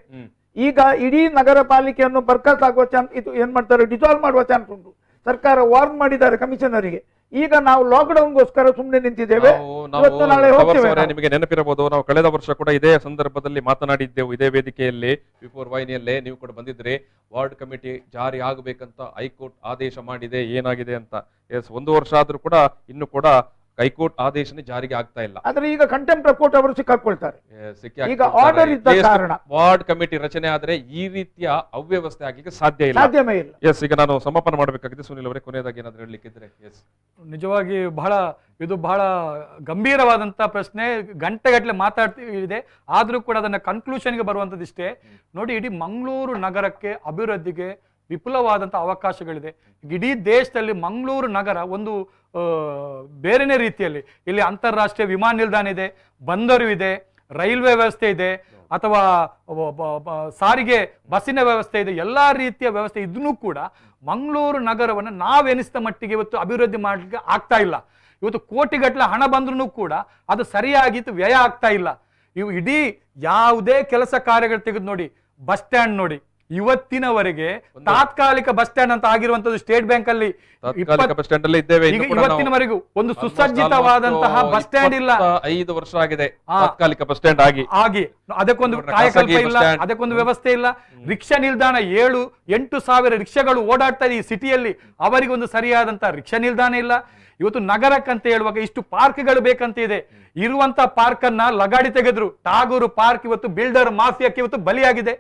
ಈಗ ಇಡೀ ನಗರ ಪಾಲಿಕೆಯನ್ನು ಬರ್ಖಾಸ್ತ್ ಆಗುವ ಚಾನ್ಸ್, ಇದು ಏನ್ ಮಾಡ್ತಾರೆ, ಡಿಸಾಲ್ವ್ ಮಾಡುವ ಚಾನ್ಸ್ ಉಂಟು. ಸರ್ಕಾರ ವಾರ್ನ್ ಮಾಡಿದ್ದಾರೆ ಕಮಿಷನರಿಗೆ. ಈಗ ನಾವು ಲಾಕ್ಡೌನ್ಗೋಸ್ಕರ ಸುಮ್ಮನೆ ನಿಂತಿದ್ದೇವೆ. ನಿಮಗೆ ನೆನಪಿರಬಹುದು, ನಾವು ಕಳೆದ ವರ್ಷ ಕೂಡ ಇದೇ ಸಂದರ್ಭದಲ್ಲಿ ಮಾತನಾಡಿದ್ದೆವು, ಇದೇ ವೇದಿಕೆಯಲ್ಲಿ, ಬಿಫೋರ್ ವಾಹಿನಿಯಲ್ಲೇ ನೀವು ಕೂಡ ಬಂದಿದ್ರೆ. ವಾರ್ಡ್ ಕಮಿಟಿ ಜಾರಿ ಆಗಬೇಕಂತ ಹೈಕೋರ್ಟ್ ಆದೇಶ ಮಾಡಿದೆ, ಏನಾಗಿದೆ ಅಂತ. ಒಂದು ವರ್ಷ ಆದ್ರೂ ಕೂಡ ಇನ್ನು ಕೂಡ ಹೈಕೋರ್ಟ್ ಆದೇಶನೇ ಜಾರಿಗೆ ಆಗ್ತಾ ಇಲ್ಲ. ಆದ್ರೆ ಈಗ ಕಂಟೆಂಪ್ಟ್ ಕೋರ್ಟ್ ಅವರು ಸಿಕ್ಕಾಕೊಳ್ತಾರೆ. ಈಗ ಆರ್ಡರ್ ಇದ್ದ ಕಾರಣ ವಾರ್ಡ್ ಕಮಿಟಿ ರಚನೆ ಆದ್ರೆ ಈ ರೀತಿಯ ಅವ್ಯವಸ್ಥೆ ಆಗ್ಲಿಕ್ಕೆ ಸಾಧ್ಯವೇ ಇಲ್ಲ. ಎಸ್, ಈಗ ನಾನು ಸಮಾಪನ ಮಾಡಬೇಕಾಗಿದೆ. ಸುನಿಲ್ ಅವರೇ, ಕೊನೆಯದಾಗಿ ಏನಾದ್ರು ಹೇಳಲಿಕ್ಕಿದ್ರೆ. ಎಸ್, ನಿಜವಾಗಿ ಇದು ಬಹಳ ಗಂಭೀರವಾದಂತ ಪ್ರಶ್ನೆ, ಗಂಟೆಗಟ್ಟಲೆ ಮಾತಾಡ್ತಿದೆ. ಆದ್ರೂ ಕೂಡ ಅದನ್ನ ಕನ್ಕ್ಲೂಷನ್ಗೆ ಬರುವಂತದಿಷ್ಟೇ. ನೋಡಿ, ಇಡೀ ಮಂಗಳೂರು ನಗರಕ್ಕೆ ಅಭಿವೃದ್ಧಿಗೆ ವಿಪುಲವಾದಂಥ ಅವಕಾಶಗಳಿದೆ. ಇಡೀ ದೇಶದಲ್ಲಿ ಮಂಗಳೂರು ನಗರ ಒಂದು ಬೇರೆನೇ ರೀತಿಯಲ್ಲಿ, ಇಲ್ಲಿ ಅಂತಾರಾಷ್ಟ್ರೀಯ ವಿಮಾನ ನಿಲ್ದಾಣ ಇದೆ, ಬಂದರು ಇದೆ, ರೈಲ್ವೆ ವ್ಯವಸ್ಥೆ ಇದೆ, ಅಥವಾ ಸಾರಿಗೆ ಬಸ್ಸಿನ ವ್ಯವಸ್ಥೆ ಇದೆ, ಎಲ್ಲ ರೀತಿಯ ವ್ಯವಸ್ಥೆ ಇದನ್ನು ಕೂಡ ಮಂಗಳೂರು ನಗರವನ್ನು ನಾವೆನಿಸಿದ ಮಟ್ಟಿಗೆ ಇವತ್ತು ಅಭಿವೃದ್ಧಿ ಮಾಡಲಿಕ್ಕೆ ಆಗ್ತಾ ಇಲ್ಲ. ಇವತ್ತು ಕೋಟಿಗಟ್ಟಲೆ ಹಣ ಬಂದ್ರೂ ಕೂಡ ಅದು ಸರಿಯಾಗಿತ್ತು ವ್ಯಯ ಆಗ್ತಾ ಇಲ್ಲ. ಇವು ಇಡೀ ಯಾವುದೇ ಕೆಲಸ ಕಾರ್ಯಗಳು ತೆಗೆದು ನೋಡಿ, ಬಸ್ ಸ್ಟ್ಯಾಂಡ್ ನೋಡಿ, ಇವತ್ತಿನವರೆಗೆ ತಾತ್ಕಾಲಿಕ ಬಸ್ ಸ್ಟ್ಯಾಂಡ್ ಅಂತ ಆಗಿರುವಂತದ್ದು ಸ್ಟೇಟ್ ಬ್ಯಾಂಕ್ ಅಲ್ಲಿ ಇವತ್ತಿನವರೆಗೂ ಒಂದು ಸುಸಜ್ಜಿತವಾದಂತಹ ಬಸ್ ಸ್ಟ್ಯಾಂಡ್ ಇಲ್ಲ. 5 ವರ್ಷ ಆಗಿದೆ ತಾತ್ಕಾಲಿಕ ಬಸ್ ಸ್ಟ್ಯಾಂಡ್ ಆಗಿ ಅದಕ್ಕೊಂದು ಕಾಯಕಲ್ಪ ಇಲ್ಲ, ಅದಕ್ಕೊಂದು ವ್ಯವಸ್ಥೆ ಇಲ್ಲ. ರಿಕ್ಷಾ ನಿಲ್ದಾಣ 7-8 ಸಾವಿರ ರಿಕ್ಷಾಗಳು ಓಡಾಡ್ತಾ ಇದೆ ಈ ಸಿಟಿಯಲ್ಲಿ, ಅವರಿಗೊಂದು ಸರಿಯಾದಂತ ರಿಕ್ಷಾ ನಿಲ್ದಾಣ ಇಲ್ಲ. ಇವತ್ತು ನಗರಕ್ಕಂತ ಹೇಳುವಾಗ ಇಷ್ಟು ಪಾರ್ಕ್ಗಳು ಬೇಕಂತ ಇದೆ. ಇರುವಂತ ಪಾರ್ಕ್ ಅನ್ನ ಲಗಾಡಿ ತೆಗೆದ್ರು. ಟಾಗೂರು ಪಾರ್ಕ್ ಇವತ್ತು ಬಿಲ್ಡರ್ ಮಾಫಿಯಾಕ್ಕೆ ಇವತ್ತು ಬಲಿಯಾಗಿದೆ.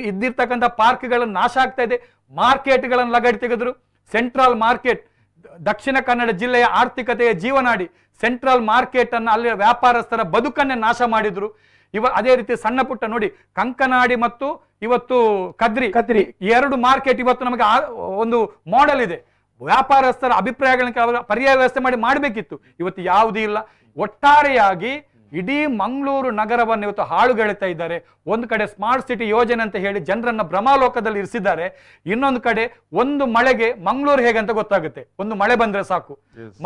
ಇದ್ದಿರ್ತಕ್ಕಂಥ ಪಾರ್ಕ್ಗಳನ್ನು ನಾಶ ಆಗ್ತಾ ಇದೆ. ಮಾರ್ಕೆಟ್ಗಳನ್ನು ಲಗಾಡಿ ತೆಗೆದ್ರು. ಸೆಂಟ್ರಲ್ ಮಾರ್ಕೆಟ್ ದಕ್ಷಿಣ ಕನ್ನಡ ಜಿಲ್ಲೆಯ ಆರ್ಥಿಕತೆಯ ಜೀವನಾಡಿ. ಸೆಂಟ್ರಲ್ ಮಾರ್ಕೆಟ್ ಅನ್ನು ಅಲ್ಲಿ ವ್ಯಾಪಾರಸ್ಥರ ಬದುಕನ್ನೇ ನಾಶ ಮಾಡಿದ್ರು. ಅದೇ ರೀತಿ ಸಣ್ಣ ಪುಟ್ಟ ನೋಡಿ, ಕಂಕನಾಡಿ ಮತ್ತು ಇವತ್ತು ಕದ್ರಿ 2 ಮಾರ್ಕೆಟ್ ಇವತ್ತು ನಮಗೆ ಒಂದು ಮಾಡೆಲ್ ಇದೆ. ವ್ಯಾಪಾರಸ್ಥರ ಅಭಿಪ್ರಾಯಗಳನ್ನ ಪರ್ಯಾಯ ವ್ಯವಸ್ಥೆ ಮಾಡಬೇಕಿತ್ತು, ಇವತ್ತು ಯಾವುದೂ ಇಲ್ಲ. ಒಟ್ಟಾರೆಯಾಗಿ ಇಡೀ ಮಂಗಳೂರು ನಗರವನ್ನು ಇವತ್ತು ಹಾಳುಗೆಳ್ತಾ ಇದ್ದಾರೆ. ಒಂದು ಕಡೆ ಸ್ಮಾರ್ಟ್ ಸಿಟಿ ಯೋಜನೆ ಅಂತ ಹೇಳಿ ಜನರನ್ನ ಭ್ರಮಾಲೋಕದಲ್ಲಿ ಇರಿಸಿದ್ದಾರೆ. ಇನ್ನೊಂದು ಕಡೆ ಒಂದು ಮಳೆಗೆ ಮಂಗಳೂರು ಹೇಗಂತ ಗೊತ್ತಾಗುತ್ತೆ. ಒಂದು ಮಳೆ ಬಂದ್ರೆ ಸಾಕು,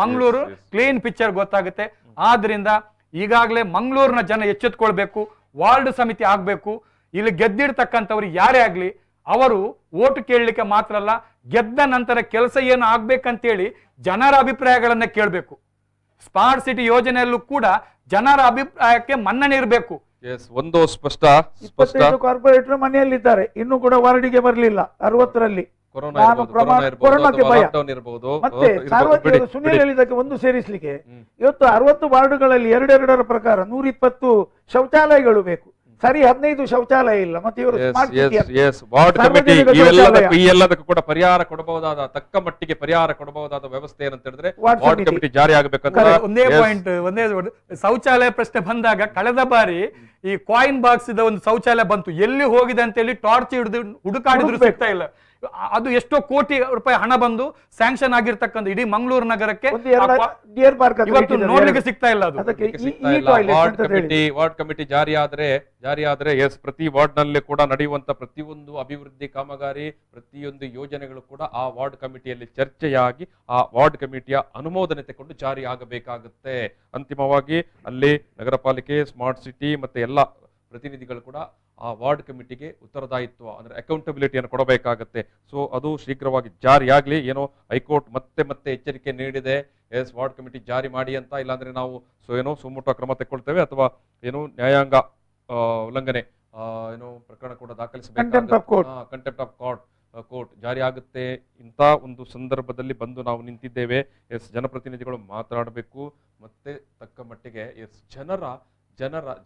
ಮಂಗಳೂರು ಕ್ಲೀನ್ ಪಿಕ್ಚರ್ ಗೊತ್ತಾಗುತ್ತೆ. ಆದ್ರಿಂದ ಈಗಾಗಲೇ ಮಂಗಳೂರಿನ ಜನ ಎಚ್ಚೆತ್ಕೊಳ್ಬೇಕು. ವಾರ್ಡ್ ಸಮಿತಿ ಆಗ್ಬೇಕು. ಇಲ್ಲಿ ಗೆದ್ದಿಡ್ತಕ್ಕಂಥವ್ರು ಯಾರೇ ಆಗ್ಲಿ, ಅವರು ಓಟು ಕೇಳಲಿಕ್ಕೆ ಮಾತ್ರ ಅಲ್ಲ, ಗೆದ್ದ ನಂತರ ಕೆಲಸ ಏನು ಆಗ್ಬೇಕಂತೇಳಿ ಜನರ ಅಭಿಪ್ರಾಯಗಳನ್ನ ಕೇಳಬೇಕು. ಸ್ಮಾರ್ಟ್ ಸಿಟಿ ಯೋಜನೆಯಲ್ಲೂ ಕೂಡ ಜನರ ಅಭಿಪ್ರಾಯಕ್ಕೆ ಮನ್ನಣೆ ಇರಬೇಕು. ಒಂದು ಸ್ಪಷ್ಟ ಕಾರ್ಪೊರೇಟರ್ ಮನೆಯಲ್ಲಿದ್ದಾರೆ, ಇನ್ನೂ ಕೂಡ ವಾರ್ಡಿಗೆ ಬರಲಿಲ್ಲ. 60ರಲ್ಲಿ ಕೊರೋನಾಕ್ಕೆ ಭಯ. ಮತ್ತೆ ಸಾರ್ವಜನಿಕ ಸುನೀಲ್ ಹೇಳಿದಕ್ಕೆ ಒಂದು ಸೇರಿಸಲಿಕ್ಕೆ, ಇವತ್ತು 60 ವಾರ್ಡ್ಗಳಲ್ಲಿ 2 ಪ್ರಕಾರ 120 ಶೌಚಾಲಯಗಳು ಬೇಕು. ಸರಿ 15 ಶೌಚಾಲಯ ಇಲ್ಲ, ಮತ್ತೆ ಇವರು ಸ್ಮಾರ್ಟ್ ಸಿಟಿ ವಾರ್ಡ್ ಕಮಿಟಿ ಸಾರ್ವಜನಿಕ ಈ ಎಲ್ಲದಕ್ಕೂ ಕೂಡ ಪರಿಹಾರ ಕೊಡಬಹುದಾದ, ತಕ್ಕ ಮಟ್ಟಿಗೆ ಪರಿಹಾರ ಕೊಡಬಹುದಾದ ವ್ಯವಸ್ಥೆ ಏನಂತ ಹೇಳಿದ್ರೆ ವಾರ್ಡ್ ಕಮಿಟಿ ಜಾರಿ ಆಗಬೇಕಂತ ಒಂದೇ ಪಾಯಿಂಟ್, ಒಂದೇ ಶೌಚಾಲಯ ಪ್ರಶ್ನೆ ಬಂದಾಗ ಕಳೆದ ಬಾರಿ ಈ ಕಾಯಿನ್ ಬಾಕ್ಸ್ ಇದ್ದ ಒಂದು ಶೌಚಾಲಯ ಬಂತು, ಎಲ್ಲಿ ಹೋಗಿದೆ ಅಂತ ಹೇಳಿ ಟಾರ್ಚ್ ಹಿಡಿದು ಹುಡುಕಾಡಿದ್ರು ಸಿಗ್ತಾ ಇಲ್ಲ. ಅದು ಎಷ್ಟೋ ಕೋಟಿ ರೂಪಾಯಿ ಹಣ ಬಂದು ಸ್ಯಾಂಕ್ಷನ್ ಆಗಿರ್ತಕ್ಕಂಥ ಇಡೀ ಮಂಗಳೂರು ನಗರಕ್ಕೆ ಇವತ್ತು ನೋಡ್ಲಿಕ್ಕೆ ಸಿಗ್ತಾ ಇಲ್ಲ. ಅದು ವಾರ್ಡ್ ಕಮಿಟಿ ಜಾರಿ ಆದ್ರೆ ಎಸ್, ಪ್ರತಿ ವಾರ್ಡ್ ನಲ್ಲಿ ಕೂಡ ನಡೆಯುವಂತ ಪ್ರತಿಯೊಂದು ಅಭಿವೃದ್ಧಿ ಕಾಮಗಾರಿ, ಪ್ರತಿಯೊಂದು ಯೋಜನೆಗಳು ಕೂಡ ಆ ವಾರ್ಡ್ ಕಮಿಟಿಯಲ್ಲಿ ಚರ್ಚೆಯಾಗಿ ಆ ವಾರ್ಡ್ ಕಮಿಟಿಯ ಅನುಮೋದನೆ ತಗೊಂಡು ಜಾರಿ ಆಗಬೇಕಾಗುತ್ತೆ. ಅಂತಿಮವಾಗಿ ಅಲ್ಲಿ ನಗರ ಪಾಲಿಕೆ, ಸ್ಮಾರ್ಟ್ ಸಿಟಿ ಮತ್ತೆ ಎಲ್ಲ ಪ್ರತಿನಿಧಿಗಳು ಕೂಡ ಆ ವಾರ್ಡ್ ಕಮಿಟಿಗೆ ಉತ್ತರದಾಯಿತ್ವ ಅಂದ್ರೆ ಅಕೌಂಟಬಿಲಿಟಿಯನ್ನು ಕೊಡಬೇಕಾಗತ್ತೆ. ಸೊ ಅದು ಶೀಘ್ರವಾಗಿ ಜಾರಿಯಾಗ್ಲಿ. ಏನೋ ಹೈಕೋರ್ಟ್ ಮತ್ತೆ ಎಚ್ಚರಿಕೆ ನೀಡಿದೆ, ಎಸ್ ವಾರ್ಡ್ ಕಮಿಟಿ ಜಾರಿ ಮಾಡಿ ಅಂತ, ಇಲ್ಲಾಂದ್ರೆ ನಾವು ಸುಮೋಟೋ ಕ್ರಮ ತೆಗೊಳ್ತೇವೆ ಅಥವಾ ಏನು ನ್ಯಾಯಾಂಗ ಉಲ್ಲಂಘನೆ ಪ್ರಕರಣ ಕೂಡ ದಾಖಲಿಸಬೇಕು, ಕಂಟೆಂಪ್ಟ್ ಆಫ್ ಕೋರ್ಟ್ ಜಾರಿ ಆಗುತ್ತೆ. ಇಂಥ ಒಂದು ಸಂದರ್ಭದಲ್ಲಿ ಬಂದು ನಾವು ನಿಂತಿದ್ದೇವೆ. ಎಸ್ ಜನಪ್ರತಿನಿಧಿಗಳು ಮಾತನಾಡಬೇಕು, ಮತ್ತೆ ತಕ್ಕ ಮಟ್ಟಿಗೆ ಎಸ್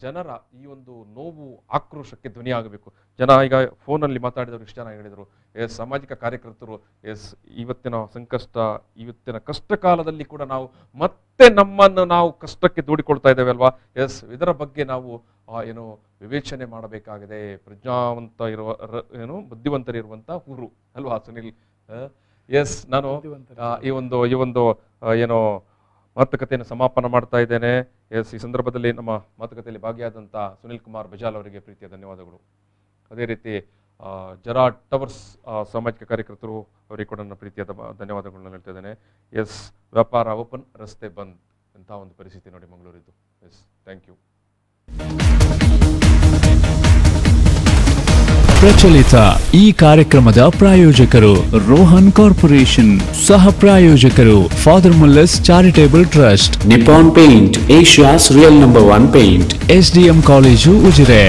ಜನರ ಈ ಒಂದು ನೋವು ಆಕ್ರೋಶಕ್ಕೆ ಧ್ವನಿ ಆಗಬೇಕು. ಜನ ಈಗ ಫೋನಲ್ಲಿ ಮಾತಾಡಿದವರು ಇಷ್ಟು ಜನ ಹೇಳಿದರು, ಎಸ್ ಸಾಮಾಜಿಕ ಕಾರ್ಯಕರ್ತರು, ಎಸ್ ಇವತ್ತಿನ ಸಂಕಷ್ಟ, ಇವತ್ತಿನ ಕಷ್ಟ ಕಾಲದಲ್ಲಿ ಕೂಡ ನಾವು ನಮ್ಮನ್ನು ನಾವು ಕಷ್ಟಕ್ಕೆ ದೂಡಿಕೊಳ್ತಾ ಇದ್ದೇವೆ ಅಲ್ವಾ. ಎಸ್ ಇದರ ಬಗ್ಗೆ ನಾವು ವಿವೇಚನೆ ಮಾಡಬೇಕಾಗಿದೆ. ಪ್ರಜ್ಞಾವಂತ ಇರುವ ಬುದ್ಧಿವಂತರಿರುವಂತ ಊರು ಅಲ್ವಾ ಸುನಿಲ್. ಎಸ್ ನಾನು ಈ ಒಂದು ಮಾತುಕತೆಯನ್ನು ಸಮಾಪನ ಮಾಡ್ತಾ ಇದ್ದೇನೆ. ಎಸ್ ಈ ಸಂದರ್ಭದಲ್ಲಿ ನಮ್ಮ ಮಾತುಕತೆಯಲ್ಲಿ ಭಾಗಿಯಾದಂಥ ಸುನಿಲ್ ಕುಮಾರ್ ಬಜಾಲ್ ಅವರಿಗೆ ಪ್ರೀತಿಯ ಧನ್ಯವಾದಗಳು. ಅದೇ ರೀತಿ ಜರಾಡ್ ಟವರ್ಸ್ ಸಾಮಾಜಿಕ ಕಾರ್ಯಕರ್ತರು ಅವರಿಗೆ ಕೂಡ ನನ್ನ ಪ್ರೀತಿಯ ಧನ್ಯವಾದಗಳನ್ನ ಹೇಳ್ತಾ ಇದ್ದೇನೆ. ಎಸ್ ವ್ಯಾಪಾರ ಓಪನ್, ರಸ್ತೆ ಬಂದ್, ಅಂತ ಒಂದು ಪರಿಸ್ಥಿತಿ ನೋಡಿ ಮಂಗಳೂರಿದ್ದು. S thank you. ಪ್ರಚಲಿತ ಈ ಕಾರ್ಯಕ್ರಮದ ಪ್ರಾಯೋಜಕರು ರೋಹನ್ ಕಾರ್ಪೊರೇಷನ್, ಸಹ ಪ್ರಾಯೋಜಕರು father Muller's charitable trust, Nippon paint, Asia's real number 1 paint, SDM college Ujire.